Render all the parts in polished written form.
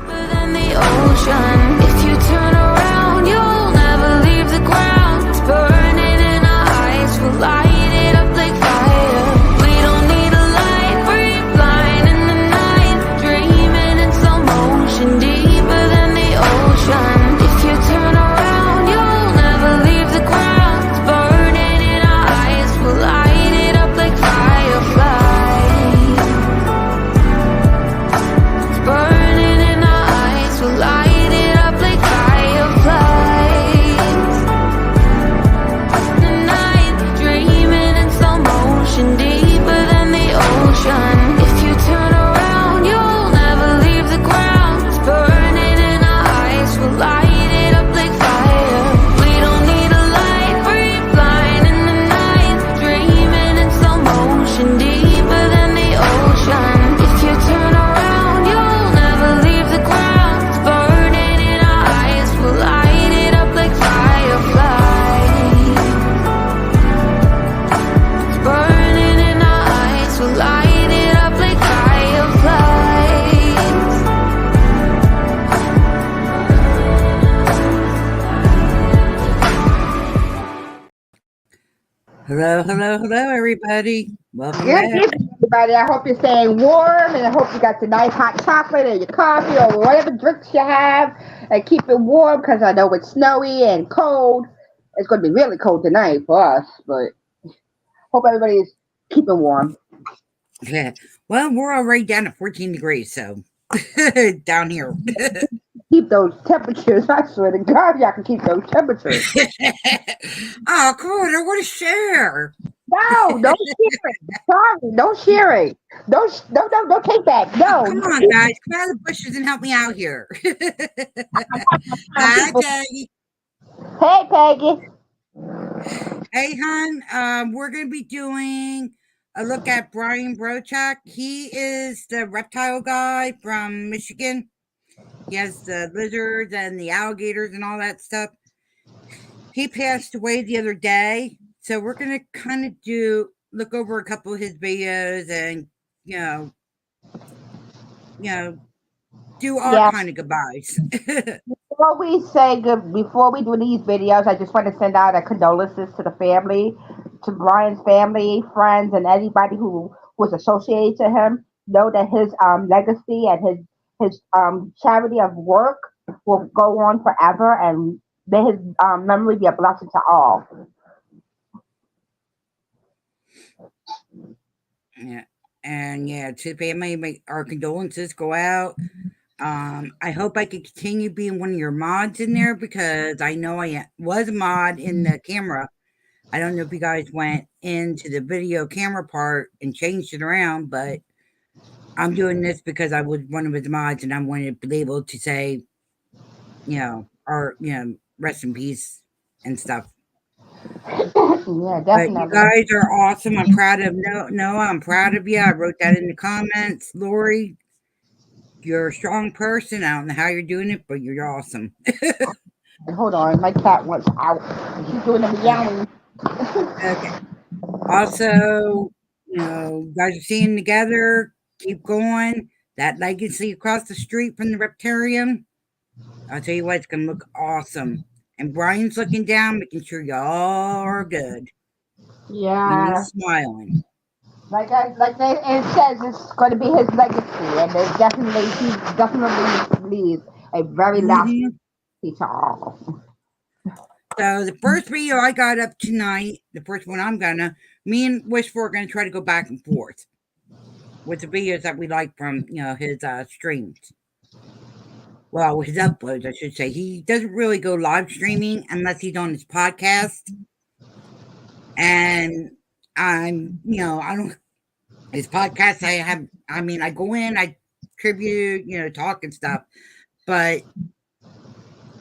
Than the ocean. If you turn around, you'll never leave the ground. It's burning in our eyes, we'll light it up like fire. We don't need a light, we're blind in the night, dreaming in slow motion, deeper than the ocean. If you turn around, you'll never leave the ground. It's burning in our eyes, we'll light it up like fireflies. It's burning in our eyes, we'll light it up like fireflies. The night, dreaming in slow motion, deeper than the ocean. If you turn around, you'll never leave the ground. It's burning in our eyes, we'll light it up like fire. We don't need a light, we're blind in the night, dreaming in slow motion, deeper than the ocean. If you turn around, you'll never leave the ground. It's burning in our eyes, we'll light it up like fireflies. It's burning in our eyes, we'll light it up like fireflies. Hello, everybody. Welcome Good back. evening, everybody. I hope you're staying warm, and I hope you got your nice hot chocolate or your coffee or whatever drinks you have, and keep it warm because I know it's snowy and cold. It's going to be really cold tonight for us, but hope everybody's keeping warm. Yeah. Well, we're already down at 14 degrees, so down here. Keep those temperatures. I swear to God, y'all can keep those temperatures. Oh, cool. I want to share. No, don't share it. Sorry, don't share it. Don't take that. No. Come on, guys. Come out of the bushes and help me out here. Hi, Peggy. Hey, Peggy. Hey, hon. We're going to be doing a look at Brian Brochak. He is the reptile guy from Michigan. He has the lizards and the alligators and all that stuff. He passed away the other day, so we're going to kind of look over a couple of his videos and, do our kind of goodbyes. Before we do these videos, I just want to send out a condolences to the family, to Brian's family, friends, and anybody who was associated to him. Know that his legacy and his charity of work will go on forever, and may his memory be a blessing to all. Yeah, and to the family, our condolences go out. I hope I could continue being one of your mods in there because I know I was a mod in the camera. I don't know if you guys went into the video camera part and changed it around, but I'm doing this because I was one of his mods and I wanted to be able to say, rest in peace and stuff. Yeah, definitely. But you guys are awesome. I'm proud of Noah. I'm proud of you. I wrote that in the comments. Lori, you're a strong person. I don't know how you're doing it, but you're awesome. Hold on, my cat wants out. She's doing the meowing. Okay. Also, you guys are seeing together. Keep going. That legacy across the street from the Reptarium. I'll tell you what, it's going to look awesome. And Brian's looking down, making sure y'all are good. Yeah. And he's smiling. Like it says, it's going to be his legacy, and he definitely leaves a very lasting legacy to all. So the first video I got up tonight, the first one me and Wishful are going to try to go back and forth with the videos that we like from, his streams. Well, his uploads, I should say. He doesn't really go live streaming unless he's on his podcast. And I don't, his podcast, I go in, I tribute, talk and stuff, but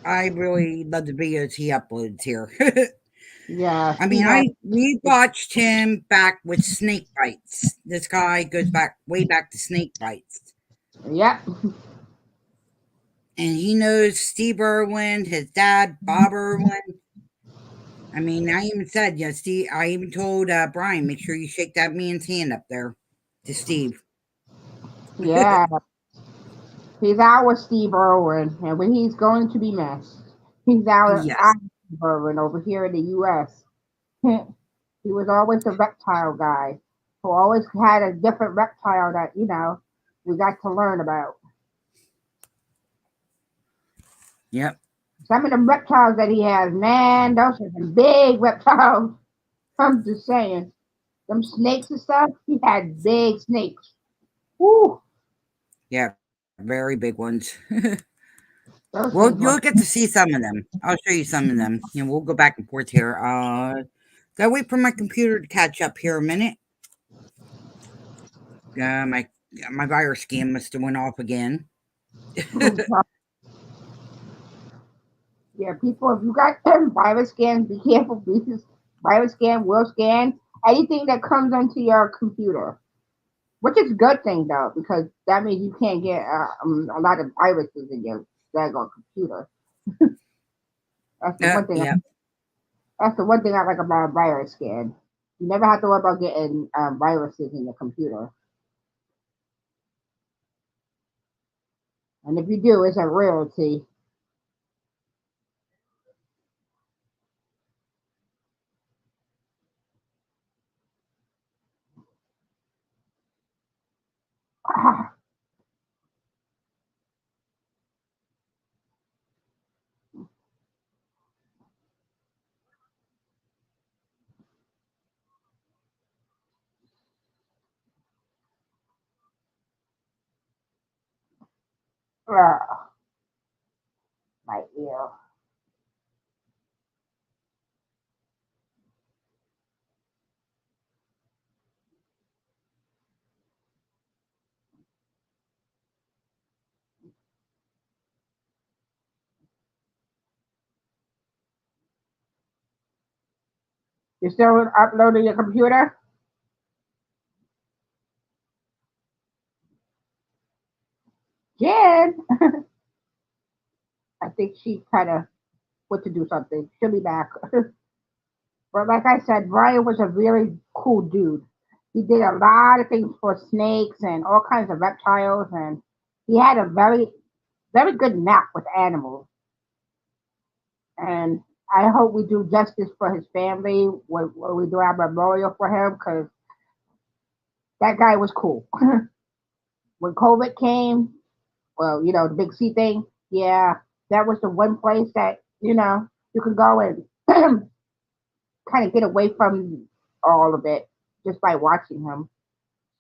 I really love the videos he uploads here. Yeah. We watched him back with snake bites. This guy goes way back to snake bites. Yep. And he knows Steve Irwin, his dad, Bob Irwin. I even said, Steve, I even told Brian, make sure you shake that man's hand up there to Steve. Yeah. He's our Steve Irwin, and when he's going to be missed. He's our Yes. Steve Irwin over here in the U.S. He was always the reptile guy, who always had a different reptile that we got to learn about. Yep. Some of the reptiles that he has, man, those are some big reptiles. I'm just saying, them snakes and stuff. He had big snakes. Woo, Yeah. Very big ones. those Well, things were. you'll get to see some of them. I'll show you some of them. We'll go back and forth here. Gotta wait for my computer to catch up here a minute. My virus scan must have went off again. Yeah, people, if you got virus scans, be careful because virus scan will scan anything that comes onto your computer, which is a good thing though, because that means you can't get a lot of viruses in your daggone computer. That's the one thing. Yeah. That's the one thing I like about a virus scan. You never have to worry about getting viruses in your computer, and if you do, it's a rarity. My ear. You still uploading your computer? Jen, I think she kind of went to do something. She'll be back. But like I said, Brian was a really cool dude. He did a lot of things for snakes and all kinds of reptiles, and he had a very good knack with animals. And I hope we do justice for his family when we do our memorial for him, because that guy was cool. When COVID came, well, the big C thing, yeah, that was the one place that you could go and kind of get away from all of it just by watching him.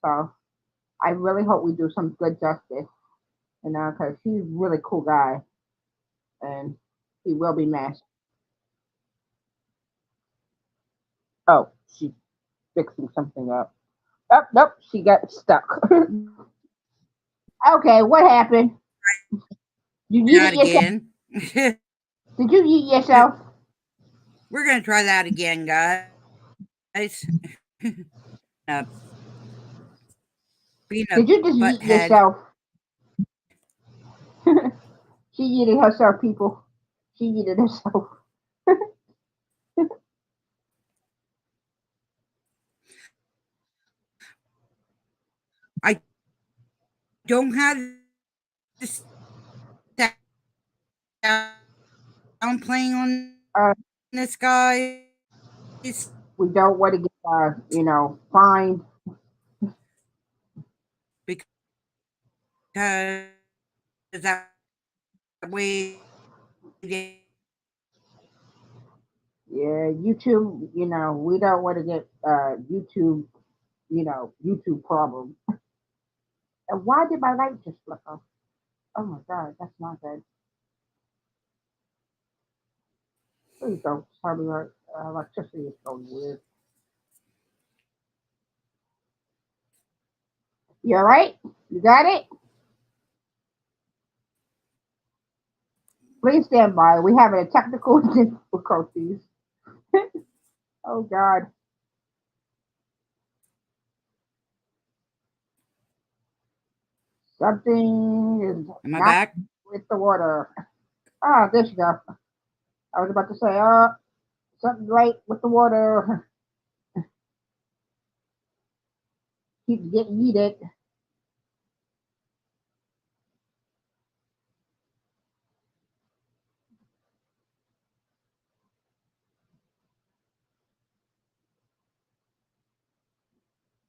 So I really hope we do some good justice, because he's a really cool guy and he will be missed. Oh, she's fixing something up. Oh, nope, she got stuck. Okay, what happened? You That yeeted yourself? again. Did you yeet yourself? We're gonna try that again, guys. uh, being a Did you just yeet butthead. yourself? She yeeted herself, people. She yeeted herself. I don't have the sound playing on Uh, this, guys, we don't want to get, fined. because that way they Yeah, YouTube, we don't want to get YouTube problem. And why did my light just flicker? Oh my god, that's not good. Please don't tell me our electricity is going weird. You alright? You got it? Please stand by. We having a technical difficulties. Oh god. Something is am I not back? with the water. Oh, there you go. I was about to say, something right with the water. Keeps getting heated.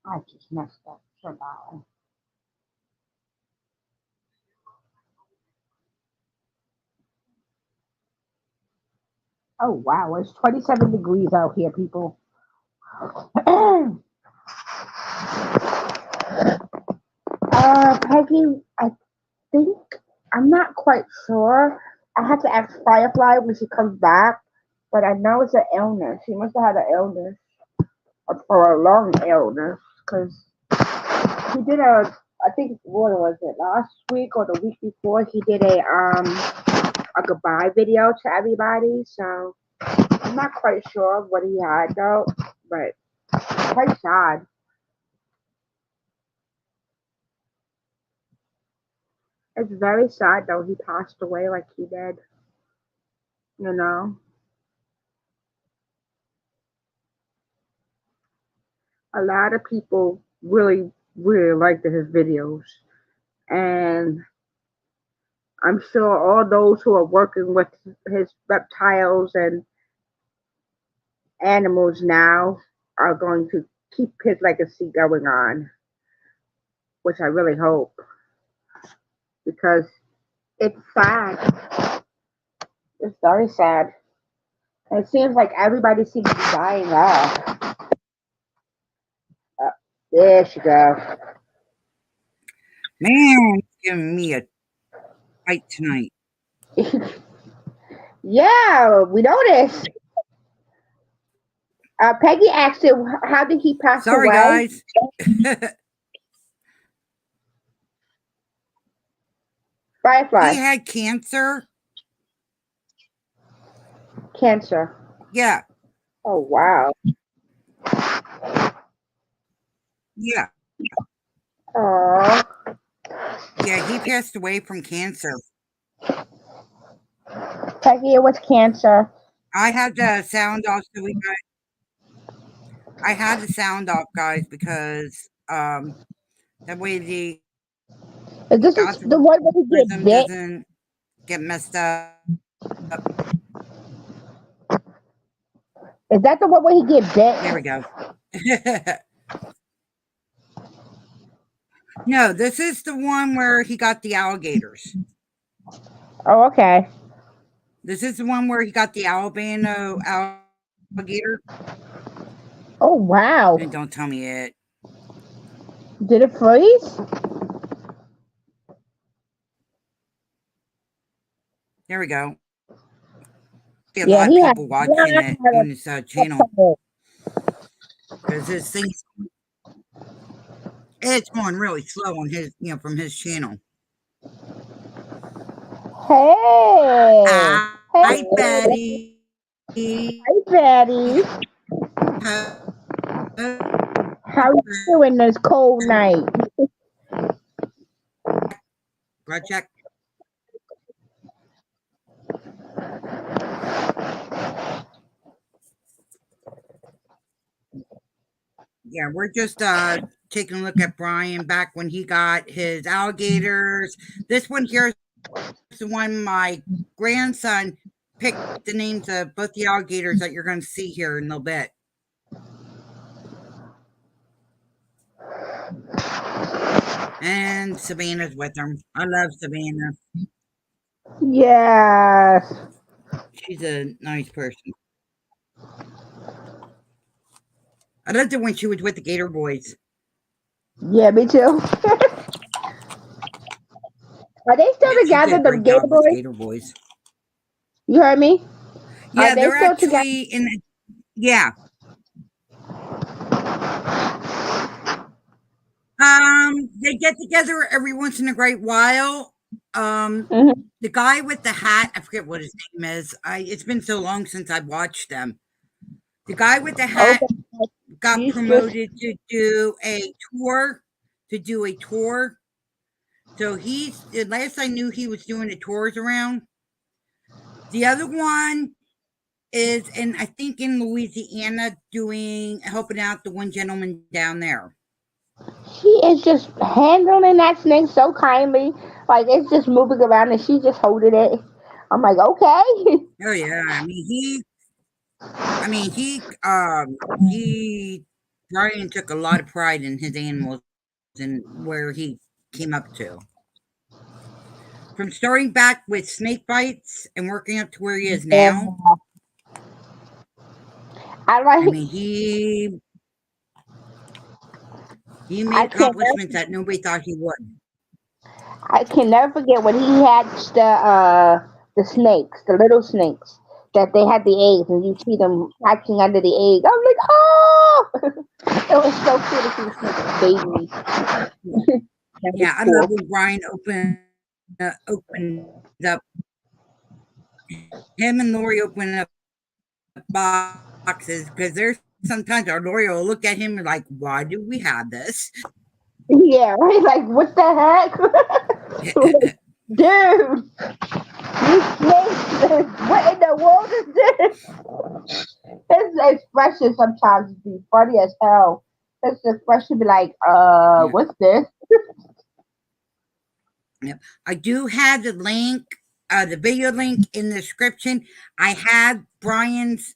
I just messed up. So bad. Oh wow, it's 27 degrees out here, people. Peggy, I think I'm not quite sure. I have to ask Firefly when she comes back, but I know it's an illness. She must have had an illness for a long illness because he did a. I think what was it last week or the week before? He did a goodbye video to everybody. So I'm not quite sure what he had though, but quite sad. It's very sad though. He passed away like he did. You know, a lot of people really liked his videos, and I'm sure all those who are working with his reptiles and animals now are going to keep his legacy going on, which I really hope because it's sad. It's very sad. And it seems like everybody seems to be dying off. Uh, there she go. Man, it's giving me a fight tonight. Yeah, we noticed. Peggy asked him, how did he pass Sorry, away? guys. He Firefly. had cancer. Cancer. Yeah, Oh, wow. yeah, Oh, yeah. He passed away from cancer. Peggy, it was cancer. I had the sound off, so we got. I had the sound off, guys, because that way the Is this the one where he get algorithm bit? doesn't get messed up. Is that the one where he get There we bit? go. No, this is the one where he got the alligators. Oh, okay. This is the one where he got the albino alligator. Oh, wow. And don't tell me it. Did it freeze? There we go. See a Yeah, lot of he had people watching it on this channel a because this thing's it's going really slow on his, from his channel. Hey, Hi, hey, Betty. hi, Betty. How you doing this cold night? Project. Yeah, we're just taking a look at Brian back when he got his alligators. This one here is the one my grandson picked the names of both the alligators that you're going to see here in a little bit. And Savannah's with him. I love Savannah. Yes. She's a nice person. I loved it when she was with the Gator Boys. Yeah, me too. Are they still Yeah, she did together, a the great Gator job with the Boys? Gator Boys. You heard me? Are Yeah, they they're still together? actually in. Yeah. They get together every once in a great while. Hmm. The guy with the hat, I forget what his name is. It's been so long since I've watched them. The guy with the hat Okay. got He's just. promoted to do a tour. To do a tour. So he's the last I knew he was doing the tours around. The other one is I think in Louisiana doing helping out the one gentleman down there. She is just handling that snake so kindly. Like it's just moving around and she's just holding it. I'm like, okay. Oh yeah, I mean he Brian took a lot of pride in his animals and where he came up to. From starting back with snake bites and working up to where he is And now, I I like. mean, he made I can't. accomplishments that nobody thought he would. I can never forget when he hatched the snakes, the little snakes, that they had the eggs, and you see them hatching under the egg. I was like, oh, it was so cool to see snakes babies. That was Yeah, I love cool. when Brian opens up. Him and Lori open up boxes because there's sometimes our Lori will look at him and like, why do we have this? Yeah, right. Like, what the heck, dude? These snakes. What in the world is this? His expression sometimes be funny as hell. His expression be like, Yeah. what's this? Yep. I do have the link, the video link in the description. I have Brian's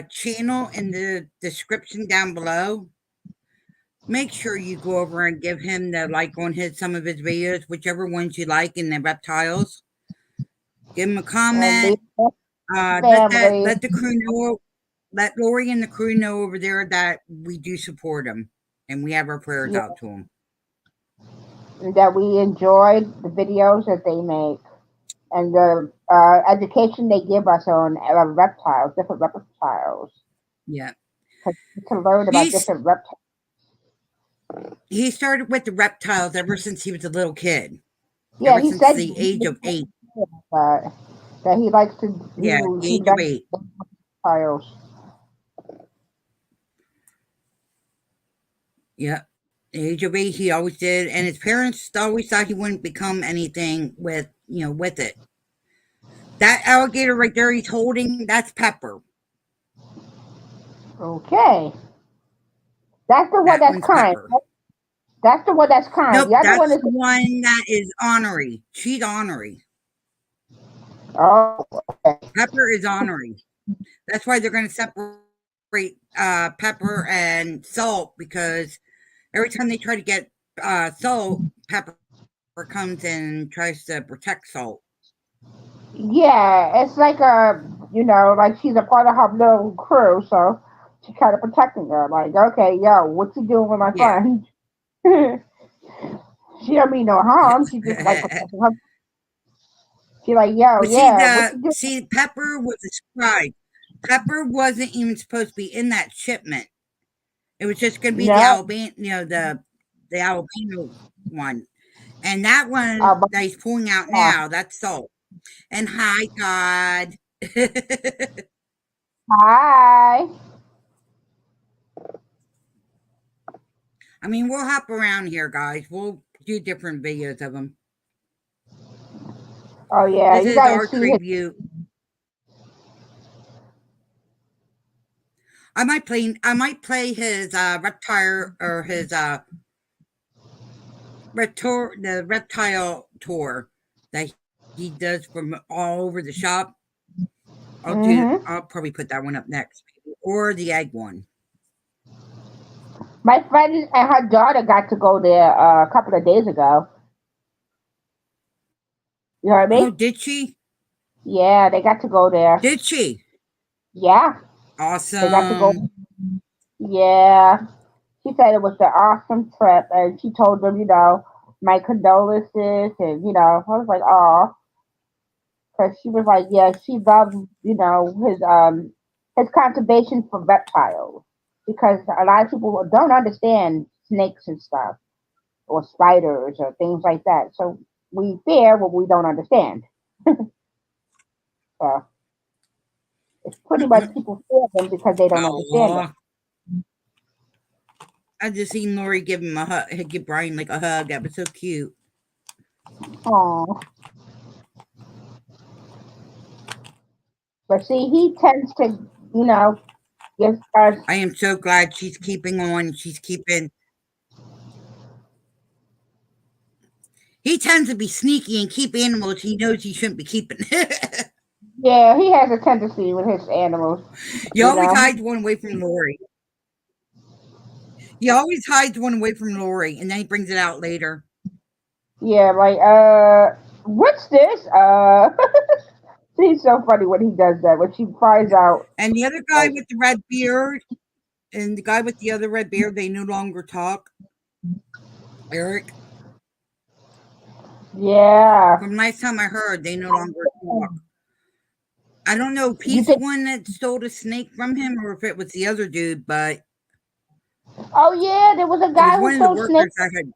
channel in the description down below. Make sure you go over and give him the like on some of his videos, whichever ones you like in the reptiles. Give him a And comment. the family. Let the crew know. Let Lori and the crew know over there that we do support them and we have our prayers Yeah, out to them. that we enjoyed the videos that they make and the education they give us on reptiles, different reptiles, Yeah. to learn about He's different reptiles. he started with the reptiles ever since he was a little kid. Yeah, Ever he since said the age of 8. that he likes to. Yeah, the He age of likes 8. reptiles. Yeah. The age of 8 he always did. And his parents always thought he wouldn't become anything with it. That alligator right there he's holding, that's Pepper. Okay, that's the one That that's one's kind. Pepper. That's the one that's kind. Nope, The other one that's is. the one that is ornery. She's ornery. Oh, Pepper is ornery. That's why they're going to separate Pepper and Salt, because every time they try to get Salt, Pepper comes and tries to protect Salt. yeah, it's like like she's a part of her little crew, so she's kind of protecting her. Like, okay, yo, what you doing with my Yeah. friend? She don't mean no harm. She just like protecting her. She like, yo, But yeah, what you doing? Pepper was a scribe. Pepper wasn't even supposed to be in that shipment. It was just going to be the No, Alabama, the Alabama one, and that one but that he's pulling out yeah. now, that's Salt. And hi, Todd. Hi. I mean, we'll hop around here, guys. We'll do different videos of them. Oh yeah, This you is gotta our see his. tribute. I might play his reptile or his the reptile tour that he does from all over the shop. Hmm. I'll probably put that one up next, or the egg one. My friend and her daughter got to go there a couple of days ago. You heard Oh, me? did she? Yeah, they got to go there. Did she? Yeah, they got to go. Awesome. Yeah, she said it was an awesome trip, and she told them, my condolences, and I was like, oh, because she was like, yeah, she loved, his conservation for reptiles, because a lot of people don't understand snakes and stuff, or spiders, or things like that. So we fear what we don't understand. So it's pretty much people fear them because they don't understand them. Oh, I just seen Lori give him a hug, give Brian like a hug. That was so cute. Oh, but see, he tends to, give us. I am so glad she's keeping on. She's keeping. He tends to be sneaky and keep animals he knows he shouldn't be keeping. Yeah, he has a tendency with his animals. He You always know. hides one away from Lori. He always hides one away from Lori, and then he brings it out later. Yeah, like what's this? He's so funny when he does that. When she finds out, And the other guy like, with the red beard and the guy with the other red beard, they no longer talk. Eric, yeah, from last time I heard, they no longer talk. I don't know if you he's the think? one that stole the snake from him or if it was the other dude, but Oh yeah, there was a it was guy who one of the stole snakes. workers that had.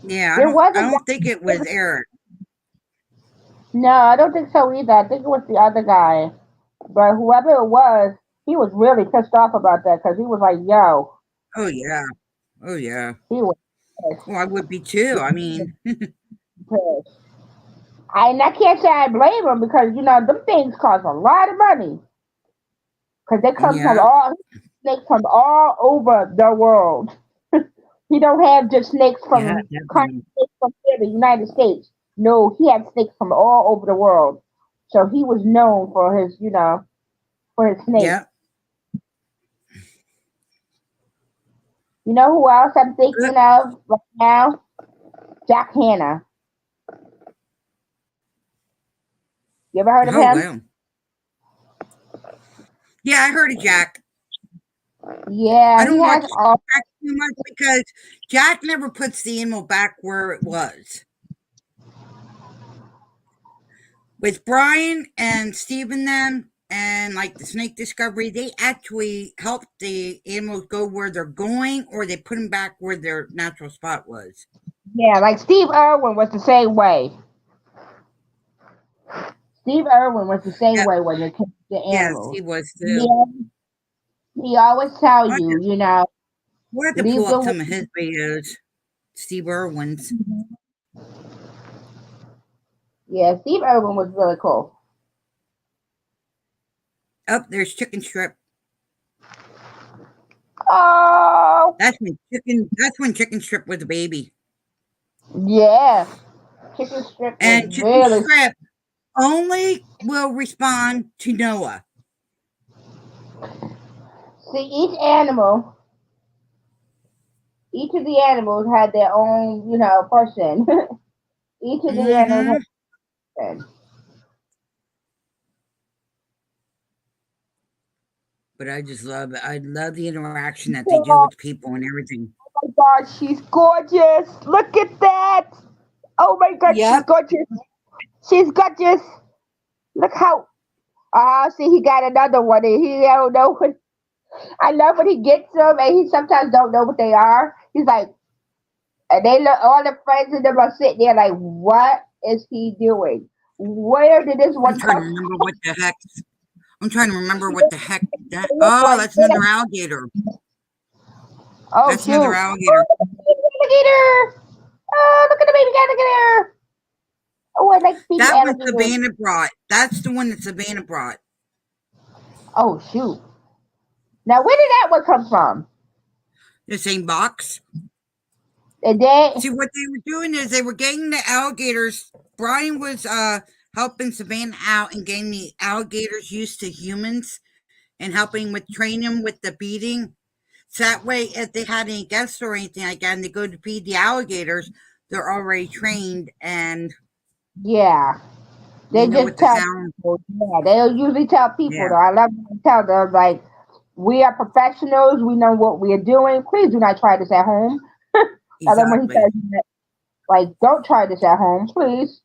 Yeah, There was I a don't think it was guy. Eric. No, I don't think so either. I think it was the other guy. But whoever it was, he was really pissed off about that because he was like, "Yo, Oh yeah, oh yeah. he was Well, I would be too. I mean, pissed." And I can't say I blame him because them things cost a lot of money because they come from yeah, all snakes from all over the world. He don't have just snakes yeah, from kind of definitely. snakes from here, the United States. No, he had snakes from all over the world. So he was known for his snakes. Yeah. You know who else I'm thinking of right now? Jack Hanna. You ever heard of Oh him? well. Yeah, I heard of Jack. I Yeah, he don't watch has all. Jack too much because Jack never puts the animal back where it was. With Brian and Steve and them and like the snake discovery, they actually help the animals go where they're going or they put them back where their natural spot was. Yeah, like Steve Irwin was the same way. Steve Irwin was the same Yeah, way when it came to yes, animals. he was He, too. he always tell I you, just we'll have to pull leave up the. some of his videos. Steve Irwin's. Yeah, Steve Irwin was really cool. Oh, there's chicken strip. Oh, That's when chicken strip was a baby. yeah. Chicken strip was And chicken really. strip only will respond to Noah. See, each of the animals had their own, person. Each of the animals Hmm. had. But I just love it. I love the interaction that they do Oh with people and everything. my God, she's gorgeous. Look at that. Oh my God, she's Yep. gorgeous. She's gorgeous. Look how. See, he got another one. And he don't know what. I love when he gets them, and he sometimes don't know what they are. He's like, and they look. All the friends of them are sitting there like, what is he doing? Where did this I'm one trying to come remember what the heck. I'm trying to remember from? what the heck that. They look Oh, like that's another this. alligator. Oh That's another shoot! alligator. Oh, look at the baby alligator! Oh, look at the baby alligator! Oh, I like baby That was alligators. Savannah brought. That's the one that Savannah brought. Oh shoot! Now where did that one come from? The same box. And then See what they were doing is they were getting the alligators. Brian was helping Savannah out and getting the alligators used to humans and helping with train them with the beating. So that way, if they had any guests or anything like that, and they go to feed the alligators, they're already trained and yeah, they they know just what the tell sound. people. Yeah, they'll usually tell people Yeah, though. I love when they tell them like, we are professionals. We know what we are doing. Please do not try this at home. I love when he exactly, tells you that, like, don't try this at home, please.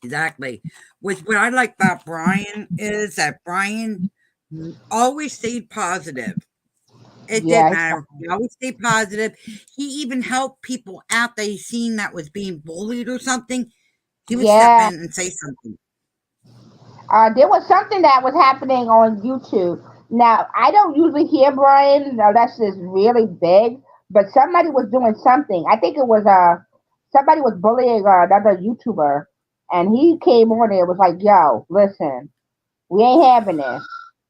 exactly. Which what I like about Brian is that Brian always stayed positive. It didn't Yeah, matter. He always stayed positive. He even helped people out that he seen that was being bullied or something. He would step yeah. in and say something. There was something that was happening on YouTube. Now, I don't usually hear Brian unless it's really big, but somebody was doing something. I think it was somebody was bullying another YouTuber, and he came on there and was like, "Yo, listen, we ain't having this.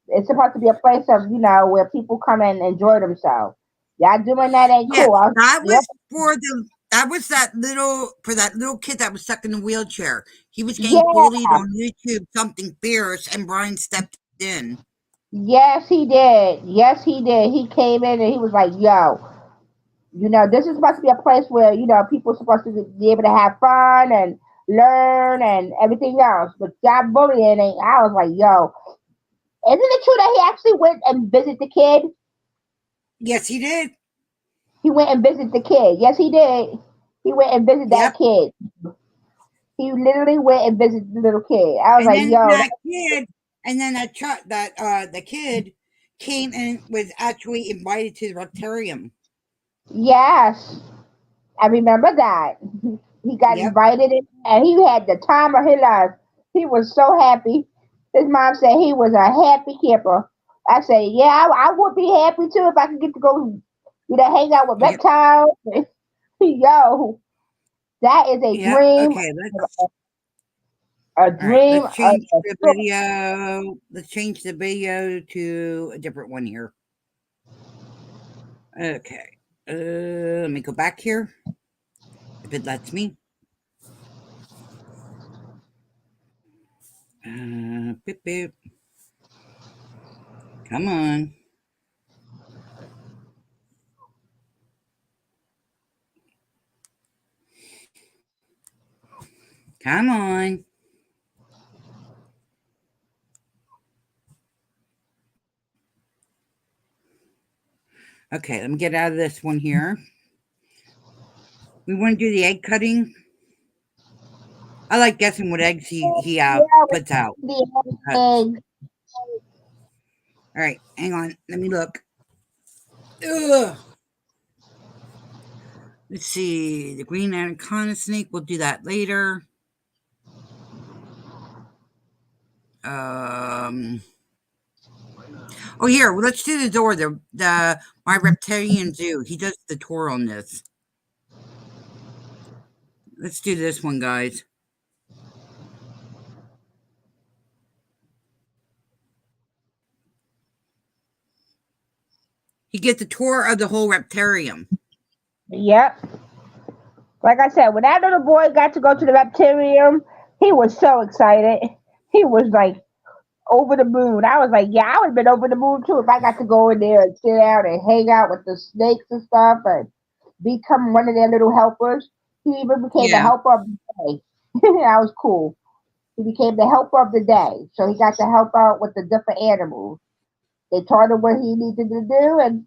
It's supposed to be a place of where people come and enjoy themselves. Y'all doing that ain't Yeah, cool." that Yep, was for the that was that little kid that was stuck in the wheelchair. He was getting yeah, bullied on YouTube, something fierce, and Brian stepped in. Yes, he did. Yes, he did. He came in and he was like, "Yo, this is supposed to be a place where people are supposed to be able to have fun and learn and everything else." But that bullying, ain't. I was like, "Yo, isn't it true that he actually went and visited the kid? Yes, he did. He went and visited the kid. Yes, he did. He went and visited that Yep. kid. He literally went and visited the little kid. I was And like, then "Yo, that kid, and then the kid came and was actually invited to the Reptarium. yes, I remember that." He got Yep. invited in, and he had the time of his life. He was so happy. His mom said he was a happy camper. I said, "Yeah, I would be happy too if I could get to go, hang out with Yep. reptiles." Yo, that is a Yep. dream, Okay. a All right. dream. Let's change the video. Let's change the video to a different one here. Okay. Let me go back here if it lets me. Beep, beep. Come on. Come on. Okay, let me get out of this one here. We want to do the egg cutting. I like guessing what eggs he Yeah, puts out. the Cuts. egg. All right, hang on. Let me look. Ugh. Let's see. The green anaconda snake. We'll do that later. Oh, here. Well, let's do the door. My reptilian zoo. He does the tour on this. Let's do this one, guys. He gets the tour of the whole reptarium. Yep. Like I said, when that little boy got to go to the reptilium, he was so excited. He was like over the moon. I was like, yeah, I would have been over the moon too if I got to go in there and sit out and hang out with the snakes and stuff and become one of their little helpers. He even became the Yeah. helper of the day. That was cool. He became the helper of the day. So he got to help out with the different animals. They taught him what he needed to do, and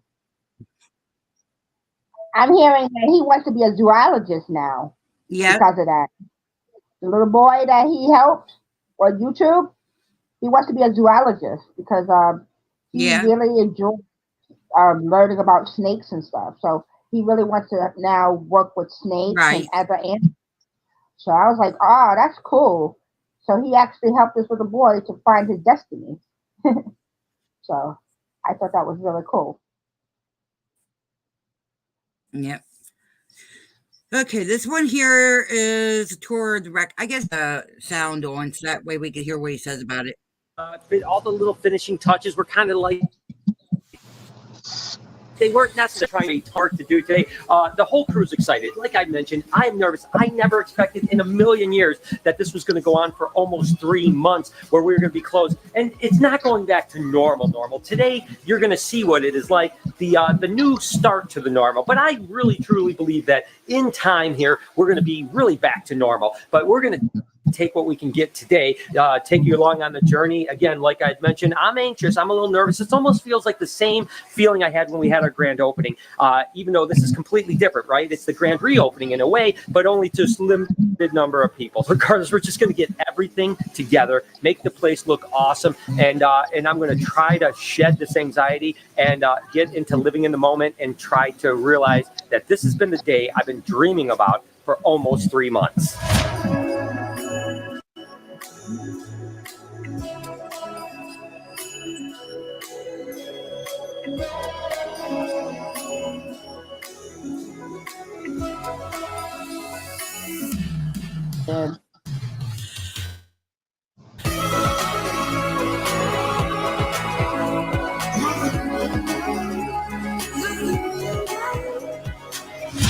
I'm hearing that he wants to be a zoologist now Yep. because of that. The little boy that he helped on YouTube, he wants to be a zoologist because he Yeah. really enjoyed learning about snakes and stuff. So he really wants to now work with snakes and Right. other animals. So I was like, oh, that's cool. So he actually helped this little boy to find his destiny. So I thought that was really cool. Yep. Okay, this one here is a tour of the wreck. I guess sound on so that way we can hear what he says about it. All the little finishing touches were kind of like they weren't necessarily hard to do today. The whole crew's excited. Like I mentioned, I'm nervous. I never expected in a million years that this was going to go on for almost 3 months where we were going to be closed. And it's not going back to normal. Today, you're going to see what it is like, the new start to the normal. But I really, truly believe that in time here, we're going to be really back to normal. But we're going to take what we can get today, take you along on the journey. Again, like I mentioned, I'm anxious. I'm a little nervous. It almost feels like the same feeling I had when we had our grand opening, even though this is completely different, right? It's the grand reopening in a way, but only to a limited number of people. Regardless, we're just going to get everything together, make the place look awesome, and I'm going to try to shed this anxiety and get into living in the moment and try to realize that this has been the day I've been dreaming about for almost 3 months. And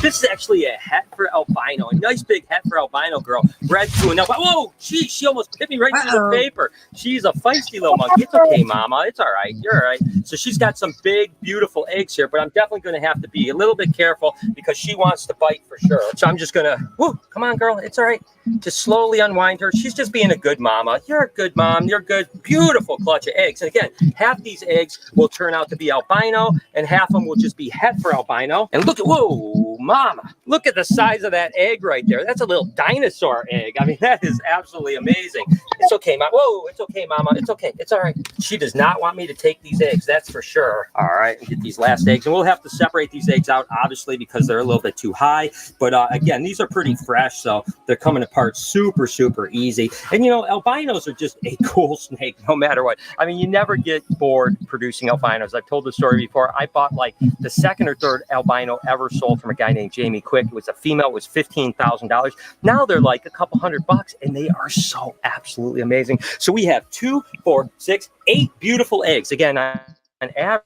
This This is actually a het for albino, a nice big het for albino girl, bred to an albino. Whoa, geez, she almost hit me right through the paper. She's a feisty little monkey. It's okay, Mama. It's all right. You're all right. So she's got some big, beautiful eggs here, but I'm definitely going to have to be a little bit careful because she wants to bite for sure. So I'm just going to, whoo, come on, girl. It's all right. Just slowly unwind her. She's just being a good mama. You're a good mom. You're good. Beautiful clutch of eggs. And again, half these eggs will turn out to be albino and half of them will just be het for albino. And look at, whoa, Mama. Look at the size of that egg right there. That's a little dinosaur egg. I mean, that is absolutely amazing. It's okay, Mama. Whoa, it's okay, Mama. It's okay. It's all right. She does not want me to take these eggs. That's for sure. All right, get these last eggs. And we'll have to separate these eggs out, obviously, because they're a little bit too high. But again, these are pretty fresh, so they're coming apart super, super easy. And, you know, albinos are just a cool snake no matter what. I mean, you never get bored producing albinos. I've told the story before. I bought like the second or third albino ever sold from a guy named Jamie Quick. It was a female. It was $15,000. Now they're like a couple $100, and they are so absolutely amazing. So we have 2, 4, 6, 8 beautiful eggs. Again, on average,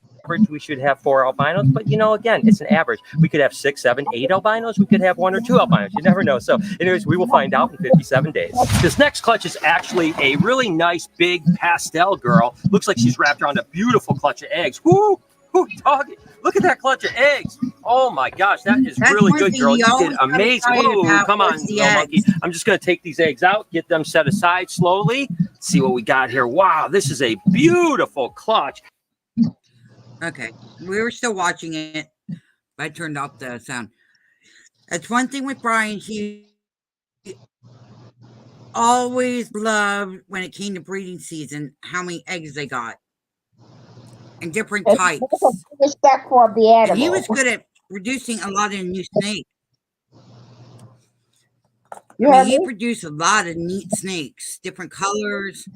we should have 4 albinos, but you know, again, it's an average. We could have 6, 7, 8 albinos. We could have 1 or 2 albinos. You never know. So anyways, we will find out in 57 days. This next clutch is actually a really nice, big pastel girl. Looks like she's wrapped around a beautiful clutch of eggs. Woo! Woo, doggy. Look at that clutch of eggs. Oh my gosh, that is really good, girl. You did amazing. Whoa, come on, little monkey. I'm just going to take these eggs out, get them set aside slowly. See what we got here. Wow, this is a beautiful clutch. Okay, we were still watching it. I turned off the sound. That's one thing with Brian. He always loved, when it came to breeding season, how many eggs they got. And different types. Respect for the animal. And he was good at producing a lot of new snakes. He produced a lot of neat snakes, different colors.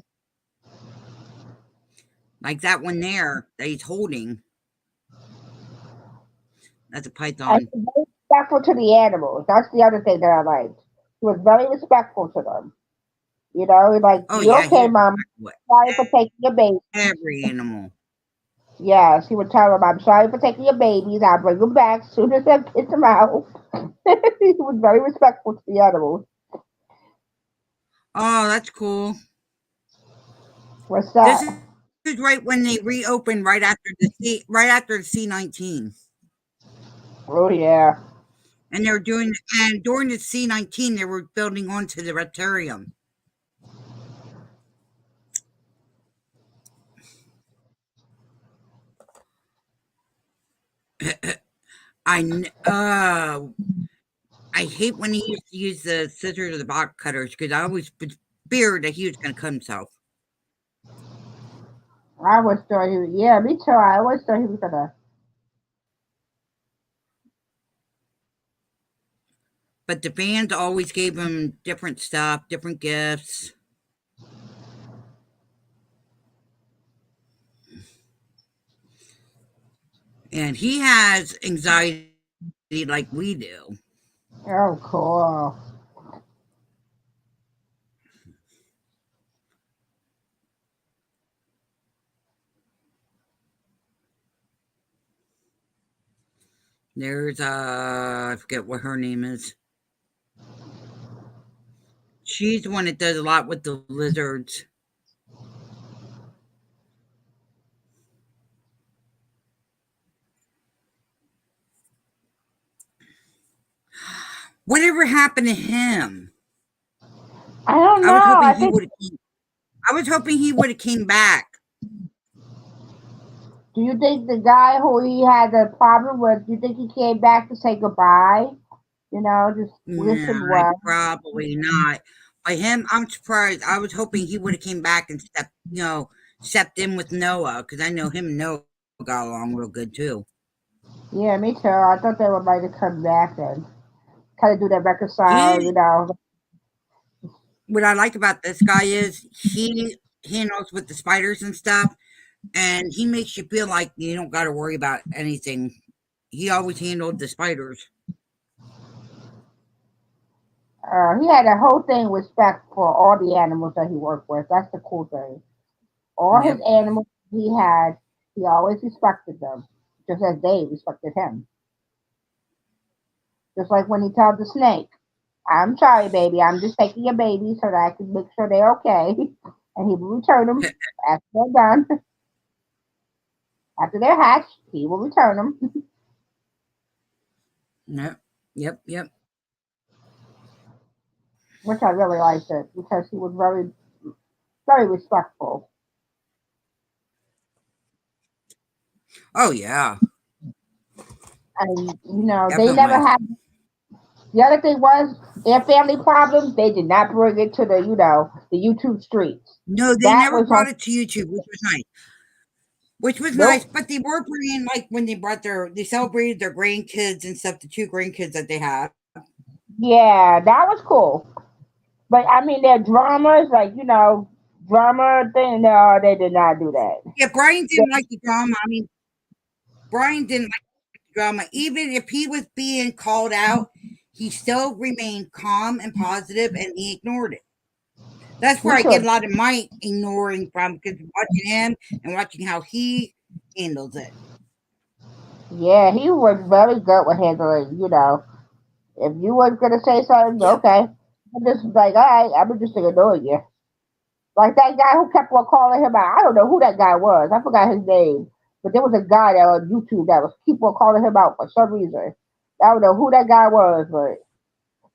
Like that one there that he's holding. That's a python. And very respectful to the animals. That's the other thing that I liked. He was very respectful to them. You know, like, okay, Mom. Sorry for taking your baby. Every animal. Yes, he would tell them, I'm sorry for taking your babies. I'll bring them back as soon as I get them out. He was very respectful to the animals. Oh, that's cool. What's that? This is right when they reopened right after the C-19. Oh yeah. And they were during the C-19 they were building onto the Reptarium. I hate when he used to use the scissors or the box cutters because I always feared that he was going to cut himself. I always thought he was, yeah, me too. I always thought he was gonna. But the fans always gave him different stuff, different gifts. And he has anxiety like we do. Oh, cool. There's I forget what her name is. She's the one that does a lot with the lizards. Whatever happened to him? I don't know. I was hoping he would have came back. Do you think the guy who he had a problem with, do you think he came back to say goodbye? You know, just wish him well. Probably not. By him, I'm surprised. I was hoping he would have came back and stepped in with Noah, because I know him and Noah got along real good too. Yeah, me too. I thought they would like to come back and kind of do that reconcile, you know. What I like about this guy is he handles with the spiders and stuff, and he makes you feel like you don't got to worry about anything. He always handled the spiders. He had a whole thing respect for all the animals that he worked with. That's the cool thing. All his animals he always respected them, just as they respected him. Just like when he tells the snake, I'm sorry, baby. I'm just taking your baby so that I can make sure they're okay. And he will return them after they're done. After they're hatched, he will return them. Yep. Yep. Yep. Which I really liked it because he was very, very respectful. Oh yeah. And, they never Definitely. had. The other thing was their family problems, they did not bring it to the YouTube streets. No, they That never was on. brought it to YouTube, which was nice. Which was nice, Nope. but they were bringing like when they celebrated their grandkids and stuff, the two grandkids that they have. Yeah, that was cool. But I mean, their dramas, drama thing, no, they did not do that. Yeah, Brian didn't like the drama. I mean, Brian didn't like the drama. Even if he was being called out, he still remained calm and positive, and he ignored it. That's He where I get should. a lot of my ignoring from, because watching him and watching how he handles it. Yeah, he was very good with handling. If you was gonna say something, Yep. okay. I'm just like, all right, I'm just gonna ignore you. Like that guy who kept on calling him out. I don't know who that guy was. I forgot his name. But there was a guy that on YouTube that was keep on calling him out for some reason. I don't know who that guy was, but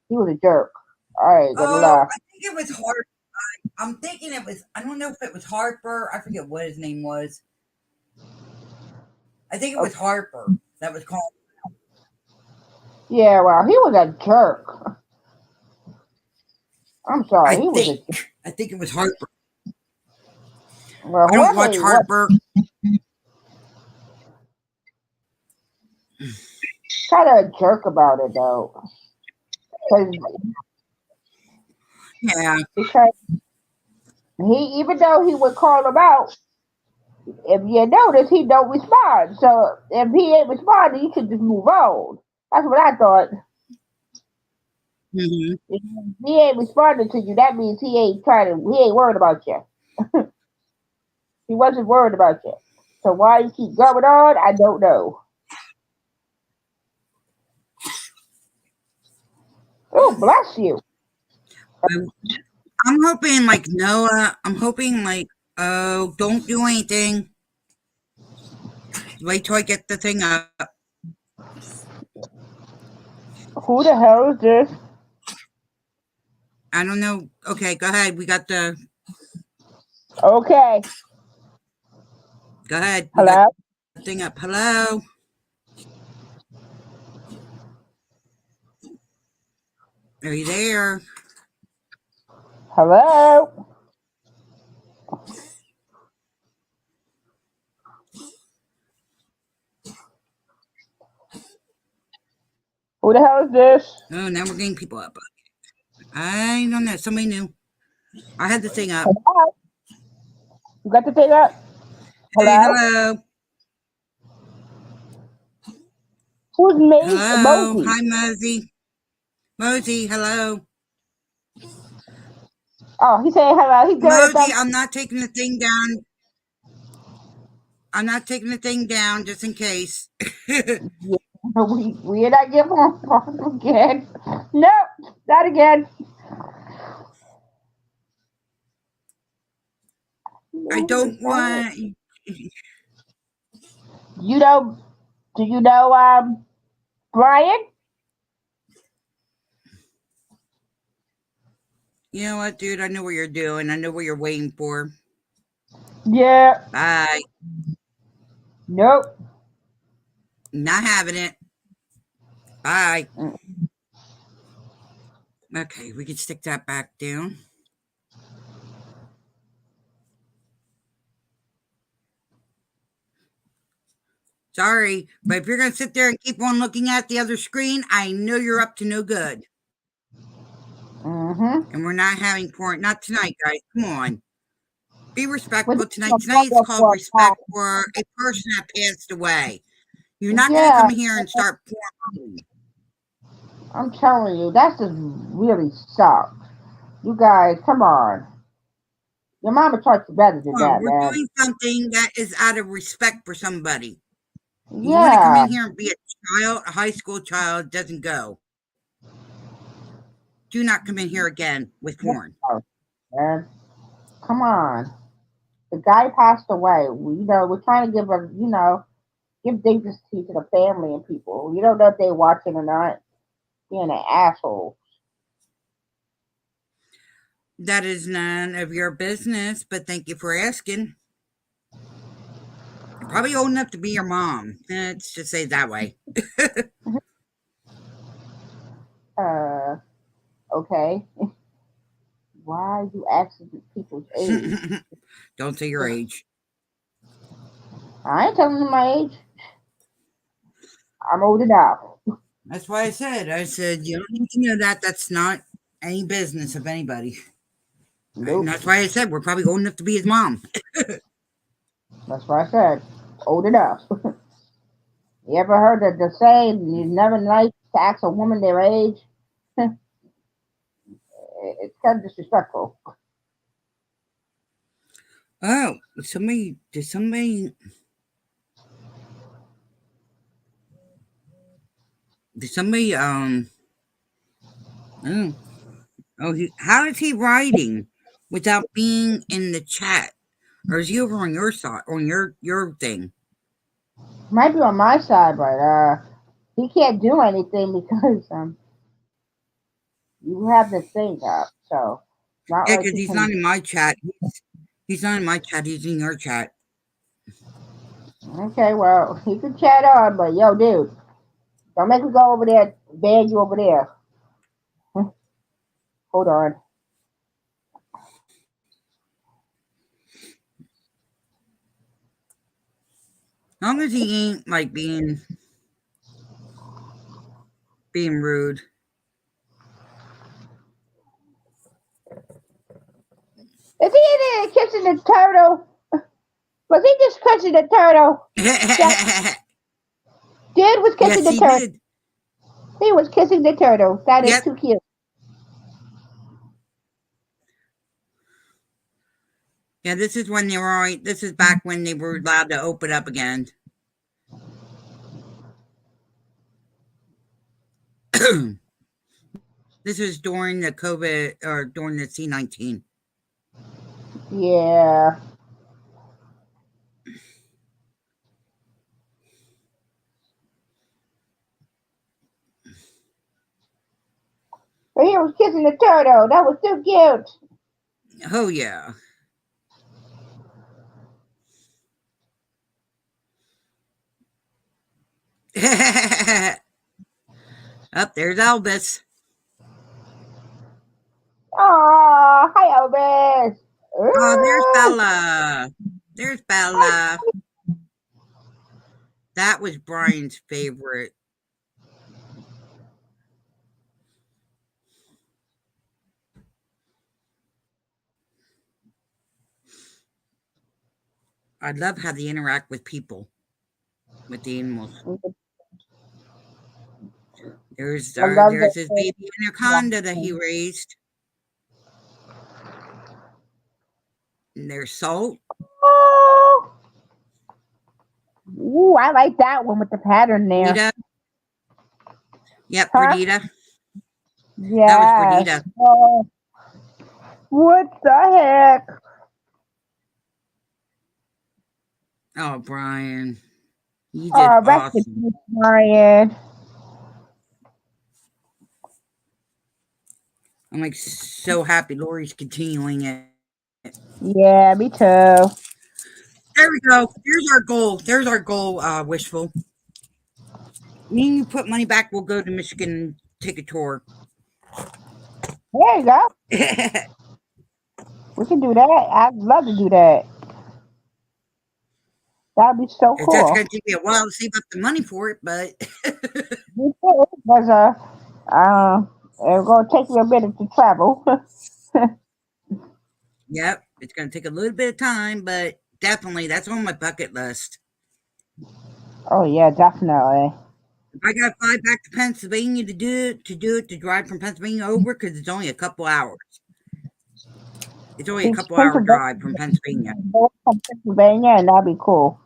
he was a jerk. All right, gonna Oh, laugh. I think it was Harper. I'm thinking it was. I don't know if it was Harper. I forget what his name was. I think it was Okay. Harper that was called. Yeah, well, he was a jerk. I'm I sorry, he was a think. jerk. I think it was Harper. Well, I don't whoever watch he was, Harper. kind of a jerk about it though, because Yeah. because he even though he would call him out, if you notice, he don't respond. So if he ain't responding, you should just move on. That's what I thought. Hmm. If he ain't responding to you, that means he ain't worried about you. He wasn't worried about you. So why you keep going on, I don't know. Oh, bless you. I'm hoping like Noah. I'm hoping like, oh, don't do anything. Wait till I get the thing up. Who the hell is this? I don't know. Okay, go ahead. We got the. Okay. Go ahead. We got Hello? the thing up. Hello. Are you there? Hello? Who the hell is this? Oh, now we're getting people up. I don't know. Somebody new. I had the thing up. Hello? You got the thing up? Hey, Hello? hello. Who's me? Hello. Mosey. Hi, Mosey. Mosey, hello. Oh, he's saying hello. He's doing Mosey, something. I'm not taking the thing down. I'm not taking the thing down just in case. Yeah, we're not giving up again. No, not again. I don't want. You know, do you know Brian? You know what, dude? I know what you're doing. I know what you're waiting for. Yeah. Bye. Nope. Not having it. Bye. Mm. Okay, we can stick that back down. Sorry, but if you're going to sit there and keep on looking at the other screen, I know you're up to no good. Mm-hmm. And we're not having porn. Not tonight, guys. Come on. Be We're respectful just tonight. gonna Tonight talk is about called for a Respect time. for a person that passed away. You're not going to Yeah, come here and start porn. I'm telling you, that's just really sucks. You guys, come on. Your mama taught you better than Come on. that, We're man. doing something that is out of respect for somebody. You want to come Yeah, in here and be a child, a high school child, doesn't go. do not come in here again with porn. Man, come on. The guy passed away. We're trying to give dignity to the family and people. You don't know if they're watching or not. Being an asshole. That is none of your business, but thank you for asking. You're probably old enough to be your mom. Let's just say it that way. Okay. Why are you asking people's age? Don't say your age. I ain't telling you my age. I'm old enough. That's why I said, you don't need to know that. That's not any business of anybody. Nope. And that's why I said we're probably old enough to be his mom. That's what I said. Old enough. You ever heard of the saying, you never like to ask a woman their age? It's kind of disrespectful. Oh, did somebody oh, how is he writing without being in the chat? Or is he over on your side, on your thing? Might be on my side, but he can't do anything because you have the thing up. So not Yeah, like because he he's can. not in my chat. He's not in my chat. He's in your chat. Okay, well he can chat on, but yo, dude, don't make me go over there, ban you over there. Hold on. As long as he ain't like being rude. Is he in there kissing the turtle? Was he just kissing the turtle? That dude was kissing Yes, the he turtle. did. He was kissing the turtle. That is Yep. too cute. Yeah, this is when they were. This is back when they were allowed to open up again. This was during the COVID or during the C-19. Yeah. But he was kissing the turtle. That was too cute. Oh yeah. Up there's Elvis. Aw, hi Elvis. Oh, there's Ooh. Bella. There's Bella. That was Brian's favorite. I love how they interact with people, with the animals. There's I love there's his that. baby anaconda that he raised. And there's Salt. Oh. Ooh, I like that one with the pattern there. Rita. Yep, Huh? Perdita. That was Yes. Perdita. Oh, what the heck? Oh, Brian. You did Oh, rest in awesome. peace, Marion. I'm like so happy Lori's continuing it. Yeah, me too. There we go. There's our goal. There's our goal, Wishful. Me and you put money back, we'll go to Michigan and take a tour. There you go. It's We can do that. I'd love to do that. That'd be so just cool. gonna take me a while to save up the money for it, but Me too. Because it's gonna take me a minute to travel. yep, it's gonna take a little bit of time, but definitely that's on my bucket list. Oh yeah, definitely. If I gotta fly back to Pennsylvania to drive from Pennsylvania over, because it's only a couple hours. It's only a It's couple hour Pennsylvania, drive from Pennsylvania. from Pennsylvania, and that'd be cool.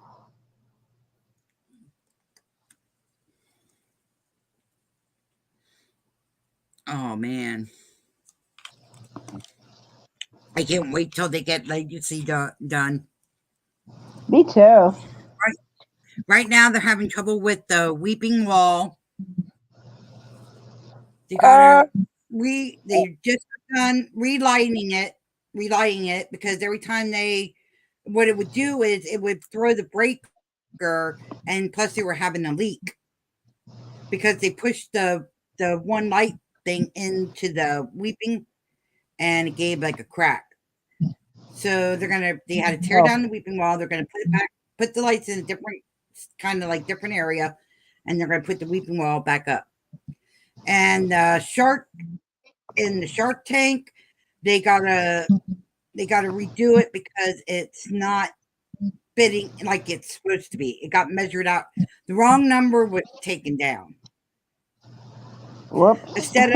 Oh man. I can't wait till they get Legacy done. Me too. Right now, they're having trouble with the Weeping Wall. They Uh, gotta they just done relighting it because every time what it would do is it would throw the breaker, and plus they were having a leak because they pushed the one light thing into the Weeping, and it gave like a crack. So they had to tear oh, down the Weeping Wall. They're gonna put it back, put the lights in a different kind of like different area, and they're gonna put the Weeping Wall back up. And shark in the shark tank, they gotta redo it because it's not fitting like it's supposed to be. It got measured out. The wrong number was taken down. whoops. Instead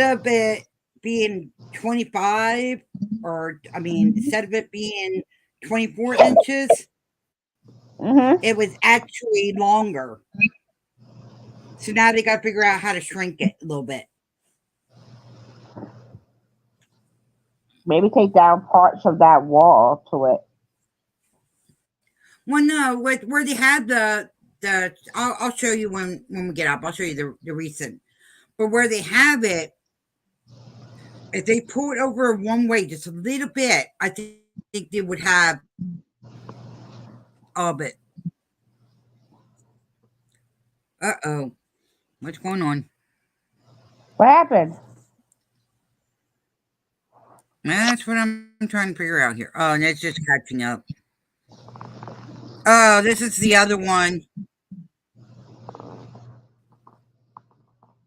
of it being 25, or I mean, instead of it being 24 inches, Mm-hmm. it was actually longer. So now they got to figure out how to shrink it a little bit. Maybe take down parts of that wall to it. Well, no, where they had I'll show you when we get up. I'll show you the recent, but where they have it, if they pull it over one way just a little bit, I think they would have all of it. Uh-oh. What's going on? What happened? That's what I'm trying to figure out here. Oh, and it's just catching up. Oh, this is the other one.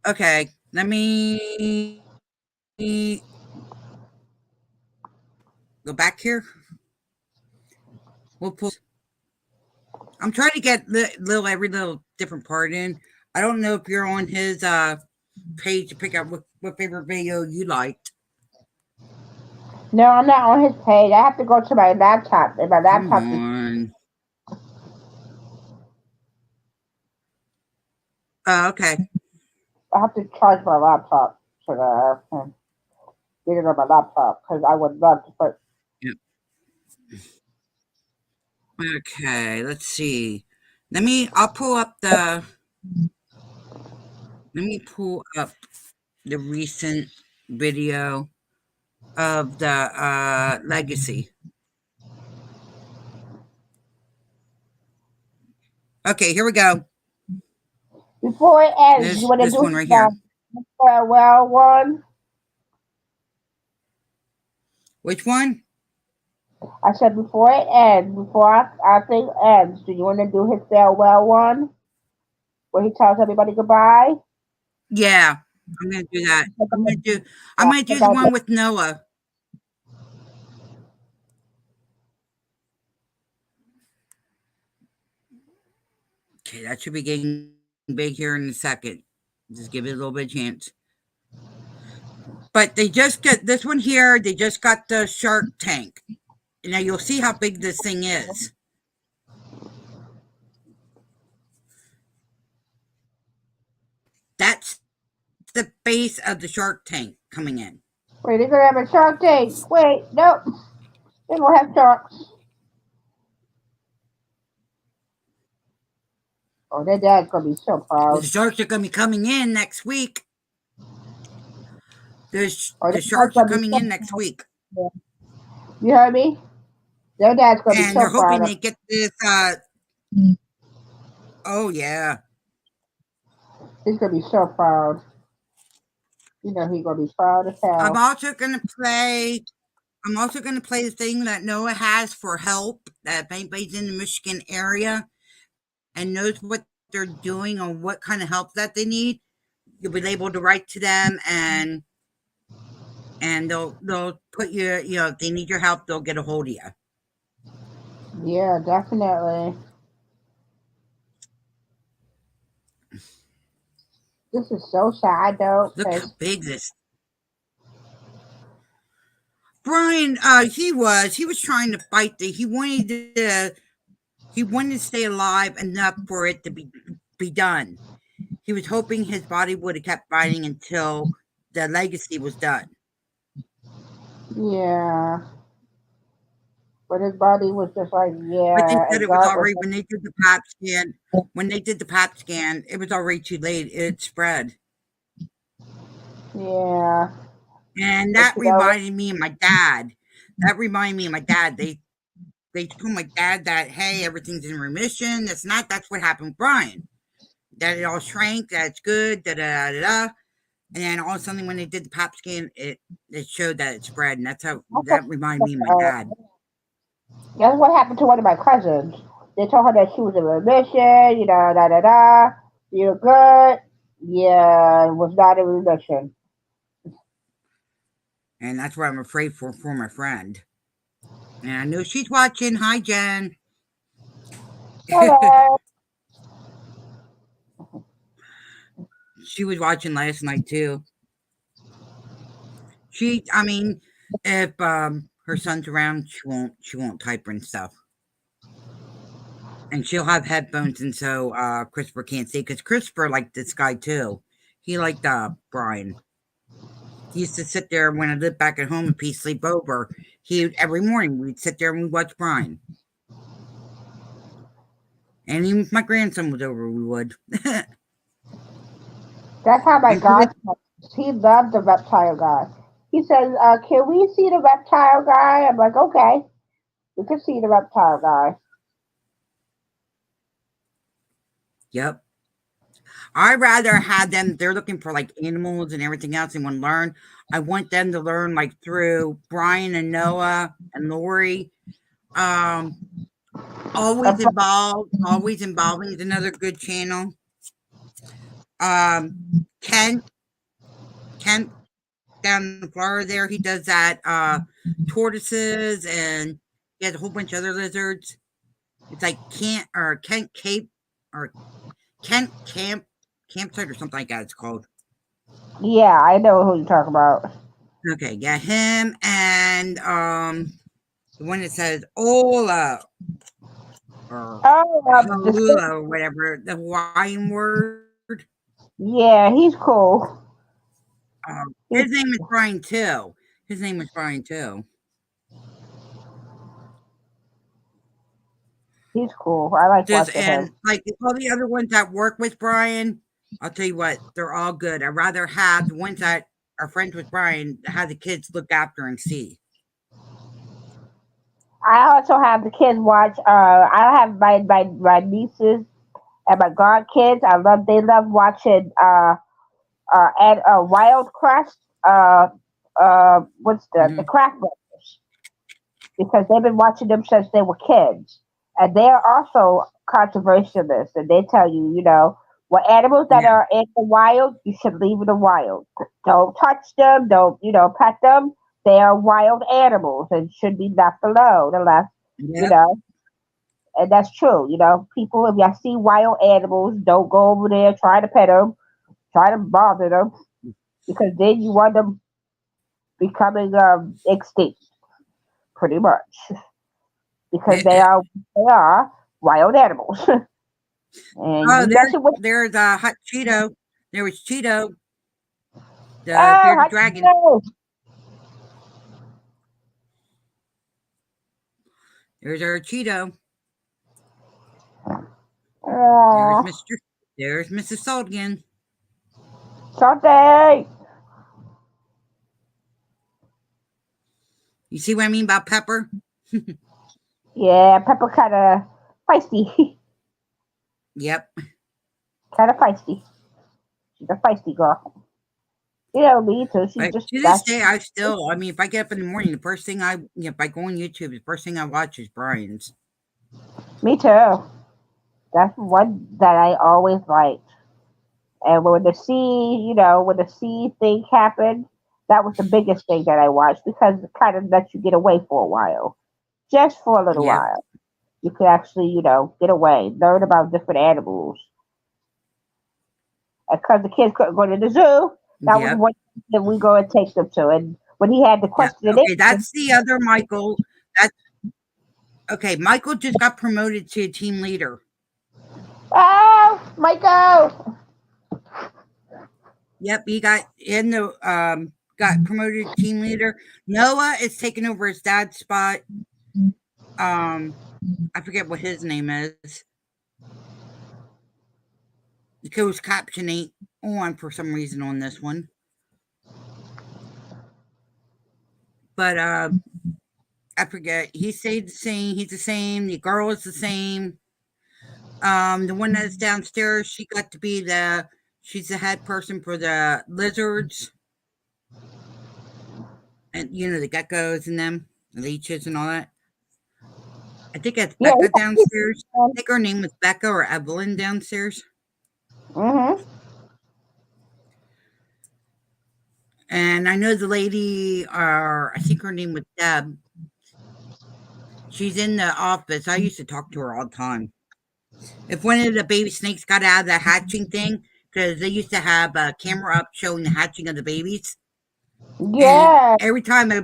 Okay, let me go back here. We'll pull. I'm trying to get every little different part in. I don't know if you're on his page to pick out what favorite video you liked. No, I'm not on his page. I have to go to my laptop. And my Come laptop is. on. Okay. I have to charge my laptop so that I can get it on my laptop because I would love to put. Yep. Okay, let's see. I'll pull up the. Let me pull up the recent video of the legacy. Okay, here we go. Before it ends, you want to This do one right here. the farewell one? Which one? I said before it ends, before our thing ends, do you want to do his farewell one? Where he tells everybody goodbye? Yeah, I'm gonna do that. I'm gonna do the one with Noah. Okay, that should be getting big here in a second. Just give it a little bit of chance. But they just get this one here. They just got the Shark Tank. Now you'll see how big this thing is. That's the base of the Shark Tank coming in. Wait, they're going to have a shark tank. Wait, nope. They don't have sharks. Oh, their dad's going to be so proud. The sharks are going to be coming in next week. The sharks gonna are be coming so in next week. You heard me? Their dad's going to be And so they're hoping proud. they get this. Oh, yeah. He's going to be so proud. You know he's going to be proud as hell. I'm also going to play the thing that Noah has for help. That if anybody's in the Michigan area and knows what they're doing or what kind of help that they need, you'll be able to write to them and they'll put you, if they need your help, they'll get a hold of you. Yeah, definitely. This is so sad though. Look how big this. Brian, he was trying to fight he wanted to stay alive enough for it to be done. He was hoping his body would have kept fighting until the legacy was done. Yeah. But his body was just like, But they yeah, said and it was God was already when they did the pap scan. When they did the pap scan, it was already too late. It spread, yeah. and But that you know, reminded me of my dad. That reminded me of my dad. They told my dad that hey, everything's in remission. That's not. That's what happened with Brian. That it all shrank. That's good. Da da da da. And then all of a sudden, when they did the pap scan, it showed that it spread, and that's how that reminded me of my dad. that's what happened to one of my cousins. They told her that she was in remission, da da da. You're good. Yeah, was not in remission. And that's what I'm afraid for my friend. And I know she's watching. Hi, Jen. Hello. She was watching last night too. I mean, if her son's around, she won't type and stuff, and she'll have headphones, and so Christopher can't see because Christopher liked this guy too. He liked Brian. He used to sit there when I lived back at home and he sleep over. Every morning we'd sit there and we'd watch Brian. And even if my grandson was over, we would. That's how my And Chris, godson, he loved the reptile guy. He says, can we see the reptile guy? I'm like, okay, we can see the reptile guy. yep. I'd rather have them, they're looking for like animals and everything else and want to learn. I want them to learn like through Brian and Noah and Lori. Um, always involving is another good channel. Um, Ken, Ken down in Florida there, he does that tortoises and he has a whole bunch of other lizards. It's like Kent Cape or Kent Campsite or something like that it's called. Yeah, I know who you're talking about. Okay, yeah, him and the one that says Ola or Oh, Halula or whatever, the Hawaiian word. yeah, he's cool. His He's, name is Brian too. His name was Brian too. he's cool. I like Just watching him. and like all the other ones that work with Brian, I'll tell you what, they're all good. I'd rather have the ones that are friends with Brian, have the kids look after and see. I also have the kids watch. I have my nieces and my godkids. They love watching and Wild Crest. What's the Mhm. Craft Brothers, because they've been watching them since they were kids, and they are also conservationists, and they tell you, what animals that Yeah. are in the wild, you should leave in the wild. Don't touch them. Don't pet them. They are wild animals and should be left alone unless you Yep. know. And that's true. People, if you see wild animals, don't go over there, try to pet them, try to bother them, because then you want them becoming extinct, pretty much, because they are wild animals, and Oh, you messing with there's Hot Cheeto. There was Cheeto, the oh, bearded how dragon. you There's our Cheeto. There's know? Mr. There's Mrs. Salt again. Something. You see what I mean about Pepper? Yeah, Pepper kind of feisty, Yep. kind of feisty. She's a feisty girl. You don't need to. She's But just to this that's day, I mean, if I get up in the morning, the first thing if I go on YouTube, the first thing I watch is Brian's. me too. That's one that I always liked. And when the sea thing happened, that was the biggest thing that I watched, because it kind of lets you get away for a while, just for a little Yep. while. You could actually, get away, learn about different animals. Because the kids couldn't go to the zoo, that was Yep. one thing that we go and take them to. And when he had the Yeah. question and Okay, answer, that's the other Michael. That's okay. Michael just got promoted to team leader. oh, Michael, Yep, he got in the got promoted to team leader. Noah is taking over his dad's spot. I forget what his name is. The closed caption ain't on for some reason on this one. But I forget. He stayed the same. He's the same. The girl is the same. The one that's downstairs, she got to be she's the head person for the lizards. And the geckos and them, the leeches and all that. I think that's Becca downstairs. I think her name was Becca or Evelyn downstairs. Mm-hmm. And I know the lady, I think her name was Deb. She's in the office. I used to talk to her all the time. If one of the baby snakes got out of the hatching thing, because they used to have a camera up showing the hatching of the babies. Yeah. And every time there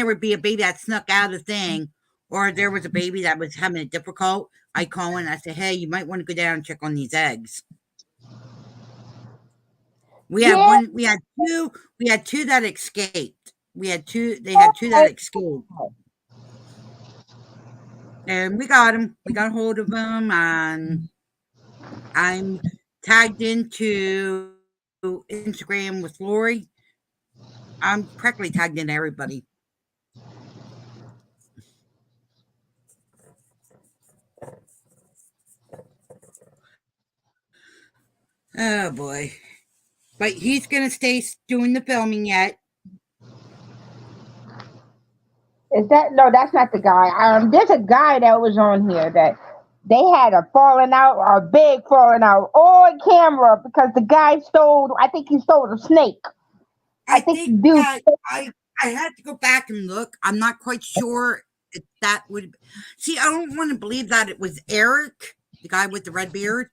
would be a baby that snuck out of the thing, or there was a baby that was having it difficult, I call in. I say, "Hey, you might want to go down and check on these eggs." We had one. We had two. We had two that escaped. We had two. They had two that escaped, and we got them. We got a hold of them, and I'm tagged into Instagram with Lori. I'm practically tagged in everybody. Oh boy. But he's gonna stay doing the filming yet. Is that no? That's not the guy. There's a guy that was on here that they had a falling out, a big falling out on camera because the guy stole. I think he stole a snake. I think that I had to go back and look. I'm not quite sure if that would. See, I don't want to believe that it was Eric, the guy with the red beard.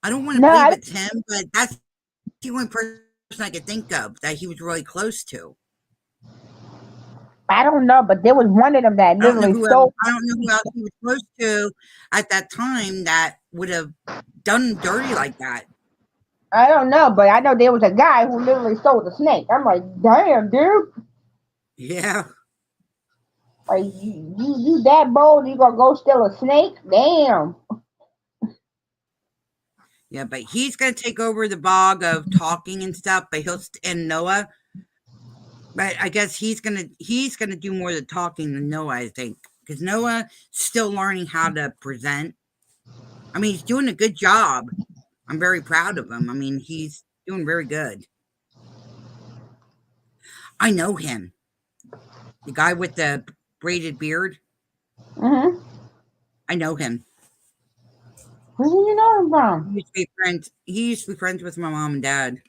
I don't want to believe it's him, but that's the only person I could think of that he was really close to. I don't know, but there was one of them that literally stole. I don't know who else he was close to at that time that would have done dirty like that. I don't know, but I know there was a guy who literally stole the snake. I'm like, damn, dude. Yeah. Like you that bold? You gonna go steal a snake? Damn. Yeah, but he's gonna take over the bog of talking and stuff. But and Noah. But I guess he's gonna do more of the talking than Noah, I think, because Noah's still learning how to present. I mean, he's doing a good job. I'm very proud of him. I mean, he's doing very good. I know him, the guy with the braided beard. Mm-hmm. I know him. Where do you know him from? He used to be friends. He used to be friends with my mom and dad.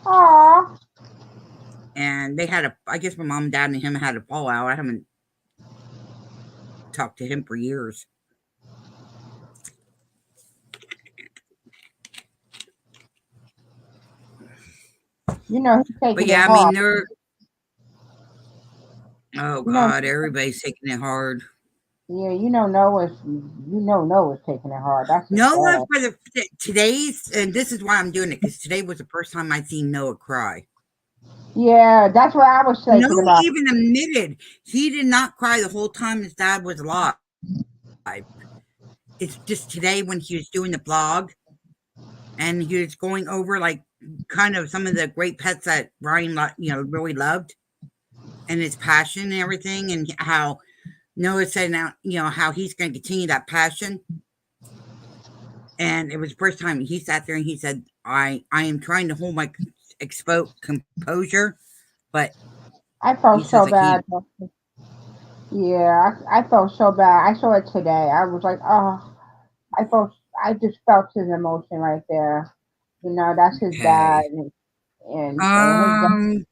Aww. And they had I guess my mom and dad and him had a fallout. I haven't talked to him for years. You know, he's taking but yeah, it hard. I mean, they're. Oh God, everybody's taking it hard. Yeah, Noah's taking it hard. That's Noah for today's, and this is why I'm doing it, because today was the first time I'd seen Noah cry. Yeah, that's what I was saying. Noah even admitted he did not cry the whole time his dad was alive. It's just today when he was doing the blog, and he was going over like kind of some of the great pets that Ryan, really loved, and his passion and everything, and how Noah said now, how he's going to continue that passion. And it was the first time he sat there and he said, I am trying to hold my composure, but I felt so bad. Yeah, I felt so bad. I saw it today. I was like, oh, I just felt his emotion right there. That's his dad. And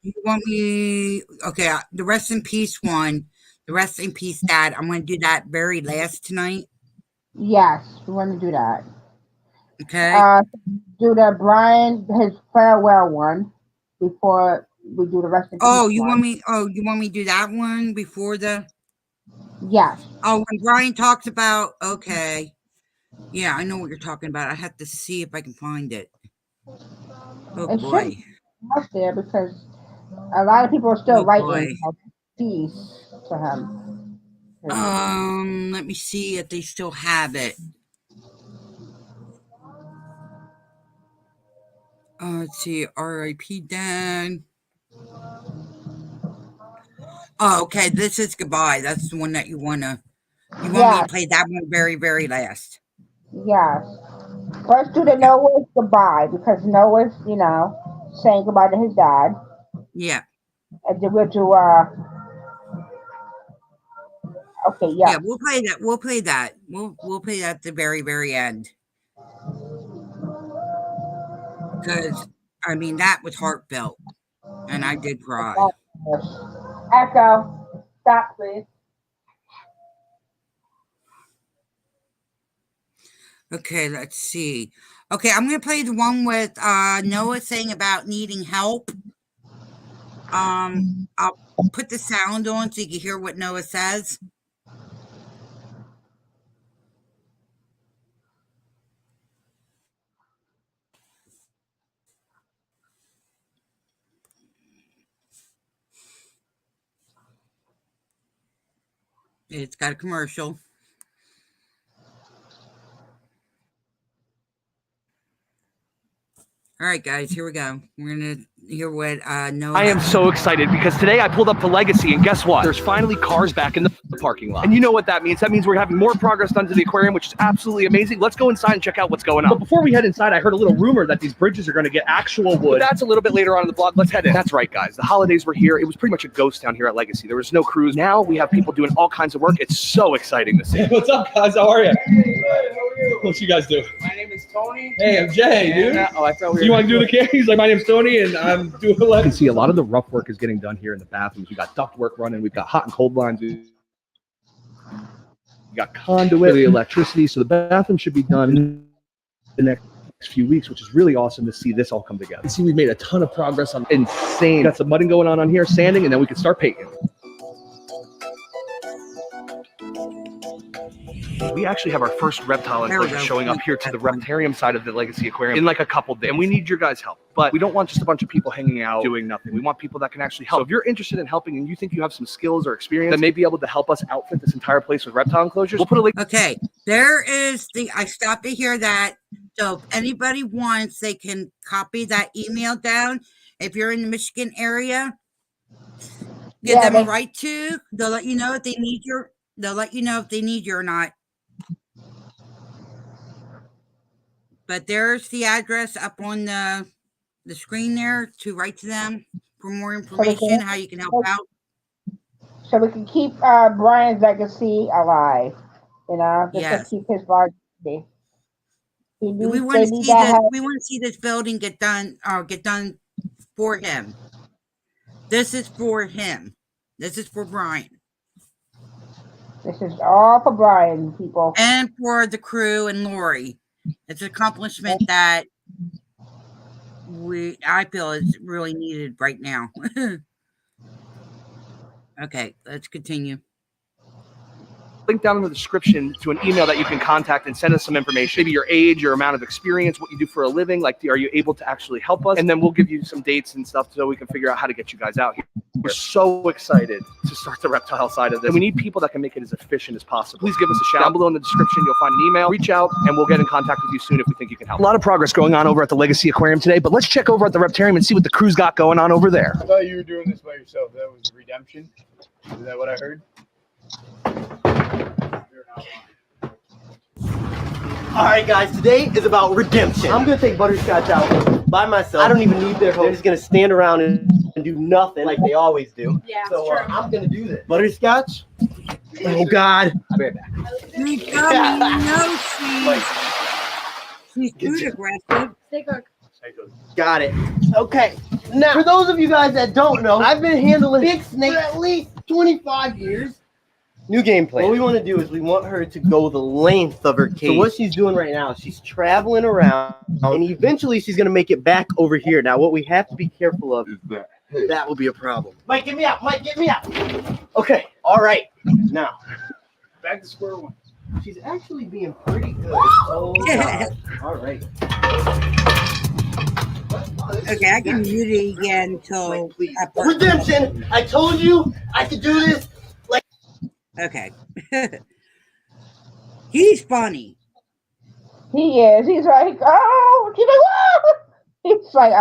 you want me? Okay, the rest in peace one. The rest in peace, Dad. I'm going to do that very last tonight. Yes, we want to do that. Okay. Do the Brian his farewell one before we do the rest in peace. You want me? Oh, you want me to do that one before the? Yes. Oh, when Brian talks about okay, yeah, I know what you're talking about. I have to see if I can find it. Oh boy. out there because a lot of people are still Oh writing boy. peace to him. Let me see if they still have it. Let's see, R.I.P. Dan. Oh, okay. This is goodbye. That's the one that you want me Yes, to play that one very, very last. yes. First do the Yeah. Noah's goodbye because Noah's, saying goodbye to his dad. Yeah. And then we'll do okay, Yeah, yes. we'll play that. We'll play that. We'll play that at the very, very end. Because I mean that was heartfelt. And I did cry. Echo. Stop please. Okay, let's see. Okay, I'm gonna play the one with Noah saying about needing help. I'll put the sound on so you can hear what Noah says. It's got a commercial. All right, guys, here we go. We're gonna hear what Noah. I am so excited because today I pulled up to Legacy, and guess what? There's finally cars back in the parking lot. And you know what that means? That means we're having more progress done to the aquarium, which is absolutely amazing. Let's go inside and check out what's going on. But before we head inside, I heard a little rumor that these bridges are going to get actual wood. But that's a little bit later on in the vlog. Let's head in. That's right, guys. The holidays were here. It was pretty much a ghost town here at Legacy. There was no crews. Now we have people doing all kinds of work. It's so exciting to see. What's up, guys? How are you? What you guys do? My name is Tony. Hey, I'm Jay, dude. Oh, I thought we were. You want to do the camera? He's like, my name's Tony, and I'm doing the. You can see a lot of the rough work is getting done here in the bathrooms. We got duct work running. We've got hot and cold lines. We got conduit, the electricity. So the bathroom should be done in the next few weeks, which is really awesome to see this all come together. You see, we've made a ton of progress on insane. Got some mudding going on here, sanding, and then we can start painting. We actually have our first reptile enclosure showing up here to the reptarium side of the Legacy Aquarium in like a couple days. And we need your guys' help. But we don't want just a bunch of people hanging out doing nothing. We want people that can actually help. So if you're interested in helping and you think you have some skills or experience that may be able to help us outfit this entire place with reptile enclosures, we'll put a link. Okay, there is I stopped to hear that. So if anybody wants, they can copy that email down. If you're in the Michigan area, give them a right to. They'll let you know if they need your. They'll let you know if they need you or not. But there's the address up on the screen there to write to them for more information, how you can help out. So we can keep Brian's legacy alive, just to keep his legacy. We want to see that. We want to see this building get done for him. This is for him. This is for Brian. This is all for Brian, people. And for the crew and Lori. It's an accomplishment that I feel is really needed right now. Okay, let's continue. Link down in the description to an email that you can contact and send us some information. Maybe your age, your amount of experience, what you do for a living. Like, are you able to actually help us? And then we'll give you some dates and stuff so we can figure out how to get you guys out here. We're so excited to start the reptile side of this. And we need people that can make it as efficient as possible. Please give us a shout. Down below in the description, you'll find an email. Reach out, and we'll get in contact with you soon if we think you can help. A lot of progress going on over at the Legacy Aquarium today, but let's check over at the Reptarium and see what the crew's got going on over there. I thought you were doing this by yourself. That was redemption. Is that what I heard? All right, guys, today is about redemption. I'm gonna take Butterscotch out by myself. I don't even need their help. They're just gonna stand around and do nothing like they always do. Yeah, so I'm gonna do this. Butterscotch. Oh God! I'll be right back. She's too aggressive. Stay cook. Got it. Okay. Now, for those of you guys that don't know, I've been handling big snakes for at least 25 years. New game plan. What we want to do is we want her to go the length of her cage. So what she's doing right now, she's traveling around, and eventually she's going to make it back over here. Now, what we have to be careful of is that will be a problem. Mike, get me out. Mike, get me out. Okay. All right. Now, Back to square one. she's actually being pretty good. Oh, God. All right. Okay, I can mute it again until Redemption! I told you I could do this. Okay. He's funny. He is. He's like, oh, she's like, whoa. He's like,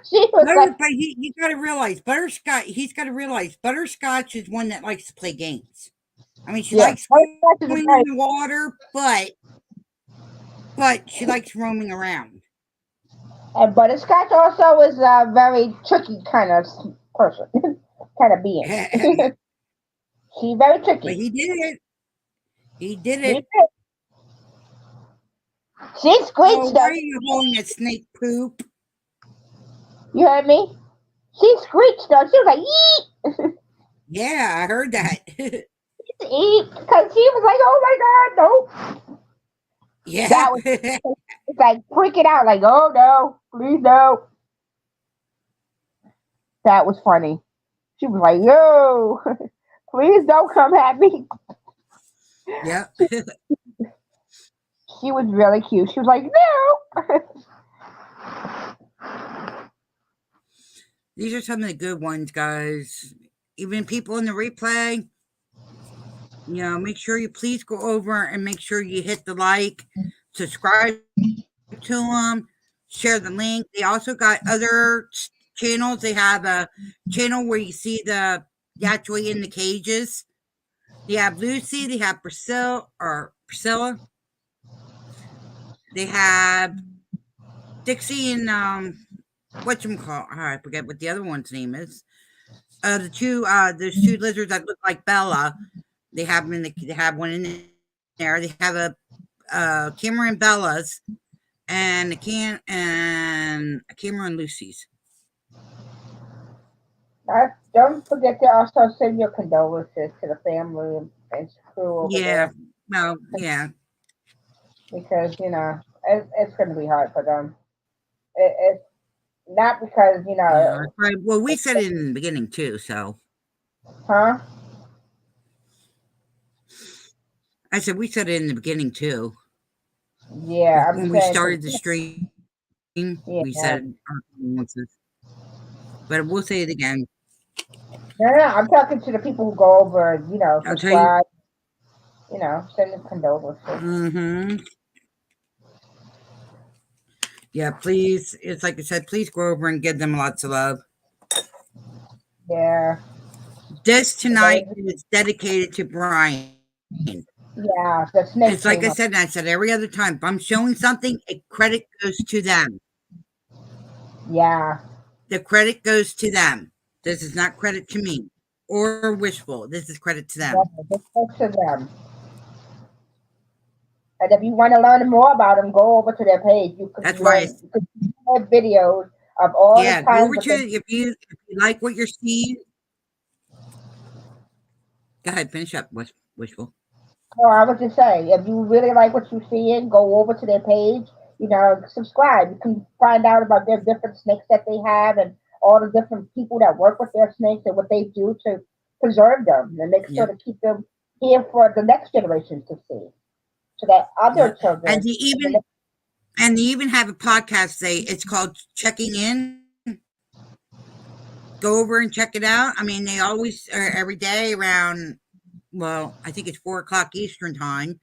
She was like, But you got to realize Butterscotch. He's got to realize Butterscotch is one that likes to play games. I mean, she yeah. likes going in the water, but she likes roaming around. And Butterscotch also is a very tricky kind of person, kind of being. She's very tricky. But he did it. He did She it. did. She Oh, squeaks why though. are you holding a snake poop? You heard me? She squeaked though. She was like, eat. Yeah, I heard that. Eat. Because she was like, oh my God, no. Yeah. That was it's like freaking out, like, oh no, please no. That was funny. She was like, yo, please don't come at me. Yep. She was really cute. She was like, no. These are some of the good ones, guys. Even people in the replay, make sure you please go over and make sure you hit the like, subscribe to them, share the link. They also got other channels. They have a channel where you see the actually in the cages. They have Lucy. They have Priscilla. They have Dixie and whatchamacallit. I forget what the other one's name is. There's two lizards that look like Bella. They have them they have one in there. They have a Cameron Bella's and a Cameron Lucy's. Don't forget to also send your condolences to the family and crew over there. Well, yeah. Because, it's going to be hard for them. It's not because, Right. Well, we said it in the beginning too, so. Huh? I said we said it in the beginning too. Yeah. When we started the stream, we said our condolences. But we'll say it again. No, I'm talking to the people who go over and, subscribe. Send them condolences. Mm-hmm. Yeah, please. It's like I said, please go over and give them lots of love. Yeah. This tonight is dedicated to Brian. Yeah, the snake. It's like I said every other time. If I'm showing something, a credit goes to them. Yeah. The credit goes to them. This is not credit to me or Wishful. This is credit to them. Yeah, this goes to them. And if you want to learn more about them, go over to their page. That's right. You can see videos of all the go times. over to if you like what you're seeing. Go ahead, finish up, Wishful. No, I was just saying, if you really like what you're seeing, go over to their page. Subscribe. You can find out about their different snakes that they have and all the different people that work with their snakes and what they do to preserve them and make sure to keep them here for the next generation to see. So that other children. And they even have a podcast. It's called Checking In. Go over and check it out. I mean, they always every day around. Well, I think it's 4:00 Eastern time.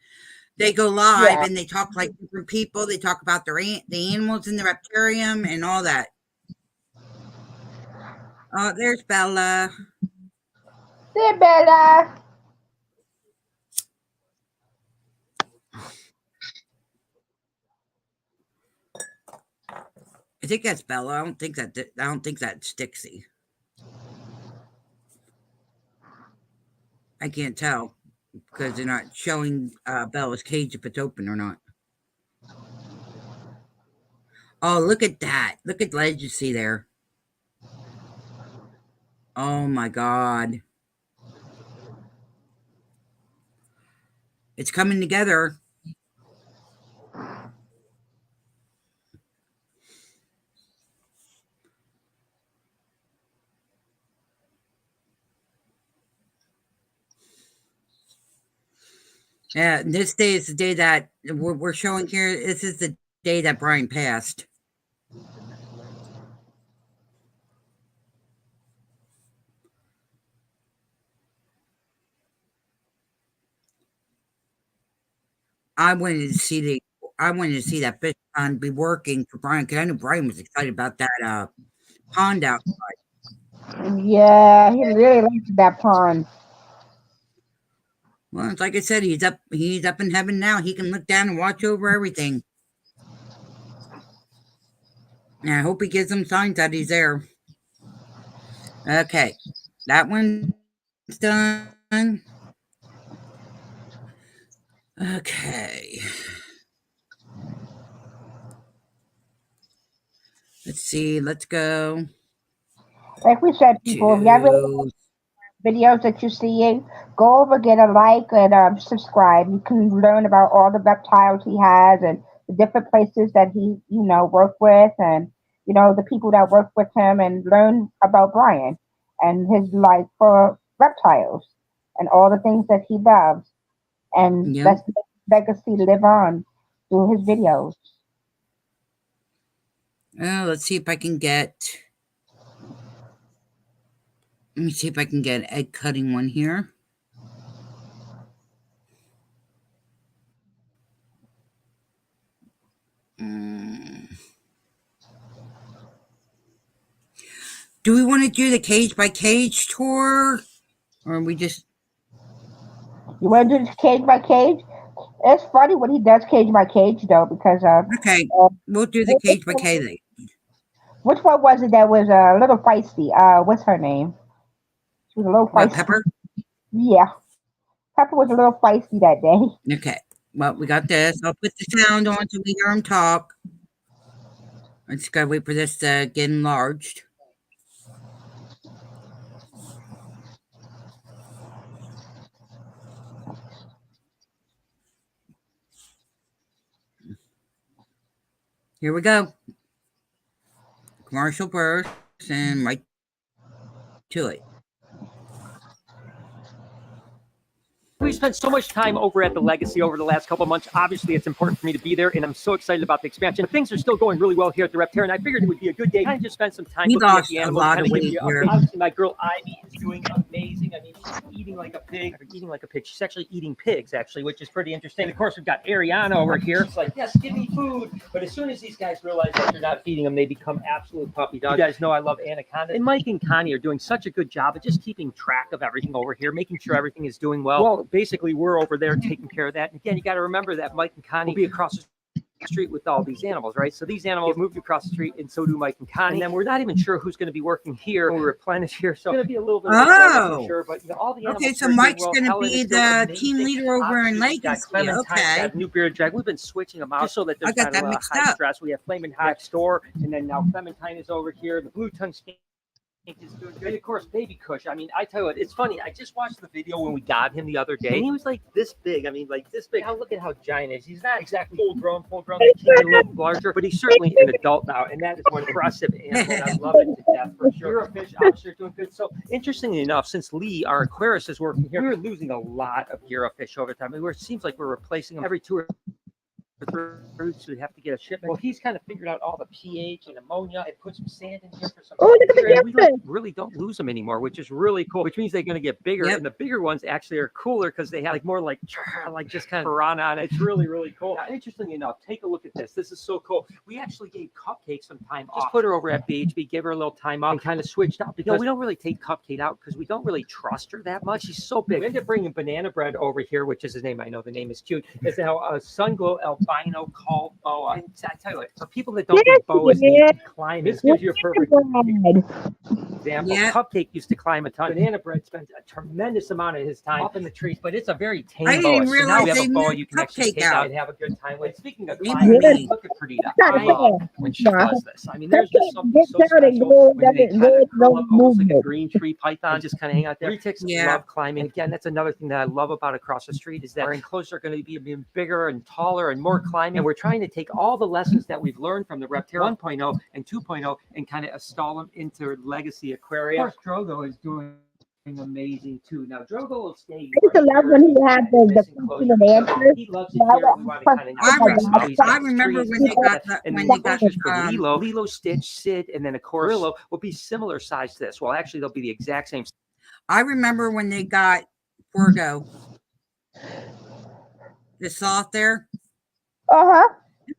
They go live and they talk like different people. They talk about the animals in the reptarium and all that. Oh, there's Bella. There, Bella. I think that's Bella. I don't think that's Dixie. I can't tell because they're not showing Bella's cage if it's open or not. Oh, look at that. Look at Legacy there. Oh my God. It's coming together. Yeah, this day is the day that we're showing here. This is the day that Brian passed. I wanted to see that fish pond be working for Brian, because I know Brian was excited about that pond out. Yeah, he really likes that pond. Well, it's like I said, he's up in heaven now. He can look down and watch over everything. And I hope he gives them signs that he's there. Okay. That one's done. Okay. Let's see. Let's go Like we said, people, if you have any to. videos that you see, go over, get a like, and subscribe. You can learn about all the reptiles he has and the different places that he, worked with, and the people that work with him, and learn about Brian and his life for reptiles and all the things that he loves, and Yep. let's let his legacy live on through his videos. Let's see if I can get. Let me see if I can get an egg cutting one here. Do we want to do the cage by cage tour, or we just? You want to do this cage by cage? It's funny when he does cage by cage though, because Okay, we'll do the which cage by one cage. which one was it that was a little feisty? What's her name? She was a little What, feisty. Pepper? Yeah, Pepper was a little feisty that day. Okay. Well, we got this. I'll put the sound on so we hear him talk. I just gotta wait for this to get enlarged. Here we go. Commercial burst and right to it. We spent so much time over at the Legacy over the last couple of months. Obviously, it's important for me to be there, and I'm so excited about the expansion. But things are still going really well here at the Reptarian. I figured it would be a good day to kind of just spend some time We looking at lost the a animals. lot Kind of of give weight you an here. update. Obviously, my girl Ivy is doing amazing. I mean, she's eating like a pig. Eating like a pig. She's actually eating pigs, actually, which is pretty interesting. And of course, we've got Ariana over here. It's like, yes, give me food. But as soon as these guys realize that you're not feeding them, they become absolute puppy dogs. You guys know I love Anaconda. And Mike and Connie are doing such a good job of just keeping track of everything over here, making sure everything is doing well. Well, basically, we're over there taking care of that. And again, you got to remember that Mike and Connie will be across the street with all these animals, right? So these animals moved across the street, and so do Mike and Connie. And then we're not even sure who's going to be working here when we replenish here. So it's going to be a little bit of a struggle for sure. But all the animals. Okay, so are doing Mike's well. going to Helen be is doing the amazing. team leader over in Obviously, we've got Legacy. Clementine's Okay. got new bearded jag. We've been switching them out just so that there's I got not that a mixed high up. stress. We have Flamin' Hot Store, and then now Clementine is over here. The blue tongue skink is doing good. And of course, Baby Kush. I mean, I tell you what, it's funny. I just watched the video when we got him the other day, and he was like this big. I mean, like this big. Now look at how giant he is. He's not exactly full grown. He's a little larger, but he's certainly an adult now, and that is one impressive animal. I love it to death for sure. You're a fish officer doing good. So interestingly enough, since Lee, our aquarist, is working here, we're losing a lot of Gira fish over time. I mean, it seems like we're replacing them every 2 or fruits, we have to get a shipment. Well, he's kind of figured out all the pH and ammonia and put some sand in here for some. Oh, look at the and we like, really don't lose them anymore, which is really cool. Which means they're going to get bigger, and the bigger ones actually are cooler because they have like more like just kind of piranha on it. It's really really cool. Now, interestingly enough, take a look at this. This is so cool. We actually gave Cupcake some time off. Just put her over at BHB, gave her a little time off, and kind of switched out because we don't really take Cupcake out because we don't really trust her that much. She's so big. We ended up bringing Banana Bread over here, which is his name. I know the name is cute. It's now a Sunglow albino called boa. And I tell you what, for people that don't think boas need to climb, this gives you a perfect example. Yeah. Cupcake used to climb a ton. Banana Bread spends a tremendous amount of his time up in the trees, but it's a very tame I boa. didn't So now we realize have a they boa moved you can actually Cupcake take out. out and have a good time with. Speaking of Yeah. climbing, look at Perdita. I love when she does this. I mean, there's just something so special when they kind of curl up almost like a green tree python, just kind of hang out there. Retics love climbing. Again, that's another thing that I love about across the street is that our enclosures are going to be even bigger and taller and more climbing. And we're trying to take all the lessons that we've learned from the Reptarian 1.0 and 2.0 and kind of install them into Legacy Aquarium. Of course, Drogo is doing amazing too. Now Drogo will stay. I used to love when he had the question and answers. He loves it here. We want to kind of I remember when they got and when then they got for Lilo, Stitch, Sid, and then of course Rillo will be similar size to this. Well, actually, they'll be the exact same. I remember when they got Forgo. the sloth there. Uh-huh.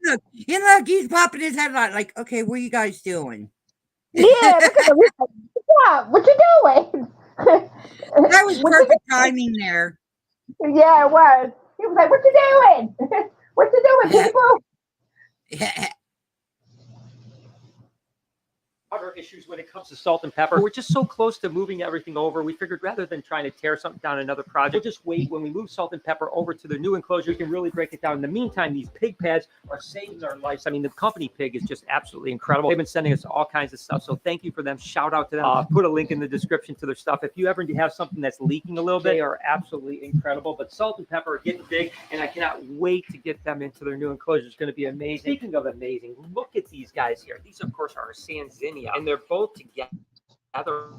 And look, he's popping his head out like, okay, what are you guys doing? Yeah, look at him. He's like, yeah, what you doing? That was What you perfect doing? timing there. Yeah, it was. He was like, what you doing? What you doing, people? Other issues when it comes to salt and pepper. We're just so close to moving everything over. We figured rather than trying to tear something down another project, we'll just wait. When we move salt and pepper over to the new enclosure, we can really break it down. In the meantime, these pig pads are saving our lives. I mean, the company Pig is just absolutely incredible. They've been sending us all kinds of stuff. So thank you for them. Shout out to them. Put a link in the description to their stuff. If you ever have something that's leaking a little bit, they are absolutely incredible. But salt and pepper are getting big, and I cannot wait to get them into their new enclosure. It's going to be amazing. Speaking of amazing, look at these guys here. These, of course, are Sanzinia, and they're both together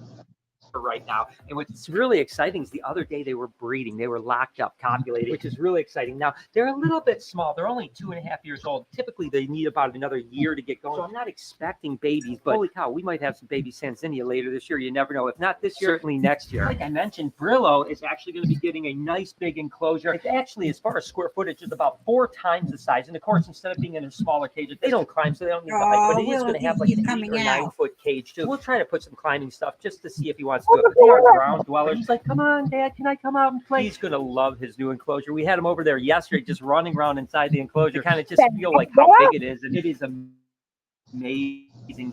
right now. And what's really exciting is the other day they were breeding. They were locked up, copulating, which is really exciting. Now, they're a little bit small. They're only 2.5 years old. Typically, they need about another year to get going. So I'm not expecting babies, but holy cow, we might have some baby Sanzinia later this year. You never know. If not this year, certainly next year. Like I mentioned, Brillo is actually going to be getting a nice big enclosure. It's actually, as far as square footage, is about 4 times the size. And of course, instead of being in a smaller cage, they don't climb, so they don't need the height, but it is going to have like an 8 or 9 foot cage too. We'll try to put some climbing stuff just to see if he wants to do it. But they are ground dwellers. He's like, come on, Dad, can I come out and play? He's going to love his new enclosure. We had him over there yesterday just running around inside the enclosure, kind of just feel like how big it is. And it is amazing.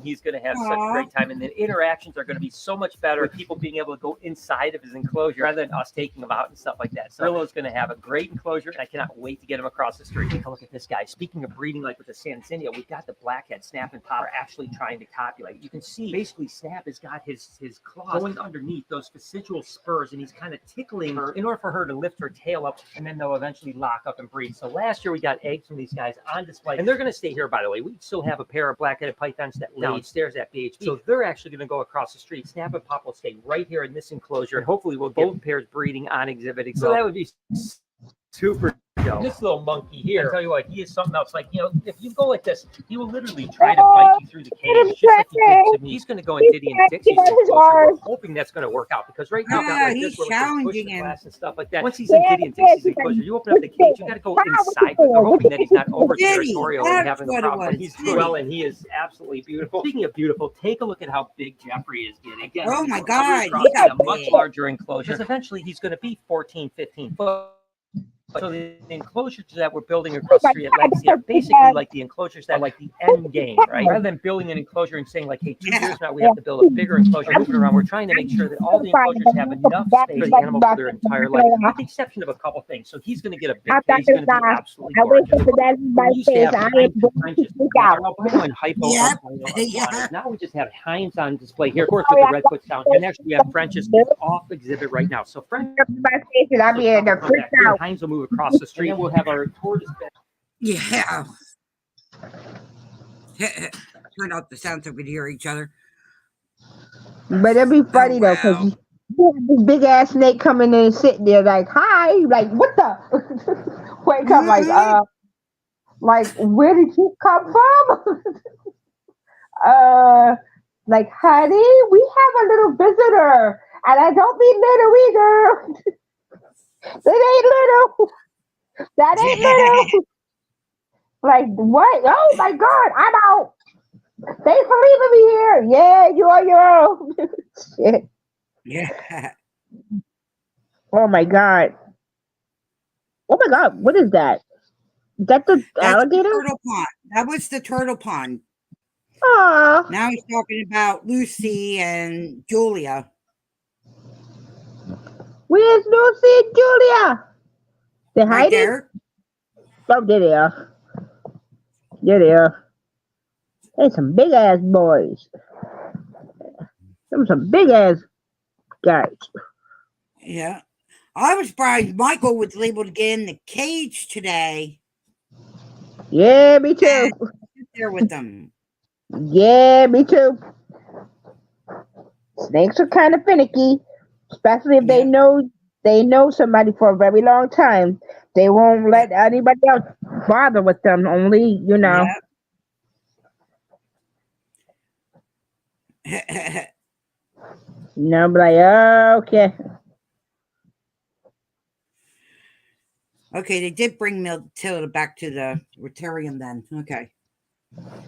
He's going to have such a great time, and the interactions are going to be so much better with people being able to go inside of his enclosure rather than us taking him out and stuff like that. So Brillo's going to have a great enclosure, and I cannot wait to get him across the street. Take a look at this guy. Speaking of breeding, like with the Sanzinia, we've got the blackhead. Snap and Pop are actually trying to copulate. You can see basically Snap has got his claws going underneath those facial spurs, and he's kind of tickling her in order for her to lift her tail up, and then they'll eventually lock up and breed. So last year we got eggs from these guys on display, and they're going to stay here, by the way. We still have a pair of black-headed pythons that lay downstairs at BHP. So they're actually going to go across the street. Snap and Pop will stay right here in this enclosure, and hopefully we'll get both pairs breeding on exhibit. So that would be super dope. This little monkey here, I tell you what, he is something else. Like, you know, if you go like this, he will literally try to bite you through the cage, just like he did to me. He's going to go in Diddy and Dixie's enclosure. We're hoping that's going to work out, because right now, like he's this, where we can push the challenging glass and stuff like that. Once he's in Diddy and Dixie's enclosure, you open up the cage, you got to go inside. But they're hoping that he's not over territorial and having a problem. But he's doing well, and he is absolutely beautiful. Speaking of beautiful, take a look at how big Jeffrey is getting. Again, oh my God, he's got a much larger enclosure, because eventually he's going to be 14, 15 foot. So the enclosures that we're building across the street at Legacy are basically like the enclosures that are like the end game, right? Rather than building an enclosure and saying like, hey, 2 years from now we have to build a bigger enclosure, moving around, we're trying to make sure that all the enclosures have enough space for the animal for their entire life, with the exception of a couple things. So he's going to get a big cage. He's going to be absolutely gorgeous. We used to have Heinz and French's. Albino and Hypo. Yeah. Now we just have Heinz on display here, of course, with the redcoats down. And actually we have French's off exhibit right now. So French, I'll be in the freak out. Heinz will move across the street. We'll have our tortoise bed. Yeah. Turn off the sound so we can hear each other. But it'd be funny though, because you have this big ass snake coming in and sitting there like, hi, like what the wake up like where did you come from? Like, honey, we have a little visitor. And I don't mean little either. That ain't little. That ain't little. Like, what? Oh my God, I'm out. Thanks for leaving me here. Yeah, you are your own. Shit. Yeah. Oh my God. Oh my God, what is that? Is that the alligator? The turtle pond. That was the turtle pond. Aw. Now he's talking about Lucy and Julia. Where's Lucy and Julia? They Right hiding? there. Oh, there they are. There they are. There's some big ass boys. Some big ass guys. Yeah. I was surprised Michael was able to get in the cage today. Yeah, me too. And sit there with them. Yeah, me too. Snakes are kind of finicky, especially if they know somebody for a very long time. They won't let anybody else bother with them. Only, you know. Yeah. No, but like, okay. Okay, they did bring Matilda back to the Rotarium then. Okay.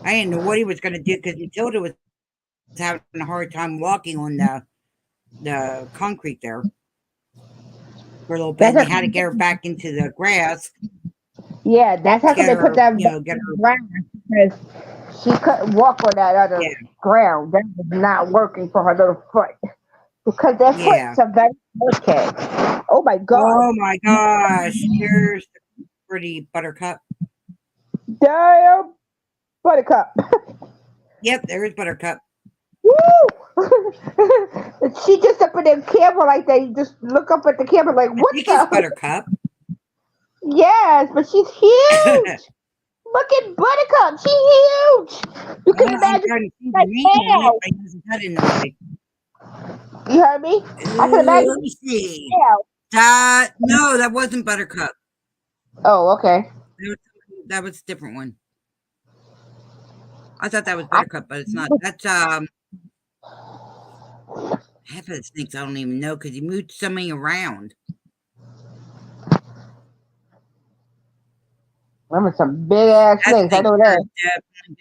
I didn't know what he was going to do because Matilda was having a hard time walking on the concrete there for a little bit. And they had to get her back into the grass. Yeah, that's how come Get they put her, that get her. ground because she couldn't walk on that other ground. That was not working for her little foot because their Yeah. foot's are very delicate. Oh my God! Oh my gosh! There's the pretty Buttercup. Damn, Buttercup. Yep, there is Buttercup. Woo! She just up in the camera like that. You just look up at the camera like, I what think it's the? Buttercup. Yes, but she's huge. Look at Buttercup. She's huge. You can I'm imagine trying to see like the name on it, tail. but it doesn't cut in the way. You heard me? I can imagine Let me see. tail. No, that wasn't Buttercup. Oh, okay. That was a different one. I thought that was Buttercup, but it's not. That's half of the snakes I don't even know because he moved so many around. Remember some big ass snakes. I know that.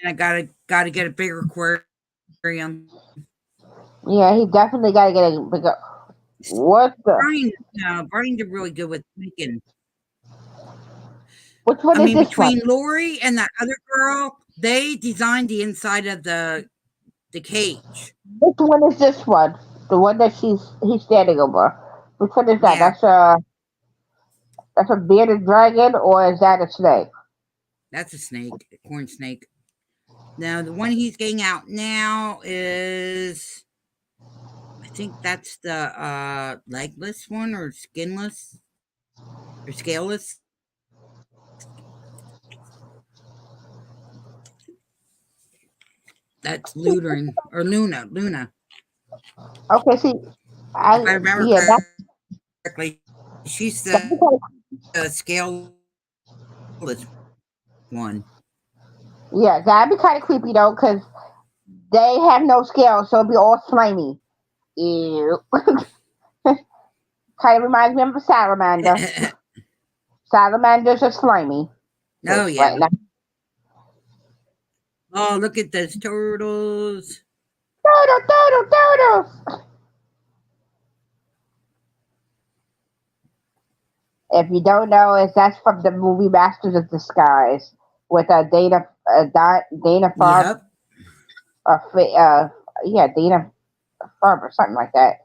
Definitely gotta get a bigger aquarium. Yeah, he definitely got to get a bigger. What the? Brian did really good with making. Which one is this Between one? Lori and that other girl, they designed the inside of the cage. Which one is this one? The one that he's standing over. Which one is that? Yeah. That's a bearded dragon, or is that a snake? That's a snake, a corn snake. Now the one he's getting out now is, I think that's the legless one or skinless or scaleless. That's Luteran or Luna. Okay, see, If I remember that's correctly, she's that's the scaleless one. yeah, that'd be kind of creepy though, because they have no scales, so it'd be all slimy. Ew. Kind of reminds me of a salamander. Salamanders are slimy. Oh yeah. Right now. Oh, look at those turtles. Turtles. If you don't know, that's from the movie Masters of Disguise with Dana Farb. Yep. Dana Farb or something like that.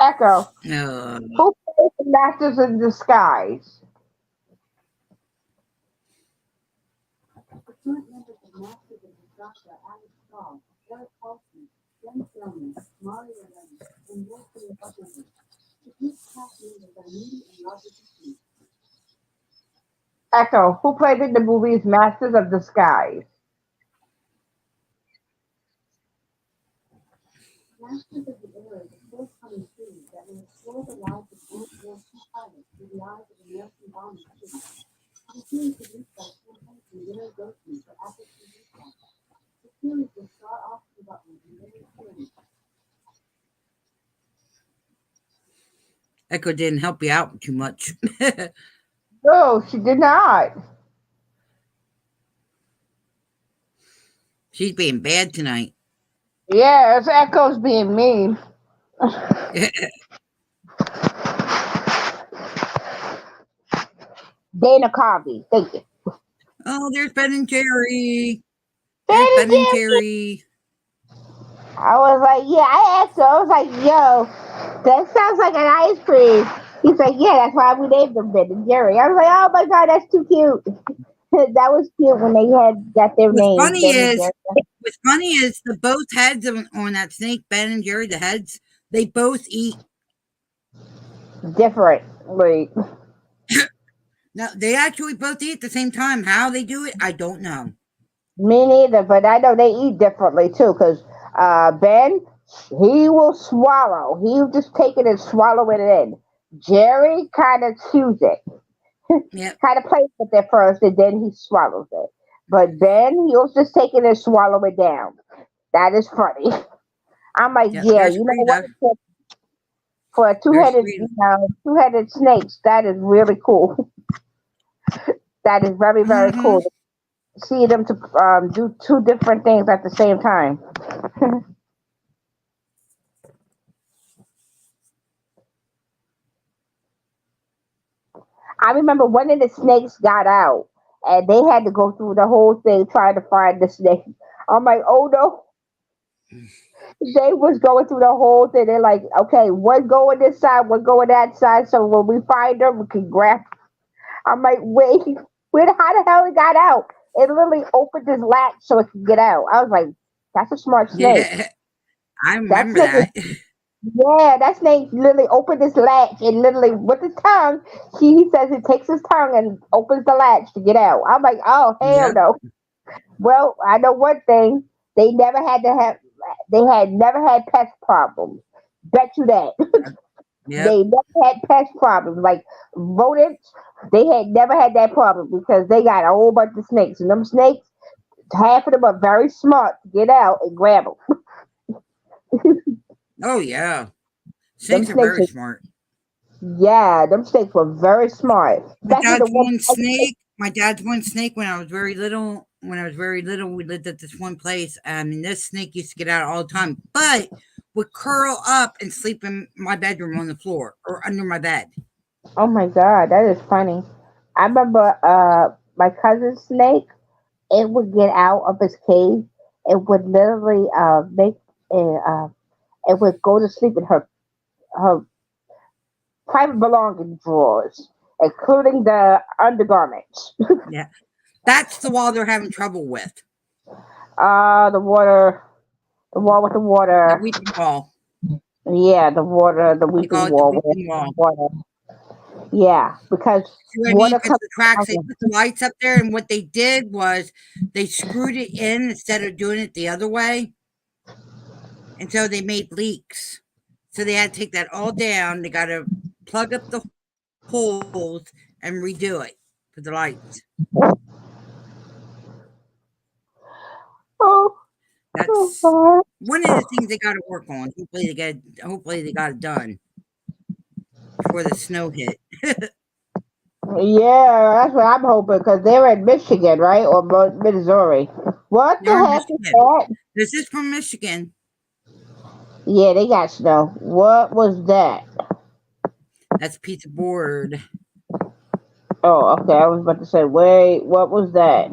Echo. Who plays the Masters of Disguise? Echo, who played in the movies Masters of Disguise? Echo didn't help you out too much. No, she did not. She's being bad tonight. Yeah, it's Echo's being mean. Dana Carvey, thank you. Oh, there's Ben and Jerry. Ben and Jerry. I was like, yeah, I asked her. I was like, yo, that sounds like an ice cream. He's like, yeah, that's why we named them Ben and Jerry. I was like, oh my God, that's too cute. That was cute when they got their names. What's funny is the both heads on that snake, Ben and Jerry, the heads, they both eat differently. No, they actually both eat at the same time. How they do it, I don't know. Me neither, but I know they eat differently too. Because Ben, he will swallow. He'll just take it and swallow it in. Jerry kind of chews it. Yep. Kind of plays with it first, and then he swallows it. But then he'll just take it and swallow it down. That is funny. I'm like, Yeah, yeah, there's you know what? Frida. For a There's two-headed, Frida. two-headed snakes, that is really cool. That is very, very Hmm. cool. See them to do two different things at the same time. I remember one of the snakes got out, and they had to go through the whole thing trying to find the snake. I'm like, oh no, they was going through the whole thing. They're like, okay, one go on this side, one go on that side. So when we find them, we can grab. I'm like, wait, how the hell it got out? It literally opened his latch so it could get out. I was like, that's a smart snake. Yeah, I That remember snake is, that. yeah, that snake literally opened his latch and literally with his tongue, he says it takes his tongue and opens the latch to get out. I'm like, oh hell Yep. no. Well, I know one thing. They never had to have. They had never had pest problems. Bet you that. Yep. They never had pest problems like rodents. They had never had that problem because they got a whole bunch of snakes, and them snakes, half of them are very smart to get out and grab them. Oh yeah. Them Snakes are snakes, very smart. yeah, them snakes were very smart, My especially the dad's one. one snake. My dad's one snake when I was very little. When I was very little, we lived at this one place. And this snake used to get out all the time, but would curl up and sleep in my bedroom on the floor or under my bed. Oh my god, that is funny. I remember my cousin's snake. It would get out of its cage. It would literally make it would go to sleep in her private belonging drawers, including the undergarments. Yeah, that's the wall they're having trouble with. The water, the wall with the The water. weeping wall. Yeah, the water, the They call weeping it the wall with weeping wall. water. Yeah, because See what I mean? water Because comes the cracks, they down. put the lights up there, and what they did was they screwed it in instead of doing it the other way. And so they made leaks. So they had to take that all down. They got to plug up the holes and redo it for the lights. Oh, oh That's God. one of the things they got to work on. Hopefully they got it done before the snow hit. Yeah, that's what I'm hoping because they're in Michigan, right, or Missouri. What the They're in heck is Michigan. that? This is from Michigan. Yeah, they got snow. What was that? That's pizza board. Oh, okay. I was about to say, wait, what was that?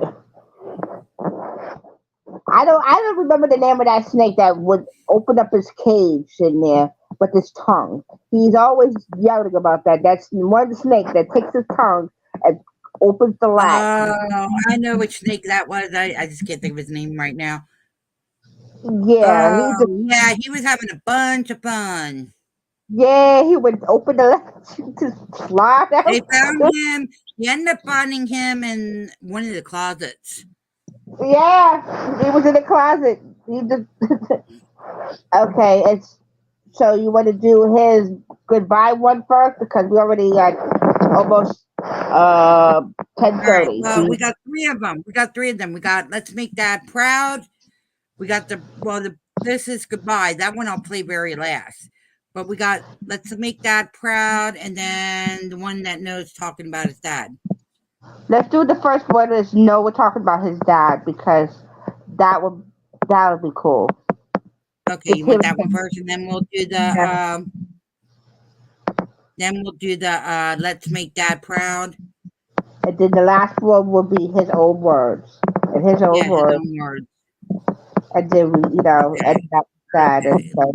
I don't remember the name of that snake that would open up his cage in there with his tongue. He's always yelling about that. That's one snake that takes his tongue and opens the latch. Oh, I know which snake that was. I just can't think of his name right now. Yeah, he just Oh, yeah, he was having a bunch of fun. yeah, he would open the latch to slide They out. found him. He ended up finding him in one of the closets. Yeah, he was in the closet. He just okay. It's so you want to do his goodbye one first because we already got almost ten All right. thirty. Well, we got three of them. We got Let's Make Dad Proud. We got This Is Goodbye. That one I'll play very last. But we got Let's Make Dad Proud, and then the one that knows talking about his dad. Let's do the first one. Is no, we're talking about his dad because that would that would be cool. Okay, It's you want him. that one first, and then we'll do the Let's Make Dad Proud. And then the last one will be his own words and his own Yeah, his words. own words. And then we, Okay. end up that. And Okay. so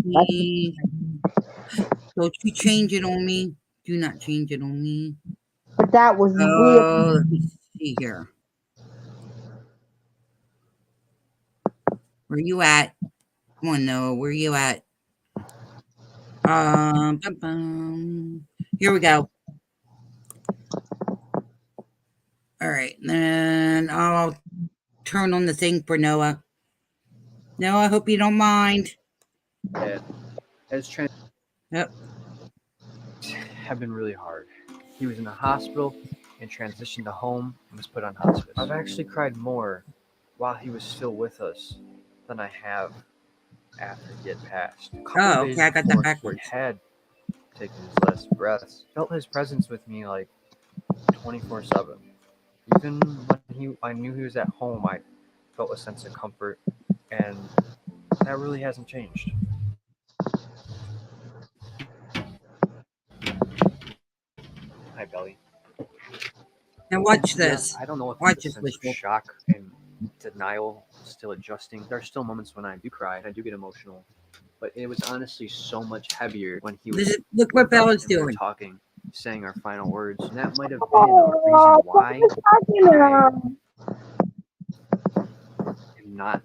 Don't you change it on me. Do not change it on me. but that was real. Oh, let me see here. Where you at? Come on, Noah. Where you at? Bum, bum. Here we go. All right, then I'll turn on the thing for Noah. Noah, I hope you don't mind. Yeah. His trans Yep. have been really hard. He was in the hospital and transitioned to home and was put on hospice. I've actually cried more while he was still with us than I have after he had passed. A couple Oh, days okay, I got that before backwards. he had taken his last breaths, felt his presence with me like 24/7. Even when I knew he was at home, I felt a sense of comfort, and that really hasn't changed. Hi, Belly. Now watch Yeah, this. I don't know if Watch it's a this, sense of Wishful. shock and denial, still adjusting. There are still moments when I do cry and I do get emotional, but it was honestly so much heavier when he was Look what with us Bella's and we were doing. talking, saying our final words, and that might have been a Oh, reason why I am not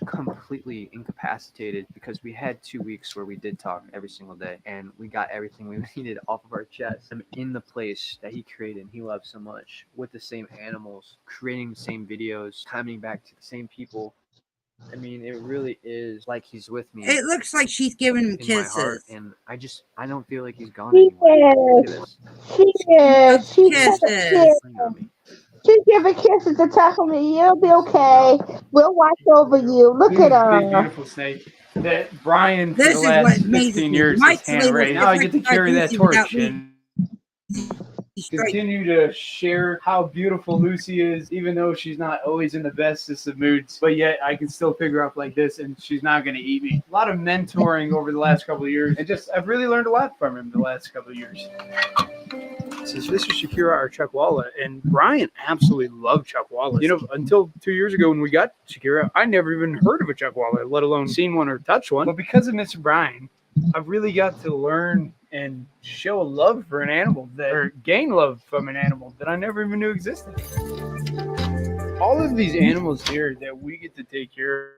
completely incapacitated, because we had 2 weeks where we did talk every single day and we got everything we needed off of our chest. I'm in the place that he created and he loved so much, with the same animals, creating the same videos, coming back to the same people. I mean, it really is like he's with me It looks like she's giving him in my heart, kisses. and I don't feel like he's gone She anywhere. Look at is. this. She is. She's Kisses. Playing on me. She's giving kisses to tell me you'll be okay. We'll watch over you. Look at Big, her. beautiful snake that Brian for This the is what last amazes 15 me. years has Mike's hand label raised. Now I get to different carry that Lucy without torch me. and continue to share how beautiful Lucy is, even though she's not always in the bestest of moods. But yet I can still pick her up like this, and she's not going to eat me. A lot of mentoring over the last couple of years, and I've really learned a lot from him the last couple of years. This is Shakira, our Chuckwalla, and Brian absolutely loved Chuckwallas. You know, until 2 years ago when we got Shakira, I never even heard of a Chuckwalla, let alone seen one or touched one. But because of Mr. Brian, I've really got to learn and show a love for an animal or gain love from an animal that I never even knew existed. All of these animals here that we get to take care of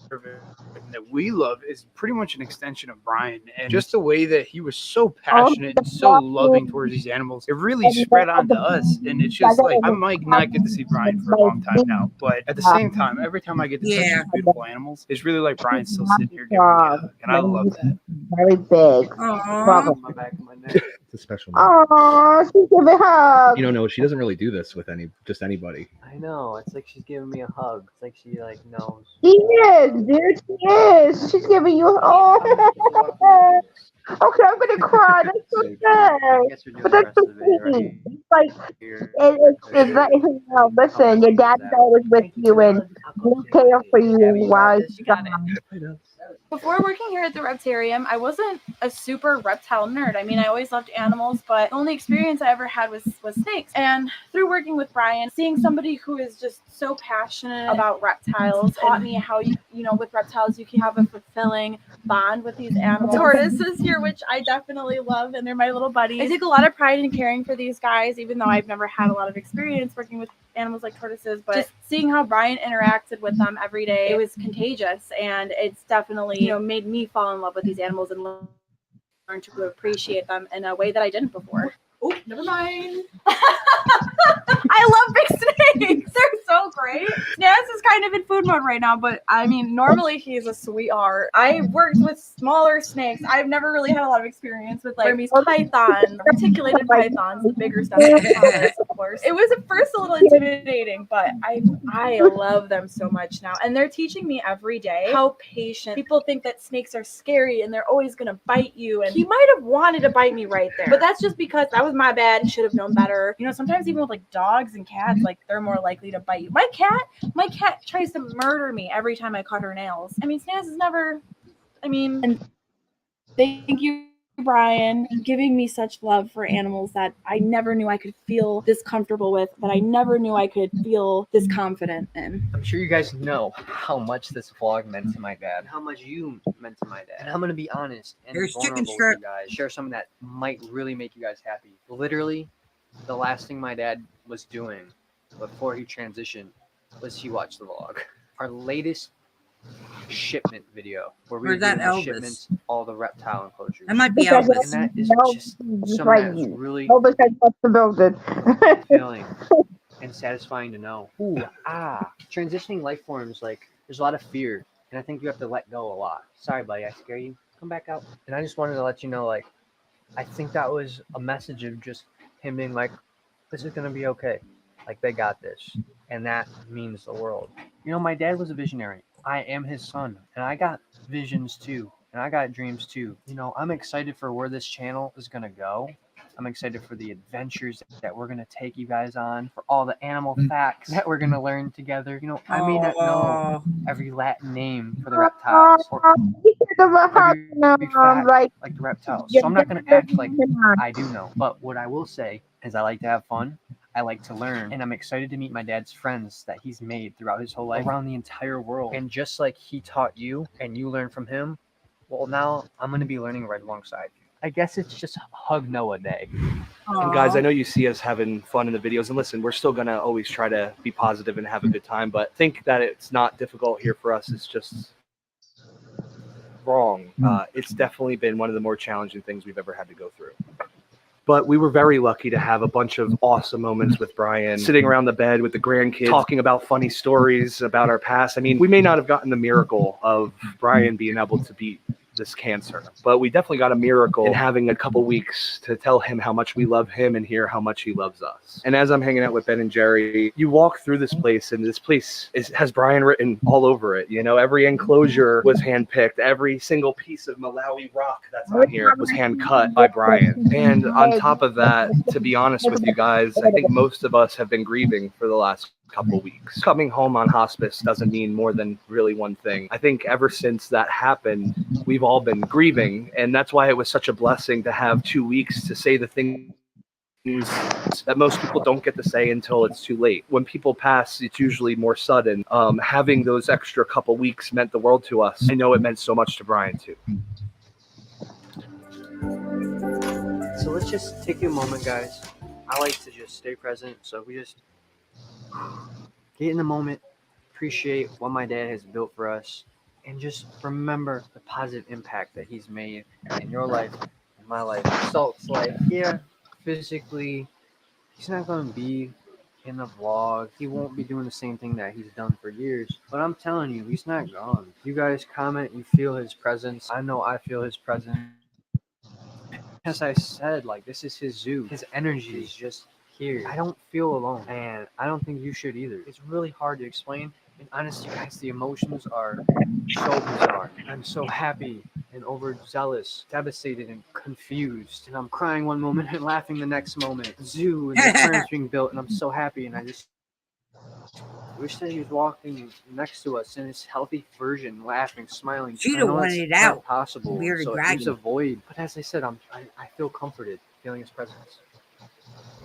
and that we love is pretty much an extension of Brian, and just the way that he was so passionate and so loving towards these animals, it really spread onto us. And it's just like, I might not get to see Brian for a long time now, but at the same time, every time I get to touch Yeah. these beautiful animals, it's really like Brian's still sitting here giving me a hug, and I love that. Very big. Aww. On my back of my neck. It's a special moment. Oh, she's giving hugs. You don't know, she doesn't really do this with just anybody. I know. It's like she's giving me a hug. It's like she knows. She is, dude. She is. She's giving you. Oh. Okay, I'm gonna cry. That's so I sad. guess we're doing But the that's rest so of the video right sweet. It's like here. it's letting him know. Listen, your dad's always with you, and he'll care for you while You got it. Before working here at the Reptarium, I wasn't a super reptile nerd. I mean, I always loved animals, but the only experience I ever had was snakes. And through working with Brian, seeing somebody who is just so passionate about reptiles taught me how with reptiles you can have a fulfilling bond with these animals. Tortoises here, which I definitely love, and they're my little buddies. I take a lot of pride in caring for these guys, even though I've never had a lot of experience working with animals like tortoises, but just seeing how Brian interacted with them every day, it was contagious, and it's definitely made me fall in love with these animals and learn to appreciate them in a way that I didn't before. Oh, never mind. I love big snakes. They're so great. Snaz is kind of in food mode right now, but I mean, normally he's a sweetheart. I worked with smaller snakes. I've never really had a lot of experience with like Burmese python, reticulated pythons, the bigger stuff, of course. It was at first a little intimidating, but I love them so much now. And they're teaching me every day how patient. People think that snakes are scary and they're always gonna bite you. And he might have wanted to bite me right there, but that's just because that was my bad. Should have known better. Sometimes even with like dogs and cats, like they're more likely to bite you. My cat tries to murder me every time I cut her nails. I mean, Snaz is never. And thank you, Brian, giving me such love for animals that I never knew I could feel this comfortable with, that I never knew I could feel this confident in. I'm sure you guys know how much this vlog meant to my dad, how much you meant to my dad. And I'm gonna be honest and Here's chicken vulnerable with strip. you guys. Share something that might really make you guys happy. Literally, the last thing my dad was doing before he transitioned was he watched the vlog. Our latest shipment video where we were Or is that doing the Elvis? shipments, all the reptile enclosures. That might be Because Elvis. And that is just something right. that's really Elvis has left the building. fulfilling and satisfying to know. Transitioning life forms, like there's a lot of fear, and I think you have to let go a lot. Sorry, buddy, I scare you. Come back out. And I just wanted to let you know, like, I think that was a message of just him being like, this is gonna be okay. Like they got this, and that means the world. You know, my dad was a visionary. I am his son, and I got visions too, and I got dreams too. You know, I'm excited for where this channel is gonna go. I'm excited for the adventures that we're gonna take you guys on, for all the animal facts that we're gonna learn together. You know, I may not know every Latin name for the reptiles or every fact Like, like the reptiles, so I'm not gonna act like I do know. But what I will say is I like to have fun. I like to learn, and I'm excited to meet my dad's friends that he's made throughout his whole life around the entire world. And just like he taught you and you learned from him, well, now I'm going to be learning right alongside you. I guess it's just Hug Noah Day. And guys, I know you see us having fun in the videos, and listen, we're still gonna always try to be positive and have a good time, but think that it's not difficult here for us. It's just wrong. It's definitely been one of the more challenging things we've ever had to go through. But we were very lucky to have a bunch of awesome moments with Brian, sitting around the bed with the grandkids, talking about funny stories about our past. I mean, we may not have gotten the miracle of Brian being able to beat this cancer, but we definitely got a miracle in having a couple weeks to tell him how much we love him and hear how much he loves us. And as I'm hanging out with Ben and Jerry, you walk through this place, and this place has Brian written all over it. You know, every enclosure was handpicked. Every single piece of Malawi rock that's on here was hand cut by Brian. And on top of that, to be honest with you guys, I think most of us have been grieving for the last couple weeks. Coming home on hospice doesn't mean more than really one thing. I think ever since that happened, we've all been grieving, and that's why it was such a blessing to have 2 weeks to say the things that most people don't get to say until it's too late. When people pass, it's usually more sudden. Having those extra couple weeks meant the world to us. I know it meant so much to Brian too. So let's just take a moment, guys. I like to just stay present, so we just get in the moment, appreciate what my dad has built for us, and just remember the positive impact that he's made in your life and my life. So it's like, yeah, physically, he's not going to be in the vlog. He won't be doing the same thing that he's done for years. But I'm telling you, he's not gone. You guys comment, you feel his presence. I know I feel his presence. As I said, like, this is his zoo. His energy is just here. I don't feel alone, and I don't think you should either. It's really hard to explain, and honestly, guys, the emotions are so bizarre. I'm so happy and overzealous, devastated and confused, and I'm crying one moment and laughing the next moment. Zoo and the furnace being built, and I'm so happy, and I just wish that he was walking next to us in his healthy version, laughing, smiling. She'd I have know wanted that's it not out. possible, Weird so it dragon. leaves a void. But as I said, I feel comforted, feeling his presence.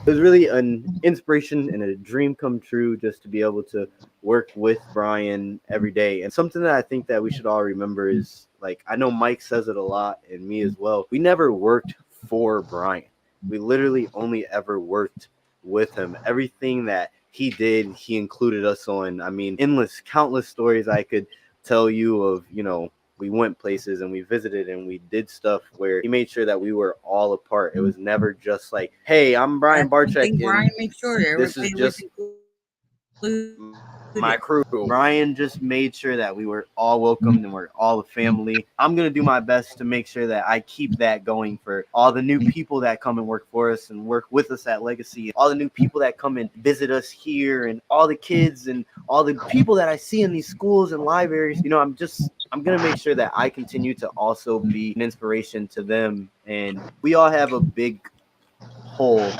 It was really an inspiration and a dream come true just to be able to work with Brian every day. And something that I think that we should all remember is, like, I know Mike says it a lot and me as well. We never worked for Brian. We literally only ever worked with him. Everything that he did, he included us on. I mean, countless stories I could tell you of, you know, we went places and we visited and we did stuff where he made sure that we were all a part. It was never just like, hey, I'm Brian Barczyk, Brian made sure this is everybody just was included. my crew. Brian just made sure that we were all welcomed and we're all a family. I'm going to do my best to make sure that I keep that going for all the new people that come and work for us and work with us at Legacy, all the new people that come and visit us here, and all the kids and all the people that I see in these schools and libraries. You know, I'm going to make sure that I continue to also be an inspiration to them. And we all have a big hole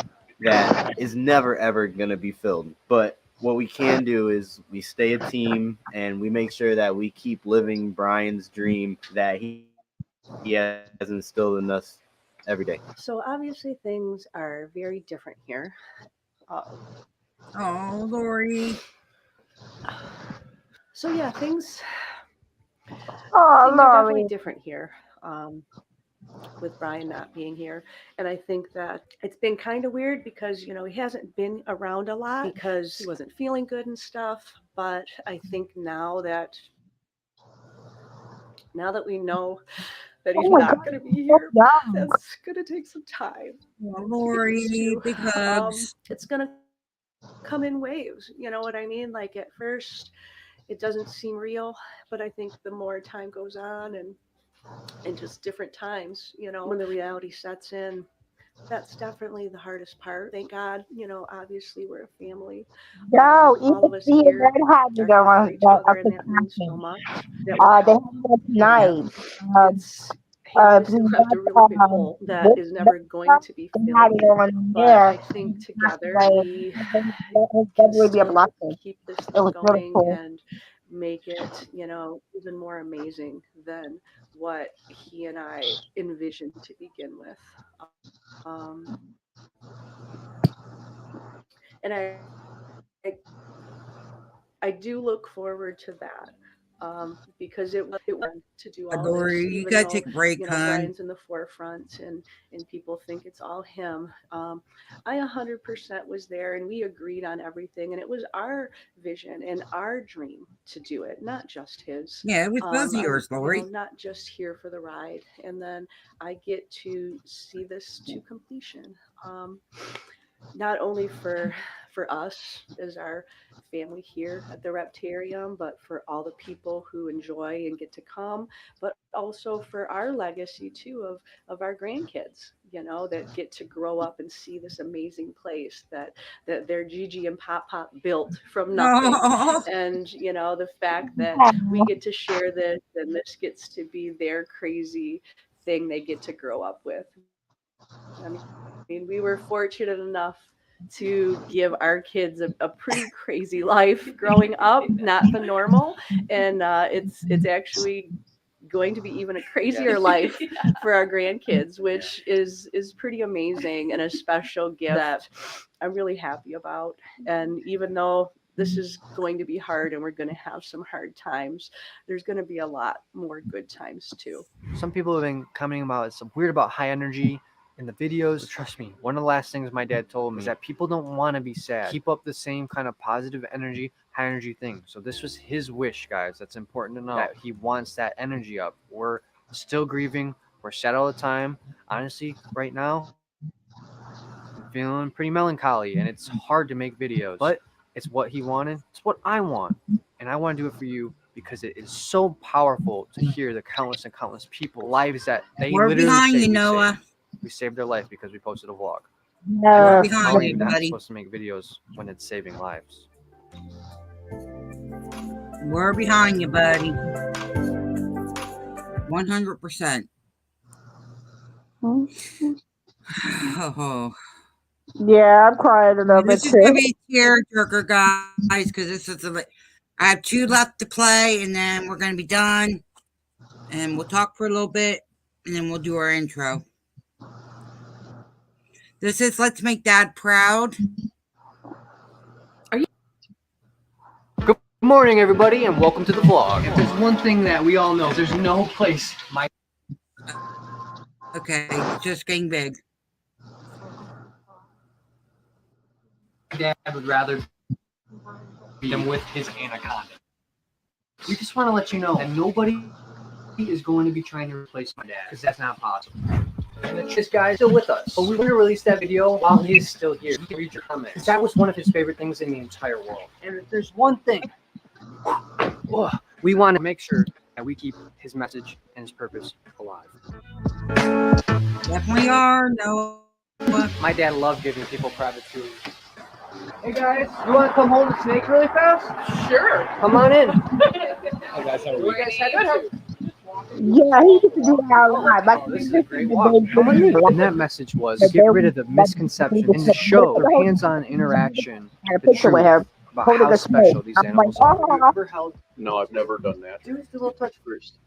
that is never, ever going to be filled. But what we can do is we stay a team and we make sure that we keep living Brian's dream that he has instilled in us every day. So obviously things are very different here. Oh, Lori. So yeah, things Oh, are definitely Lori. different here. With Brian not being here. And I think that it's been kind of weird because, you know, he hasn't been around a lot because he wasn't feeling good and stuff. But I think now that we know that he's not going to be here, that's going to take some time. Oh, Lori, big hugs. It's going to come in waves. You know what I mean? Like at first, it doesn't seem real, but I think the more time goes on and just different times, you know, when the reality sets in, that's definitely the hardest part. Thank God, obviously we're a family. Yo, All even of us Steve here and Red had are to go here for on each the other, up and the that means so package. much. That we They help. have it Yep. tonight. It's If you left a really big hole that is never going to be they had filled. it on But there. I think together we It can would be a still blessing. keep this It thing was really going cool. and make it, even more amazing than what he and I envisioned to begin with. Um, and I do look forward to that, because it was to do all this, Adore you even gotta though take a break, hon. Brian's in the forefront and people think it's all him. I 100% was there, and we agreed on everything, and it was our vision and our dream to do it, not just his. Yeah, it was both of I'm, yours, Lori. not just here for the ride, and then I get to see this to completion. Not only for us as our family here at the Reptarium, but for all the people who enjoy and get to come, but also for our legacy too of our grandkids, that get to grow up and see this amazing place that their Gigi and Pop Pop built from nothing. Oh, And the fact that we get to share this, and this gets to be their crazy thing they get to grow up with. I mean, we were fortunate enough to give our kids a pretty crazy life growing up, not the normal, and it's actually going to be even a crazier life for our grandkids, which is pretty amazing and a special gift that I'm really happy about. And even though this is going to be hard and we're going to have some hard times, there's going to be a lot more good times too. Some people have been commenting about it's weird about high energy in the videos. But trust me, one of the last things my dad told me is that people don't want to be sad. Keep up the same kind of positive energy, high energy thing. So this was his wish, guys. That's important to know. That he wants that energy up. We're still grieving. We're sad all the time. Honestly, right now, I'm feeling pretty melancholy, and it's hard to make videos. But it's what he wanted. It's what I want. And I want to do it for you because it is so powerful to hear the countless and countless people, lives that they we're literally behind say you, we Noah. saved. We saved their life because we posted a vlog. We're No, behind How are you, you not buddy. supposed to make videos when it's saving lives? We're behind you, buddy. 100%. Oh, yeah, I'm crying a little bit this is gonna too. be a tearjerker, guys, because this is I have 2 left to play, and then we're gonna be done, and we'll talk for a little bit, and then we'll do our intro. This is Let's Make Dad Proud. Good morning, everybody, and welcome to the vlog. If there's one thing that we all know, there's no place my Okay, it's just getting big. dad would rather be than with his anaconda. We just want to let you know that nobody is going to be trying to replace my dad, because that's not possible. And this guy is still with us, but we want to release that video while he is still here. He can read your comments. That was one of his favorite things in the entire world. And if there's one thing we want to make sure that we keep his message and his purpose alive. Definitely are, Noah. My dad loved giving people private tours. Hey guys, you want to come hold the snake really fast? Sure. Come on in. Hey guys, how are you? Yeah, he used to do that a lot. Like, This is a great walk. And that message was to get rid of the misconception and to show through hands-on interaction had a the picture with truth him about holding how a special snake. these I'm like, animals are. Have you oh, ever held? No, I've never done that. Do a little touch first.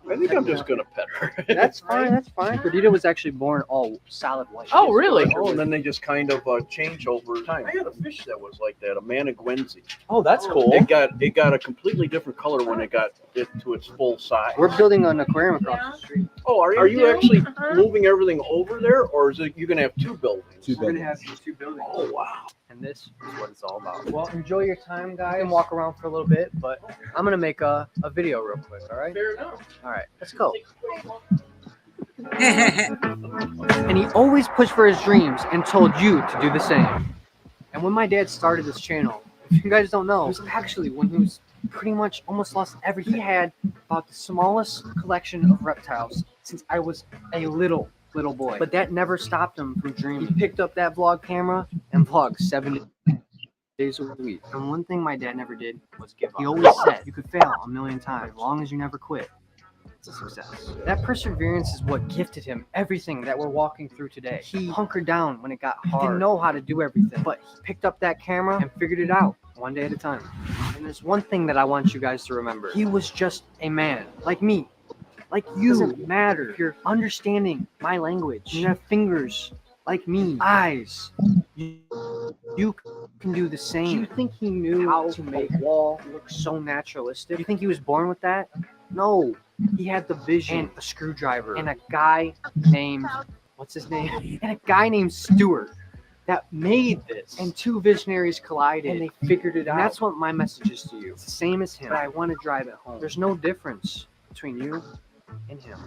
I think I'm just gonna pet her. That's fine. That's fine. Perdita was actually born all solid white. Oh, really? Oh, and then they just kind of change over time. I had a fish that was like that, a Managuenzi. Oh, that's cool. It got a completely different color when it got it to its full size. We're building an aquarium across the street. Oh, are you actually moving everything over there, or is it you gonna have 2 buildings? We're gonna have 2 buildings. Oh, wow. And this is what it's all about. Well, enjoy your time, guys. You can walk around for a little bit, but I'm gonna make a video real quick. All right? Fair enough. All right, let's go. And he always pushed for his dreams and told you to do the same. And when my dad started this channel, if you guys don't know, it was actually when he was pretty much almost lost everything. He had about the smallest collection of reptiles since I was a little little boy. But that never stopped him from dreaming. He picked up that vlog camera and vlogged 7 days a week. And one thing my dad never did was give up. He always said, you could fail a million times, as long as you never quit. It's a success. That perseverance is what gifted him everything that we're walking through today. He hunkered down when it got hard. He didn't know how to do everything, but he picked up that camera and figured it out one day at a time. And there's one thing that I want you guys to remember. He was just a man, like me, like you. It doesn't matter if you're understanding my language. You have fingers like me, eyes. You can do the same. Do you think he knew how to make a wall look so naturalistic? Do you think he was born with that? No. He had the vision, and a screwdriver, and a guy named, what's his name? And a guy named Stuart that made this. And two visionaries collided, and they figured it out. And that's what my message is to you. It's the same as him, but I want to drive it home. There's no difference between you and him.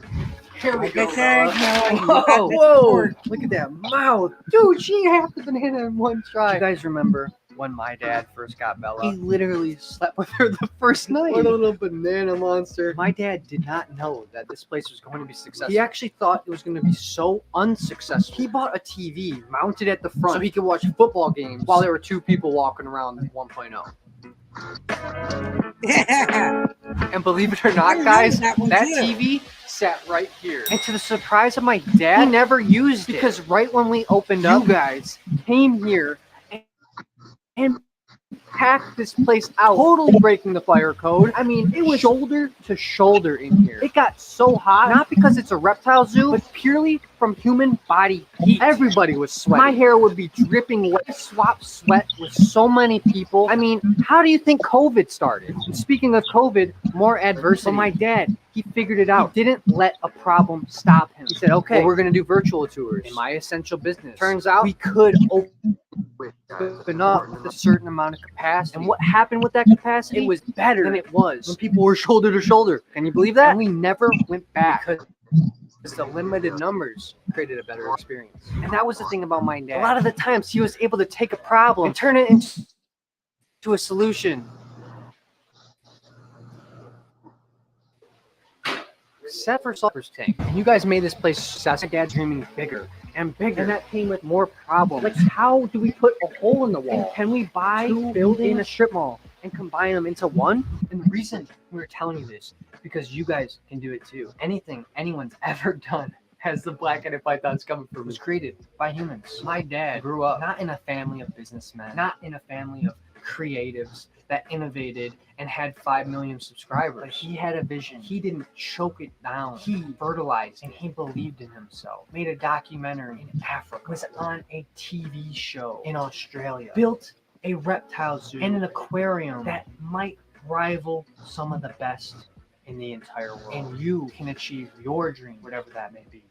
Here we go. Whoa, look at that mouth. Dude, she ate half the banana in one try. You guys remember when my dad first got Bella? He literally slept with her the first night. What a little banana monster. My dad did not know that this place was going to be successful. He actually thought it was going to be so unsuccessful. He bought a TV mounted at the front so he could watch football games while there were two people walking around 1.0. And believe it or not, guys, that TV sat right here. And to the surprise of my dad, he never used it. Because right when we opened up, you guys came here and packed this place out, totally breaking the fire code. I mean, it was shoulder to shoulder in here. It got so hot, not because it's a reptile zoo, but purely from human body heat. Everybody was sweating. My hair would be dripping wet. I swapped sweat with so many people. I mean, how do you think COVID started? And speaking of COVID, more adversity. But my dad, he figured it out. He didn't let a problem stop him. He said, okay, well, we're going to do virtual tours in my essential business. Turns out we could open up with a certain amount of capacity. And what happened with that capacity? It was better than it was when people were shoulder to shoulder. Can you believe that? And we never went back because the limited numbers created a better experience. And that was the thing about my dad. A lot of the times he was able to take a problem and turn it into a solution. Except for Sulphur's Tank. And you guys made this place successful. My dad's dreaming bigger and bigger. And that came with more problems. Like, how do we put a hole in the wall? And can we buy two buildings in a strip mall and combine them into one? And the reason we were telling you this, because you guys can do it too. Anything anyone's ever done, as the black-headed pythons coming from, was created by humans. My dad grew up not in a family of businessmen, not in a family of creatives that innovated and had 5 million subscribers. But he had a vision. He didn't choke it down. He fertilized and he believed in himself. Made a documentary in Africa. Was on a TV show in Australia. Built a reptile zoo and an aquarium that might rival some of the best in the entire world. And you can achieve your dream, whatever that may be.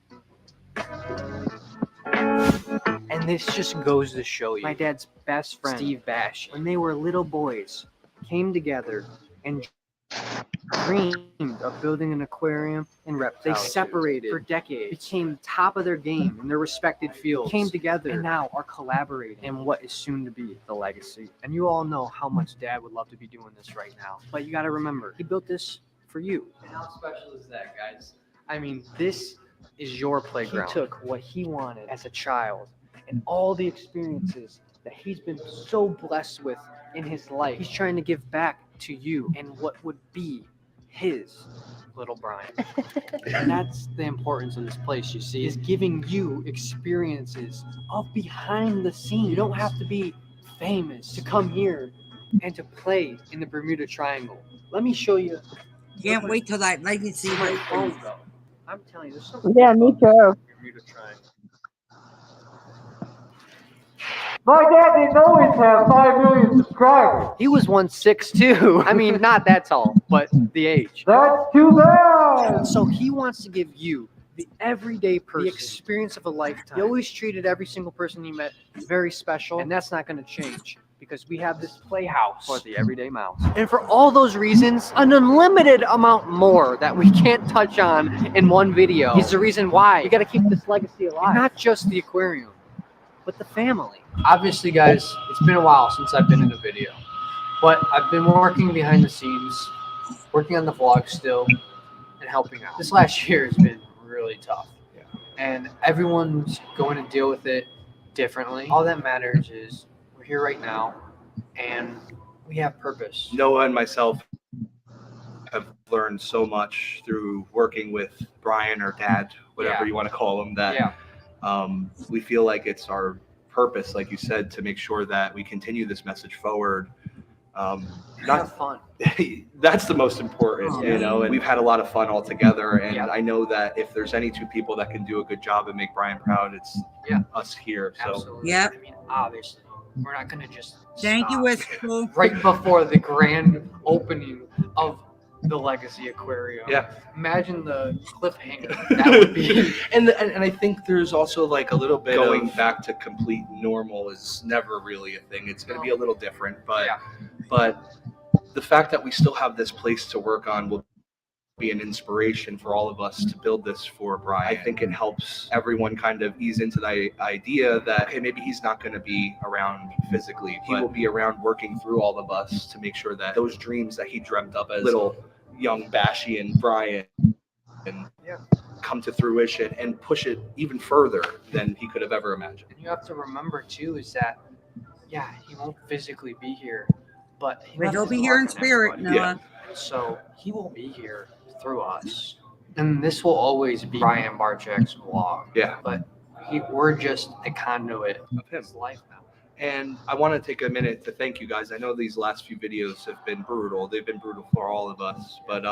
And this just goes to show you, my dad's best friend, Steve Bash, when they were little boys, came together and dreamed of building an aquarium and reptile. They separated for decades, became top of their game in their respected fields, came together, and now are collaborating in what is soon to be the legacy. And you all know how much Dad would love to be doing this right now. But you got to remember, he built this for you. And how special is that, guys? I mean, this is your playground. He took what he wanted as a child and all the experiences that he's been so blessed with in his life. He's trying to give back to you and what would be his little Brian. And that's the importance of this place, you see, is giving you experiences of behind the scenes. You don't have to be famous to come here and to play in the Bermuda Triangle. Let me show you. Can't wait till that legacy. I'm telling you, there's something. Yeah, me too. Bermuda Triangle. My dad didn't always have 5 million subscribers. He was 1'6" I mean, not that tall, but the age. That's too bad. So he wants to give you, the everyday person, the experience of a lifetime. He always treated every single person he met very special, and that's not going to change. Because we have this playhouse for the everyday mouse. And for all those reasons, an unlimited amount more that we can't touch on in one video is the reason why we got to keep this legacy alive. And not just the aquarium, but the family. Obviously, guys, it's been a while since I've been in a video, but I've been working behind the scenes, working on the vlog still, and helping out. This last year has been really tough. and everyone's going to deal with it differently. All that matters is we're here right now, and we have purpose. Noah and myself have learned so much through working with Brian or Dad, whatever you want to call him, that we feel like it's our purpose, like you said, to make sure that we continue this message forward. Have fun. That's the most important, you know, and we've had a lot of fun all together. And I know that if there's any two people that can do a good job and make Brian proud, it's us here. So, Absolutely. I mean, obviously, we're not going to just Thank you, stop Wistful. right before the grand opening of the Legacy Aquarium. Yeah. Imagine the cliffhanger that would be. and I think there's also like a little bit going back to complete normal is never really a thing. It's going to be a little different, but the fact that we still have this place to work on will be an inspiration for all of us to build this for Brian. I think it helps everyone kind of ease into the idea that, okay, maybe he's not going to be around physically. He will be around working through all of us to make sure that those dreams that he dreamt up as little young Bashy and Brian come to fruition and push it even further than he could have ever imagined. And you have to remember too is that, he won't physically be here, but He'll be here in spirit, Noah. So he will be here through us. And this will always be Brian Barczyk's vlog. Yeah. But we're just a conduit of his life now. And I want to take a minute to thank you guys. I know these last few videos have been brutal. They've been brutal for all of us, but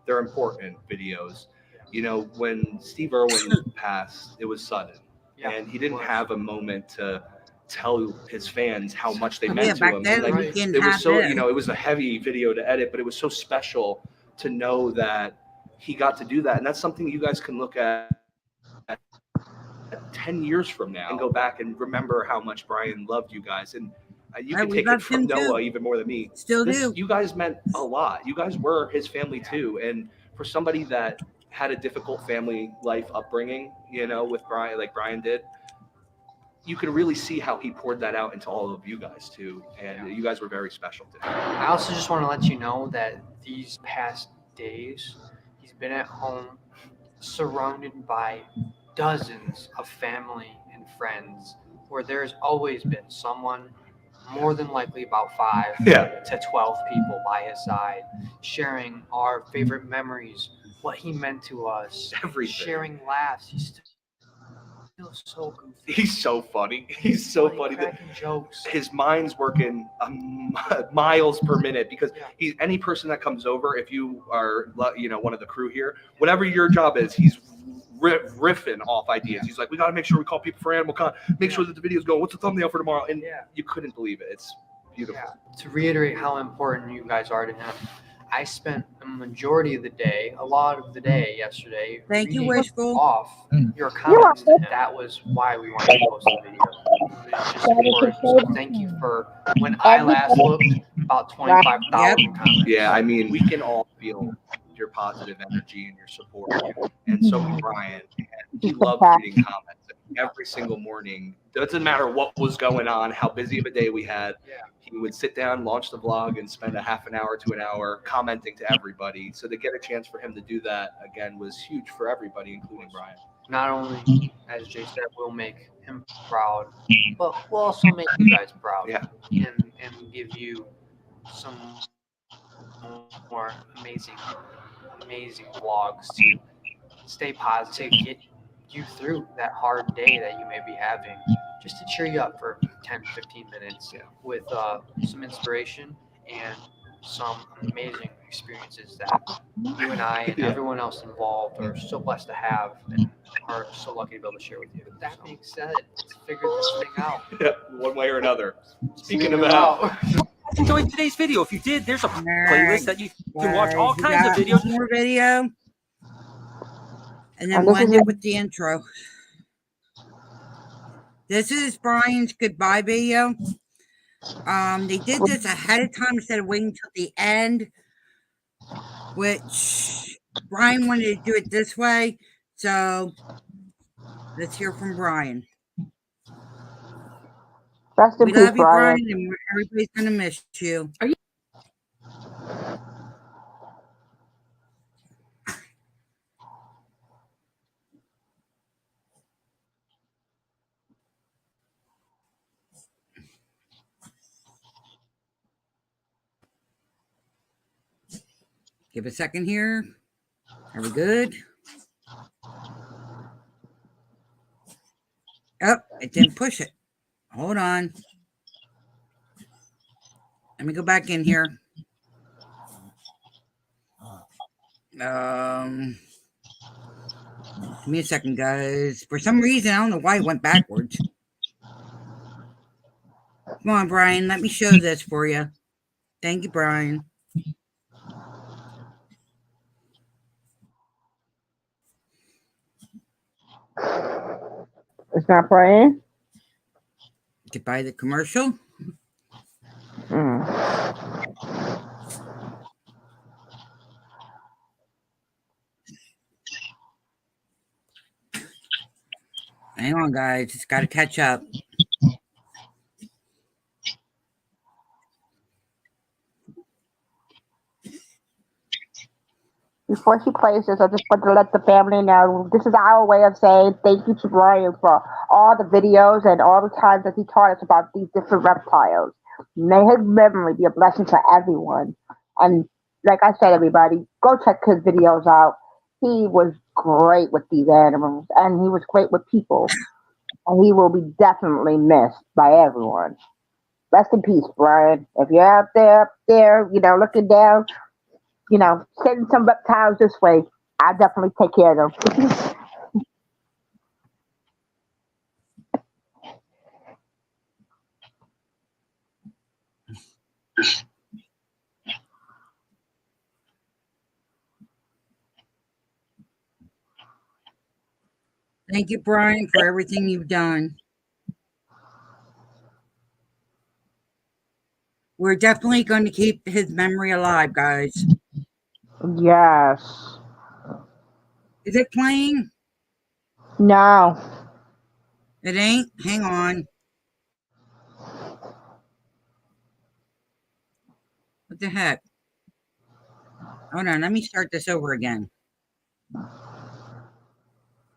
they're important videos. You know, when Steve Irwin passed, it was sudden. And he didn't have a moment to tell his fans how much they meant to him. Then, like, it was so, you know, it was a heavy video to edit, but it was so special to know that he got to do that. And that's something you guys can look at 10 years from now and go back and remember how much Brian loved you guys. And you can take it from Noah even more than me. Still do. You guys meant a lot. You guys were his family too. And for somebody that had a difficult family life upbringing, you know, with Brian, like Brian did, you can really see how he poured that out into all of you guys too. And you guys were very special to him. I also just want to let you know that these past days, he's been at home surrounded by dozens of family and friends where there's always been someone, more than likely about 5 to 12 people by his side, sharing our favorite memories, what he meant to us, sharing laughs. He's still so goofy. He's so funny. He's so funny. Jokes. His mind's working miles per minute because he's any person that comes over. If you are, you know, one of the crew here, whatever your job is, he's riffing off ideas. He's like, we got to make sure we call people for Animal Con, make sure that the video's going. What's the thumbnail for tomorrow? And you couldn't believe it. It's beautiful. To reiterate how important you guys are to him, I spent a majority of the day, a lot of the day yesterday. Thank you, Wishful. Off your comments. That was why we wanted to post the video. It's just important. So thank you for when I last looked, about 25,000 comments. Yeah, I mean, we can all feel your positive energy and your support. And so did Brian. And he loved reading comments every single morning. Doesn't matter what was going on, how busy of a day we had. He would sit down, launch the vlog, and spend a half an hour to an hour commenting to everybody. So to get a chance for him to do that again was huge for everybody, including Brian. Not only, as Jay said, we'll make him proud, but we'll also make you guys proud. And give you some more amazing vlogs to stay positive, get you through that hard day that you may be having, just to cheer you up for 10, 15 minutes with some inspiration and some amazing experiences that you and I and everyone else involved are so blessed to have and are so lucky to be able to share with you. With that being said, let's figure this thing out. One way or another. Speaking of out. Enjoyed today's video. If you did, there's a playlist that you can watch all You kinds of got videos. one more video. And then we'll end it with the intro. This is Brian's goodbye video. They did this ahead of time instead of waiting till the end, which Brian wanted to do it this way. So let's hear from Brian. Rest in We peace, love you, Brian. Brian, and everybody's gonna miss you. Are you? Give a second here. Are we good? Oh, it didn't push it. Hold on. Let me go back in here. Give me a second, guys. For some reason, I don't know why it went backwards. Come on, Brian. Let me show this for you. Thank you, Brian. It's not playing? Goodbye, the commercial. Hang on, guys. It's got to catch up. Before she plays this, I just want to let the family know this is our way of saying thank you to Brian for all the videos and all the times that he taught us about these different reptiles. May his memory be a blessing to everyone. And like I said, everybody, go check his videos out. He was great with these animals, and he was great with people. And he will be definitely missed by everyone. Rest in peace, Brian. If you're out there, looking down, sending some reptiles this way, I'll definitely take care of them. Thank you, Brian, for everything you've done. We're definitely going to keep his memory alive, guys. Yes. Is it playing? No. It ain't? Hang on. What the heck? Hold on, let me start this over again.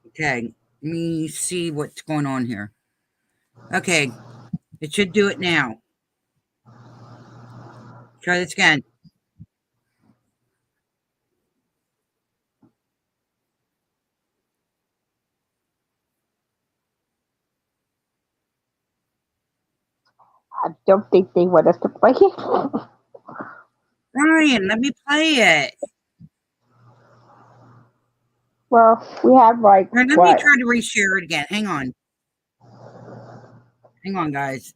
Okay, let me see what's going on here. Okay, it should do it now. Try this again. I don't think they want us to play it. Brian, let me play it. Well, we have Let me try to reshare it again. Hang on. Hang on, guys.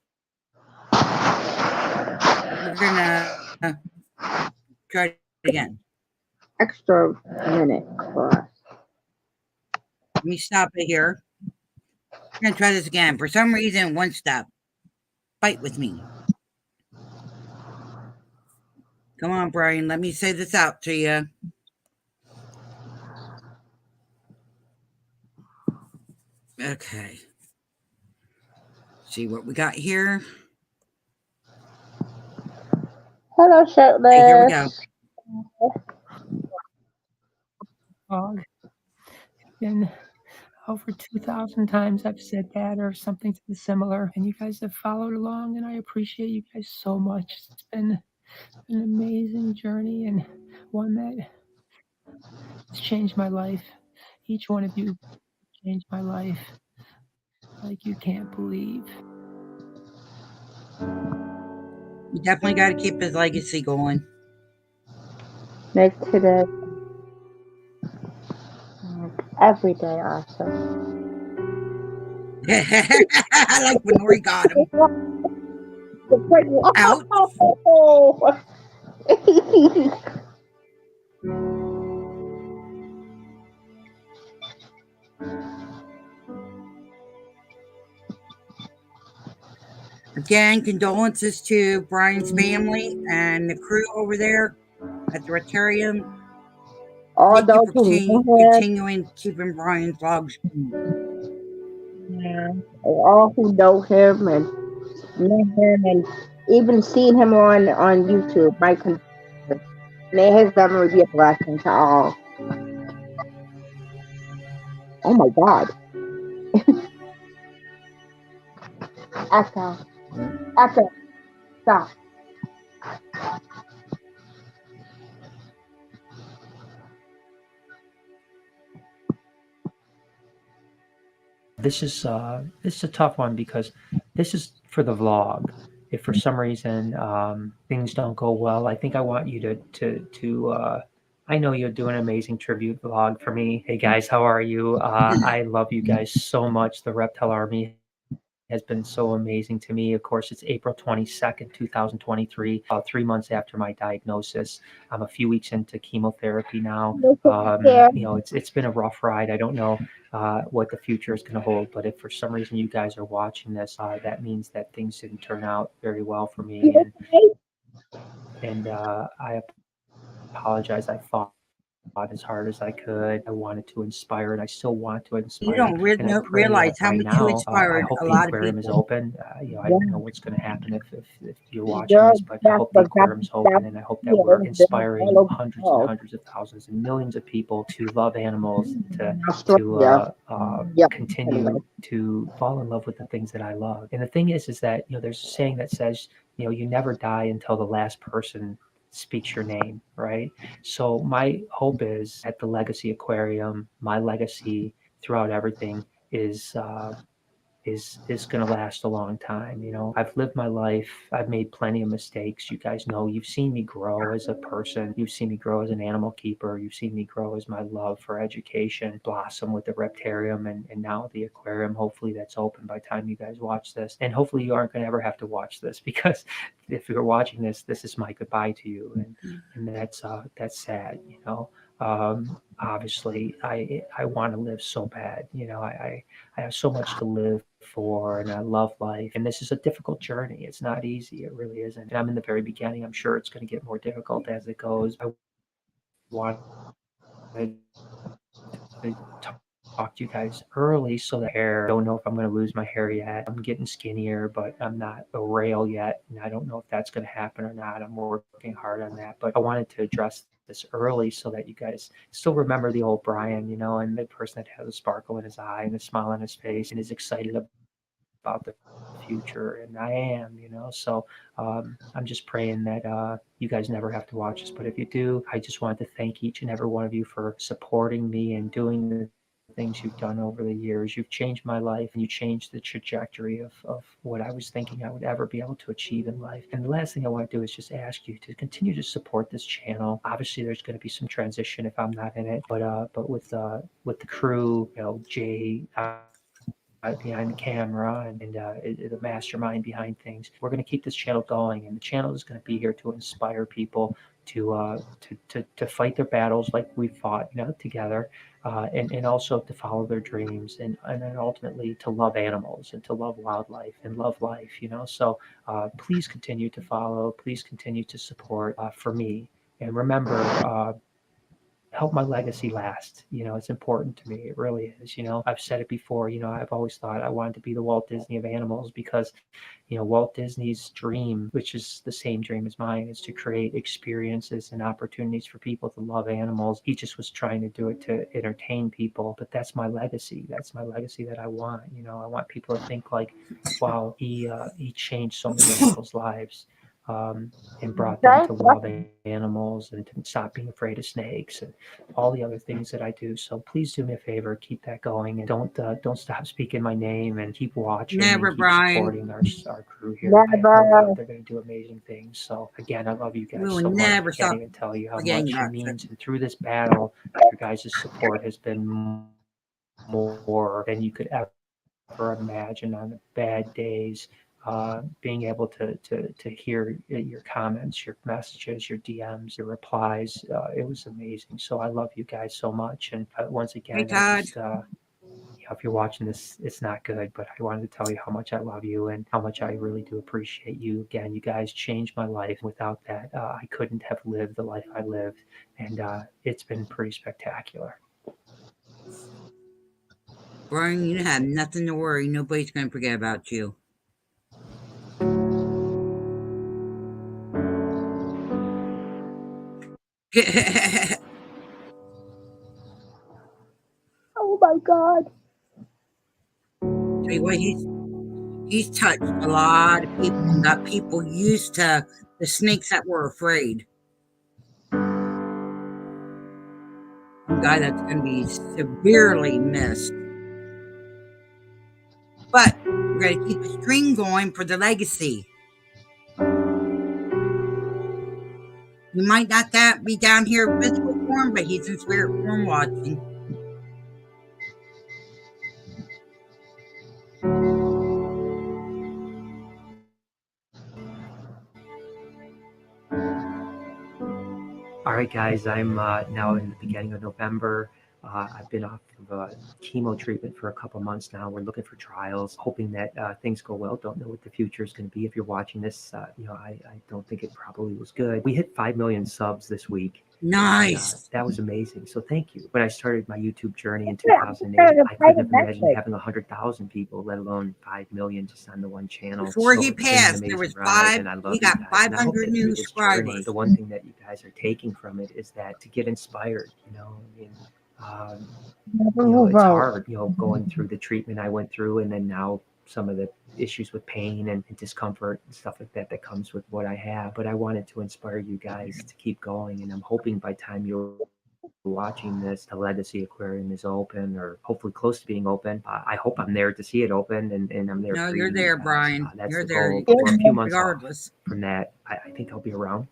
We're gonna try it again. Extra minute for us. Let me stop it here. We're gonna try this again. For some reason, one stop. Fight with me. Come on, Brian. Let me say this out to you. Okay. See what we got here. Hello, shirtless. Okay, here we go. Dog. And over 2,000 times I've said that or something similar, and you guys have followed along, and I appreciate you guys so much. It's been an amazing journey and one that has changed my life. Each one of you changed my life like you can't believe. You definitely got to keep his legacy going. Make today every day awesome. I like when Nori got him. Out. Again, condolences to Brian's family and the crew over there at the Rotarium. All Thank you those for who know him, continuing keeping Brian's logs. all who know him and even seen him on YouTube. May his memory be a blessing to all. Oh my God. Echo. Echo. Stop. this is a tough one because this is for the vlog. If for some reason things don't go well, I think I want you to I know you'll do an amazing tribute vlog for me. Hey guys, how are you? I love you guys so much. The Reptile Army has been so amazing to me. Of course, it's April 22nd, 2023, 3 months after my diagnosis. I'm a few weeks into chemotherapy now. It's been a rough ride. I don't know what the future is going to hold, but if for some reason you guys are watching this, that means that things didn't turn out very well for me. And I apologize. I fought as hard as I could. I wanted to inspire, and I still want to inspire. You don't And I pray realize that how by much you now, I inspired hope a the lot of aquarium is people. open. I don't know what's going to happen if you're watching this, but I hope the aquarium's open, and I hope that we're inspiring hundreds and hundreds of thousands and millions of people to love animals, to continue to fall in love with the things that I love. And the thing is that there's a saying that says you never die until the last person speaks your name, right? So my hope is at the Legacy Aquarium, my legacy throughout everything is going to last a long time. I've lived my life. I've made plenty of mistakes. You guys know, you've seen me grow as a person. You've seen me grow as an animal keeper. You've seen me grow as my love for education blossom with the Reptarium and now the aquarium. Hopefully that's open by the time you guys watch this. And hopefully you aren't going to ever have to watch this, because if you're watching this, this is my goodbye to you. And that's sad. Obviously I want to live so bad. I have so much to live for, and I love life. And this is a difficult journey. It's not easy. It really isn't. And I'm in the very beginning. I'm sure it's going to get more difficult as it goes. I wanted to talk to you guys early so that hair. I don't know if I'm going to lose my hair yet. I'm getting skinnier, but I'm not a rail yet, and I don't know if that's going to happen or not. I'm working hard on that, but I wanted to address this early so that you guys still remember the old Brian, and the person that has a sparkle in his eye and a smile on his face and is excited about the future. And I am, so I'm just praying that you guys never have to watch this, but if you do, I just want to thank each and every one of you for supporting me and doing the things you've done over the years. You've changed my life, and you changed the trajectory of what I was thinking I would ever be able to achieve in life. And the last thing I want to do is just ask you to continue to support this channel. Obviously there's going to be some transition if I'm not in it, but with the crew, Jay behind the camera and the mastermind behind things, we're going to keep this channel going, and the channel is going to be here to inspire people to fight their battles like we fought together, and also to follow their dreams, and then ultimately to love animals and to love wildlife and love life. So please continue to follow, please continue to support for me, and remember, help my legacy last. It's important to me. It really is. I've said it before. I've always thought I wanted to be the Walt Disney of animals, because Walt Disney's dream, which is the same dream as mine, is to create experiences and opportunities for people to love animals. He just was trying to do it to entertain people, but that's my legacy. That's my legacy that I want. I want people to think like, wow, he changed so many people's lives. And brought them to love animals and to stop being afraid of snakes and all the other things that I do. So please do me a favor, keep that going, and don't stop speaking my name, and keep watching Never, and keep Brian. supporting our crew here. I have no doubt they're going to do amazing things. So again, I love you We guys will so much. never I stop can't even tell you how forgetting much it about means. you. And through this battle, your guys' support has been more than you could ever imagine. On the bad days, being able to hear your comments, your messages, your DMs, your replies, it was amazing. So I love you guys so much. And once Hey, again, Todd. if you're watching this, it's not good, but I wanted to tell you how much I love you and how much I really do appreciate you. Again, you guys changed my life. Without that, I couldn't have lived the life I lived, and it's been pretty spectacular. Brian, you have nothing to worry. Nobody's going to forget about you. Oh my God. Tell you what, he's touched a lot of people and got people used to the snakes that were afraid. A guy that's going to be severely missed. But we're going to keep the stream going for the legacy. He might not be down here in physical form, but he's in spirit form watching. All right, guys, I'm now in the beginning of November. I've been off of chemo treatment for a couple months now. We're looking for trials, hoping that things go well. Don't know what the future is going to be. If you're watching this, I don't think it probably was good. We hit 5 million subs this week. Nice. And, that was amazing. So thank you. When I started my YouTube journey in 2008, I couldn't have imagined having 100,000 people, let alone 5 million just on the one channel. Before he it's been an passed, there amazing was ride, and I love he got you guys. And I hope 500 that new through this journey, subscribers. the one thing that you guys are taking from it is that to get inspired, I mean, it's hard, going through the treatment I went through, and then now some of the issues with pain and discomfort and stuff like that comes with what I have. But I wanted to inspire you guys to keep going, and I'm hoping by the time you're watching this, the Legacy Aquarium is open, or hopefully close to being open. I hope I'm there to see it open, and I'm there. No, for you're you there, guys. Brian. That's You're the there. goal. But we're a few months regardless. off from that. I think I'll be around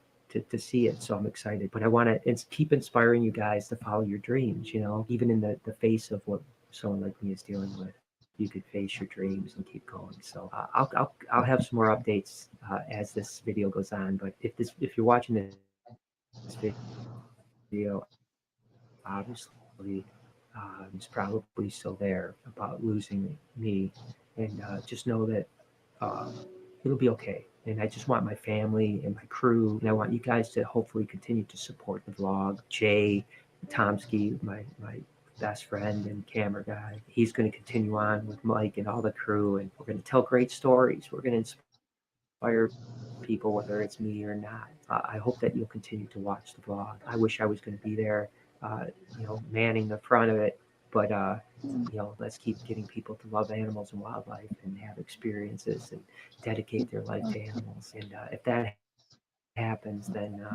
to see it, so I'm excited. But I want to keep inspiring you guys to follow your dreams. Even in the face of what someone like me is dealing with, you could face your dreams and keep going. So I'll have some more updates as this video goes on. But if you're watching this video, obviously it's probably still there about losing me, and just know that it'll be okay. And I just want my family and my crew, and I want you guys to hopefully continue to support the vlog. Jay Tomsky, my best friend and camera guy, he's going to continue on with Mike and all the crew, and we're going to tell great stories. We're going to inspire people, whether it's me or not. I hope that you'll continue to watch the vlog. I wish I was going to be there, manning the front of it, but let's keep getting people to love animals and wildlife and have experiences and dedicate their life to animals. And if that happens, then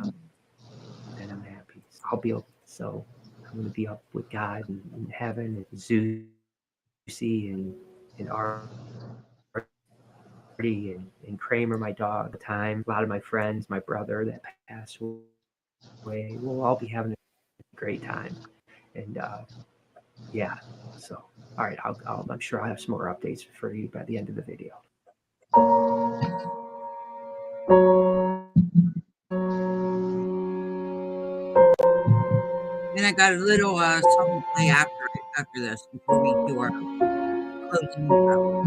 I'm happy. I'll be up. So I'm going to be up with God in heaven, and Zeusy and Artie and Kramer, my dog. Time. A lot of my friends, my brother that passed away. We'll all be having a great time. And yeah. So all right, I'm sure I'll have some more updates for you by the end of the video. And I got a little song to play after this before we do our closing intro.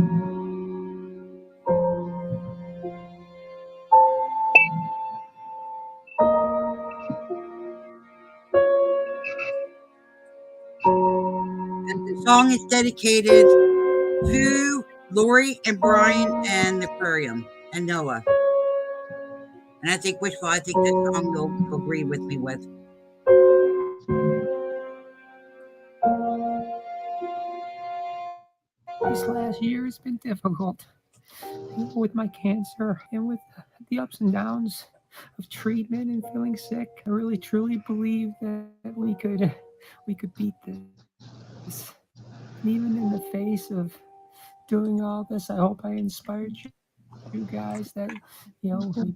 And the song is dedicated to Lori and Brian and the aquarium and Noah. And I think Wishful, this song you'll agree with me with. This last year has been difficult with my cancer and with the ups and downs of treatment and feeling sick. I really truly believe that we could beat this. And even in the face of doing all this, I hope I inspired you guys that we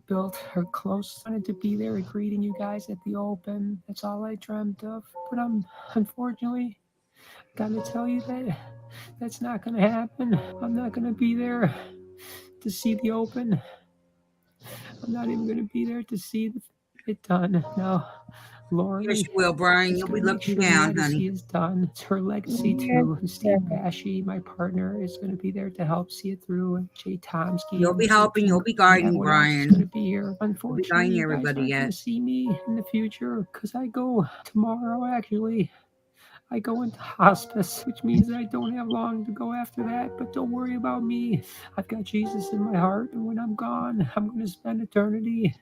built her close. I wanted to be there greeting you guys at the open. That's all I dreamt of. But I'm unfortunately gotta tell you that that's not gonna happen. I'm not gonna be there to see the open. I'm not even gonna be there to see it done. Now, Lori, yes, you will, Brian. You'll be looking down, the honey. Legacy is done. It's her legacy too. And Steve Bashy, my partner, is going to be there to help see it through. And Jay Tomsky. You'll be helping. You'll be guiding, Brian. Going to be here. Unfortunately, you guys aren't going to see me in the future because I go tomorrow. Actually, I go into hospice, which means I don't have long to go after that. But don't worry about me. I've got Jesus in my heart, and when I'm gone, I'm going to spend eternity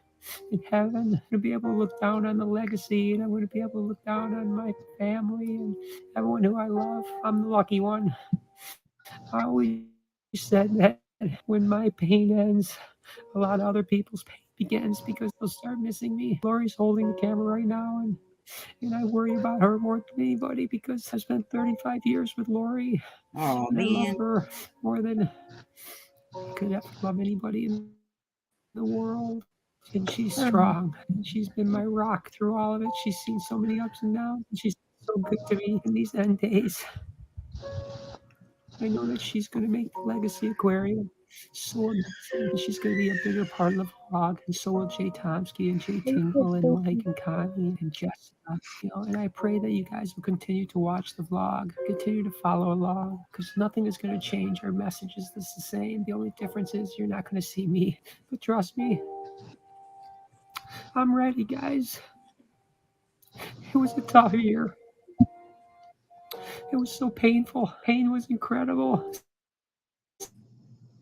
in heaven. I'm going to be able to look down on the legacy, and I'm going to be able to look down on my family and everyone who I love. I'm the lucky one. I always said that when my pain ends, a lot of other people's pain begins because they'll start missing me. Lori's holding the camera right now, and And I worry about her more than anybody because I spent 35 years with Lori. Oh And I love man. her more than I could ever love anybody in the world. And she's strong. And she's been my rock through all of it. She's seen so many ups and downs. And she's so good to me in these end days. I know that she's going to make the Legacy Aquarium so amazing. And she's going to be a bigger part of the vlog. And so will Jay Tomsky and Jay Tinkle and Mike and Connie and Jessica. You know, and I pray that you guys will continue to watch the vlog, continue to follow along, because nothing is going to change. Our message is the same. The only difference is you're not going to see me. But trust me, I'm ready, guys. It was a tough year. It was so painful. Pain was incredible.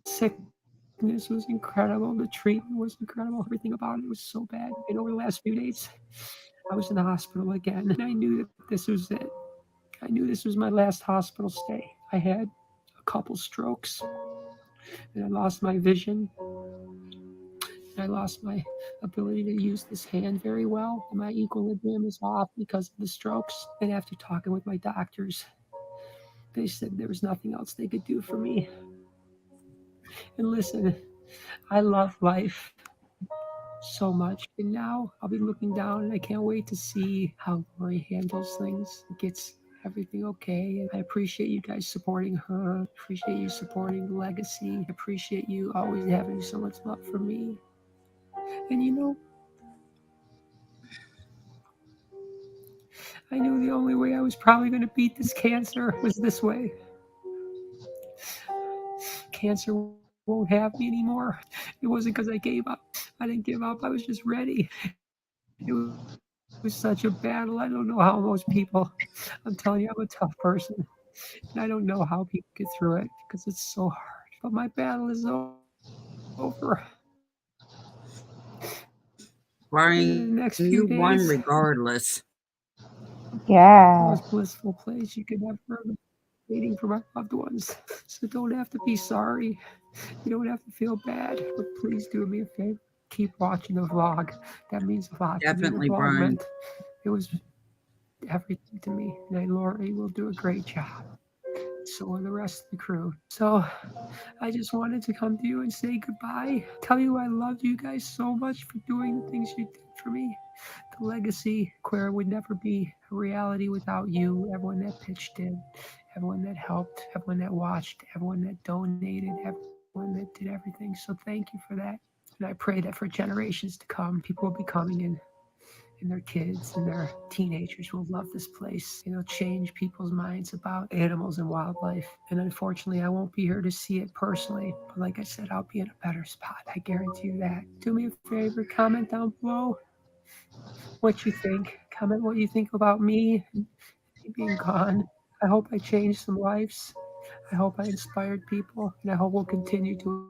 Sickness was incredible. The treatment was incredible. Everything about it was so bad. And over the last few days, I was in the hospital again. And I knew that this was it. I knew this was my last hospital stay. I had a couple strokes. And I lost my vision. And I lost my ability to use this hand very well. And my equilibrium is off because of the strokes. And after talking with my doctors, they said there was nothing else they could do for me. And listen, I love life so much. And now I'll be looking down and I can't wait to see how Lori handles things, gets everything okay. And I appreciate you guys supporting her. Appreciate you supporting the legacy. Appreciate you always having so much love for me. And you know, I knew the only way I was probably going to beat this cancer was this way. Cancer won't have me anymore. It wasn't because I gave up. I didn't give up. I was just ready. It was such a battle. I don't know how most people, I'm telling you, I'm a tough person. And I don't know how people get through it because it's so hard. But my battle is over. Brian, The next few you won days, regardless. Yes. the most blissful place you could ever be, waiting for my loved ones. So don't have to be sorry. You don't have to feel bad. But please do me a favor. Keep watching the vlog. That means a lot to me. The Definitely, vlog Brian. it was everything to me. And Lori will do a great job. So will the rest of the crew. So I just wanted to come to you and say goodbye. Tell you I love you guys so much for doing the things you did for me. The legacy Queer would never be a reality without you, everyone that pitched in, everyone that helped, everyone that watched, everyone that donated, everyone that did everything. So thank you for that. And I pray that for generations to come, people will be coming in and their kids and their teenagers will love this place. It'll change people's minds about animals and wildlife. And unfortunately, I won't be here to see it personally. But like I said, I'll be in a better spot. I guarantee you that. Do me a favor, comment down below what you think. Comment what you think about me being gone. I hope I changed some lives. I hope I inspired people. And I hope we'll continue to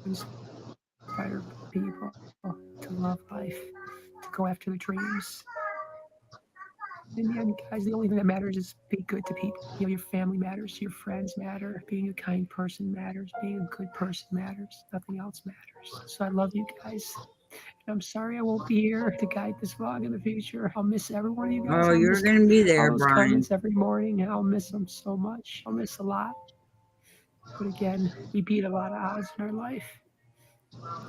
inspire people to love life, to go after their dreams. In the end, guys, the only thing that matters is be good to people. You know, your family matters, your friends matter, being a kind person matters, being a good person matters. Nothing else matters. So I love you guys. And I'm sorry I won't be here to guide this vlog in the future. I'll miss every one of you guys. Oh, I'll you're miss going to be all there, those Brian. comments every morning. I'll miss them so much. I'll miss a lot. But again, we beat a lot of odds in our life.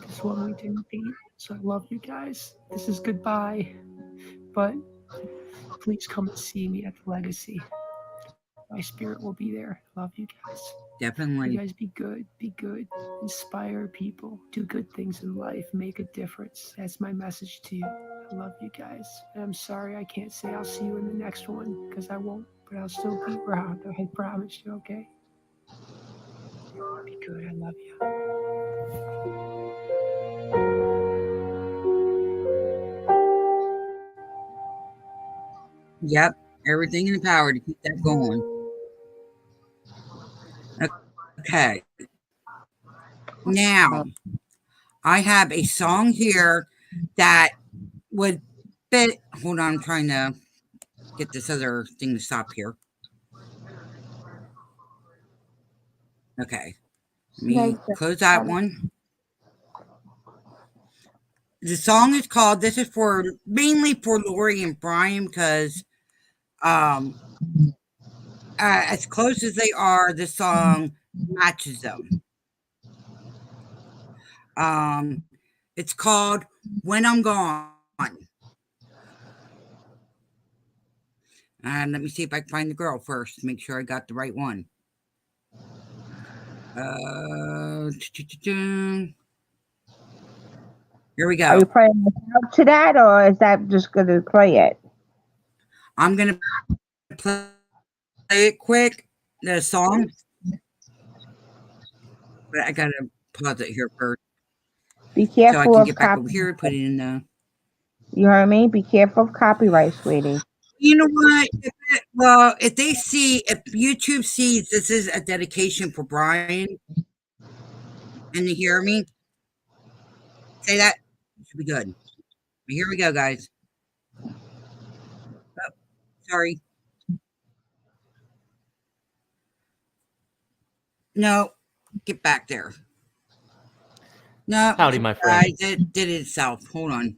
This one we didn't beat. So I love you guys. This is goodbye. But please come and see me at the Legacy. My spirit will be there. Love you guys. Definitely. You guys be good, inspire people, do good things in life, make a difference. That's my message to you. I love you guys. And I'm sorry I can't say I'll see you in the next one because I won't, but I'll still be around. I promise you, okay? Be good. I love you. Yep. Everything in the power to keep that going. Okay. Now, I have a song here that would fit. Hold on, I'm trying to get this other thing to stop here. Okay. Let me close that one. The song is called. This is for mainly for Lori and Brian because, as close as they are, the song matches them. It's called "When I'm Gone." And let me see if I can find the girl first. Make sure I got the right one. Here we Are you go. playing out to that, or is that just going to play it? I'm gonna play it quick. The song, but I gotta pause it here first Be so I careful can of get back over copy. here and put it in the. You heard me? Be careful of copyright, sweetie. You know what? Well, if YouTube sees this is a dedication for Brian, and you hear me say that, it should be good. Here we go, guys. Oh, sorry. No, get back there. No, Howdy, my friend. guys, it did it itself. Hold on.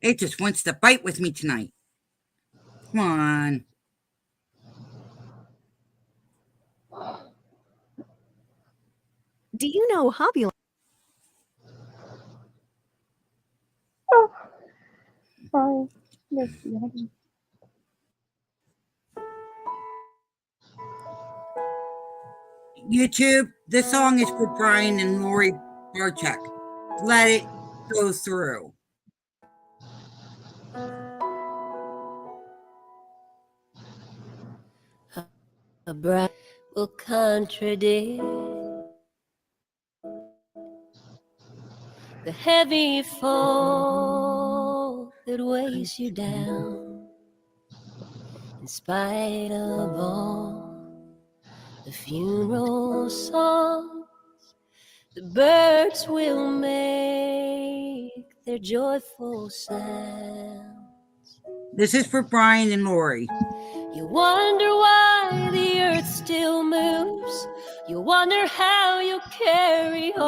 It just wants to fight with me tonight. Come on. Do you know Hobby? Oh, YouTube, this song is for Brian and Lori Barczyk. Let it go through. A bride will contradict the heavy fall that weighs you down. In spite of all the funeral songs, the birds will make their joyful sound. This is for Brian and Lori. You wonder why the earth still moves. You wonder how you carry on.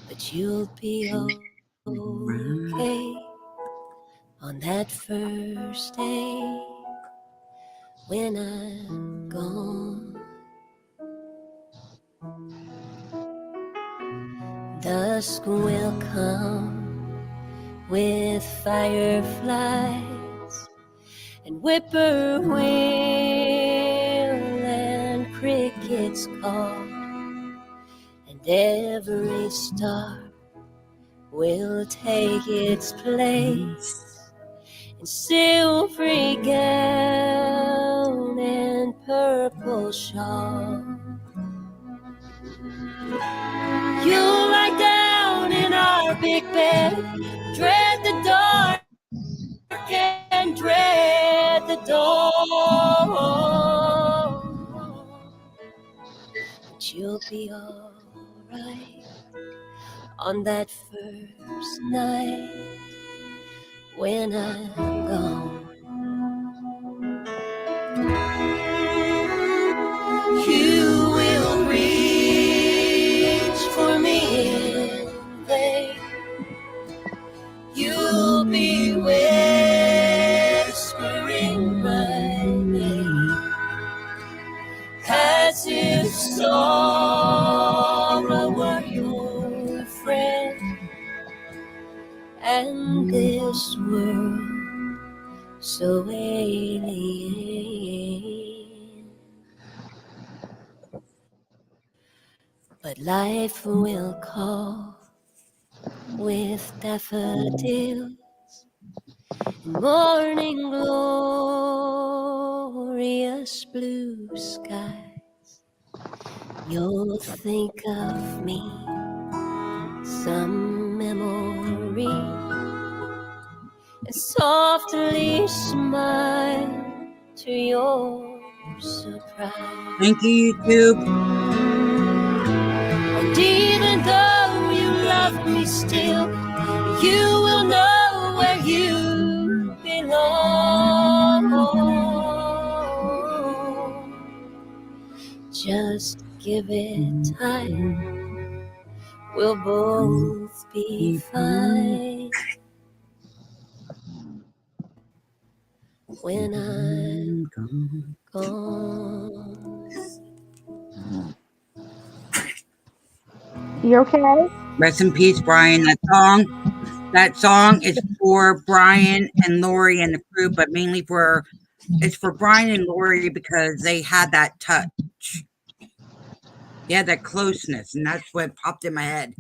But you'll be okay on that first day when I'm gone. Dusk will come with fireflies and whippoorwill and crickets call, and every star will take its place in silvery gown and purple shawl. You'll lie down in our big bed, dread the dark and dread the dawn. But you'll be alright on that first night when I'm gone. You will reach for me in vain. You'll be whispering my name as if sorrow were your friend and this world so alien. But life will call with daffodils and morning glorious blue skies. You'll think of me, some memory, and softly smile to your surprise. Thank you, YouTube. And even though you love me still, you will know where you belong. just give it time. We'll both be fine. When I'm gone. You okay? Rest in peace, Brian. That song is for Brian and Lori and the crew, but mainly it's for Brian and Lori because they had that touch. Yeah, that closeness, and that's what popped in my head.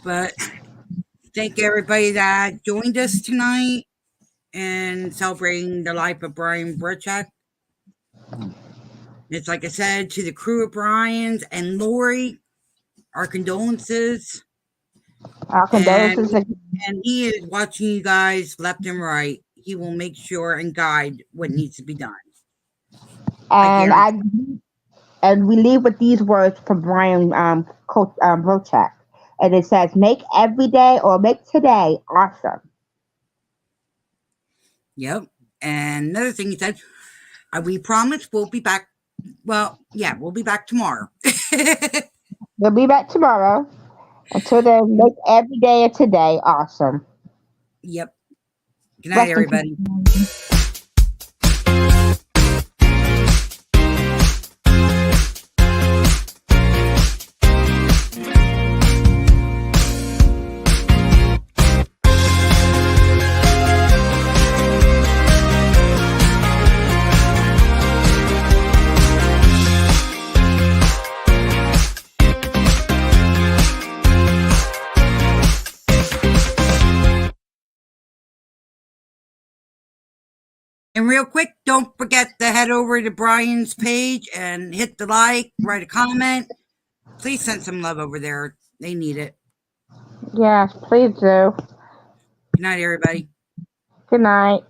But thank everybody that joined us tonight and celebrating the life of Brian Barczyk. It's like I said to the crew of Brian's and Lori, our condolences. Our condolences. And he is watching you guys left and right. He will make sure and guide what needs to be done. And we leave with these words from Brian Barczyk. And it says, make every day or make today awesome. Yep. And another thing he said, we promise we'll be back. Well, yeah, we'll be back tomorrow. We'll be back tomorrow. Until then, make every day of today awesome. Yep. Good night, everybody. And real quick, don't forget to head over to Brian's page and hit the like, write a comment. Please send some love over there. They need it. Yes, please do. Good night, everybody. Good night.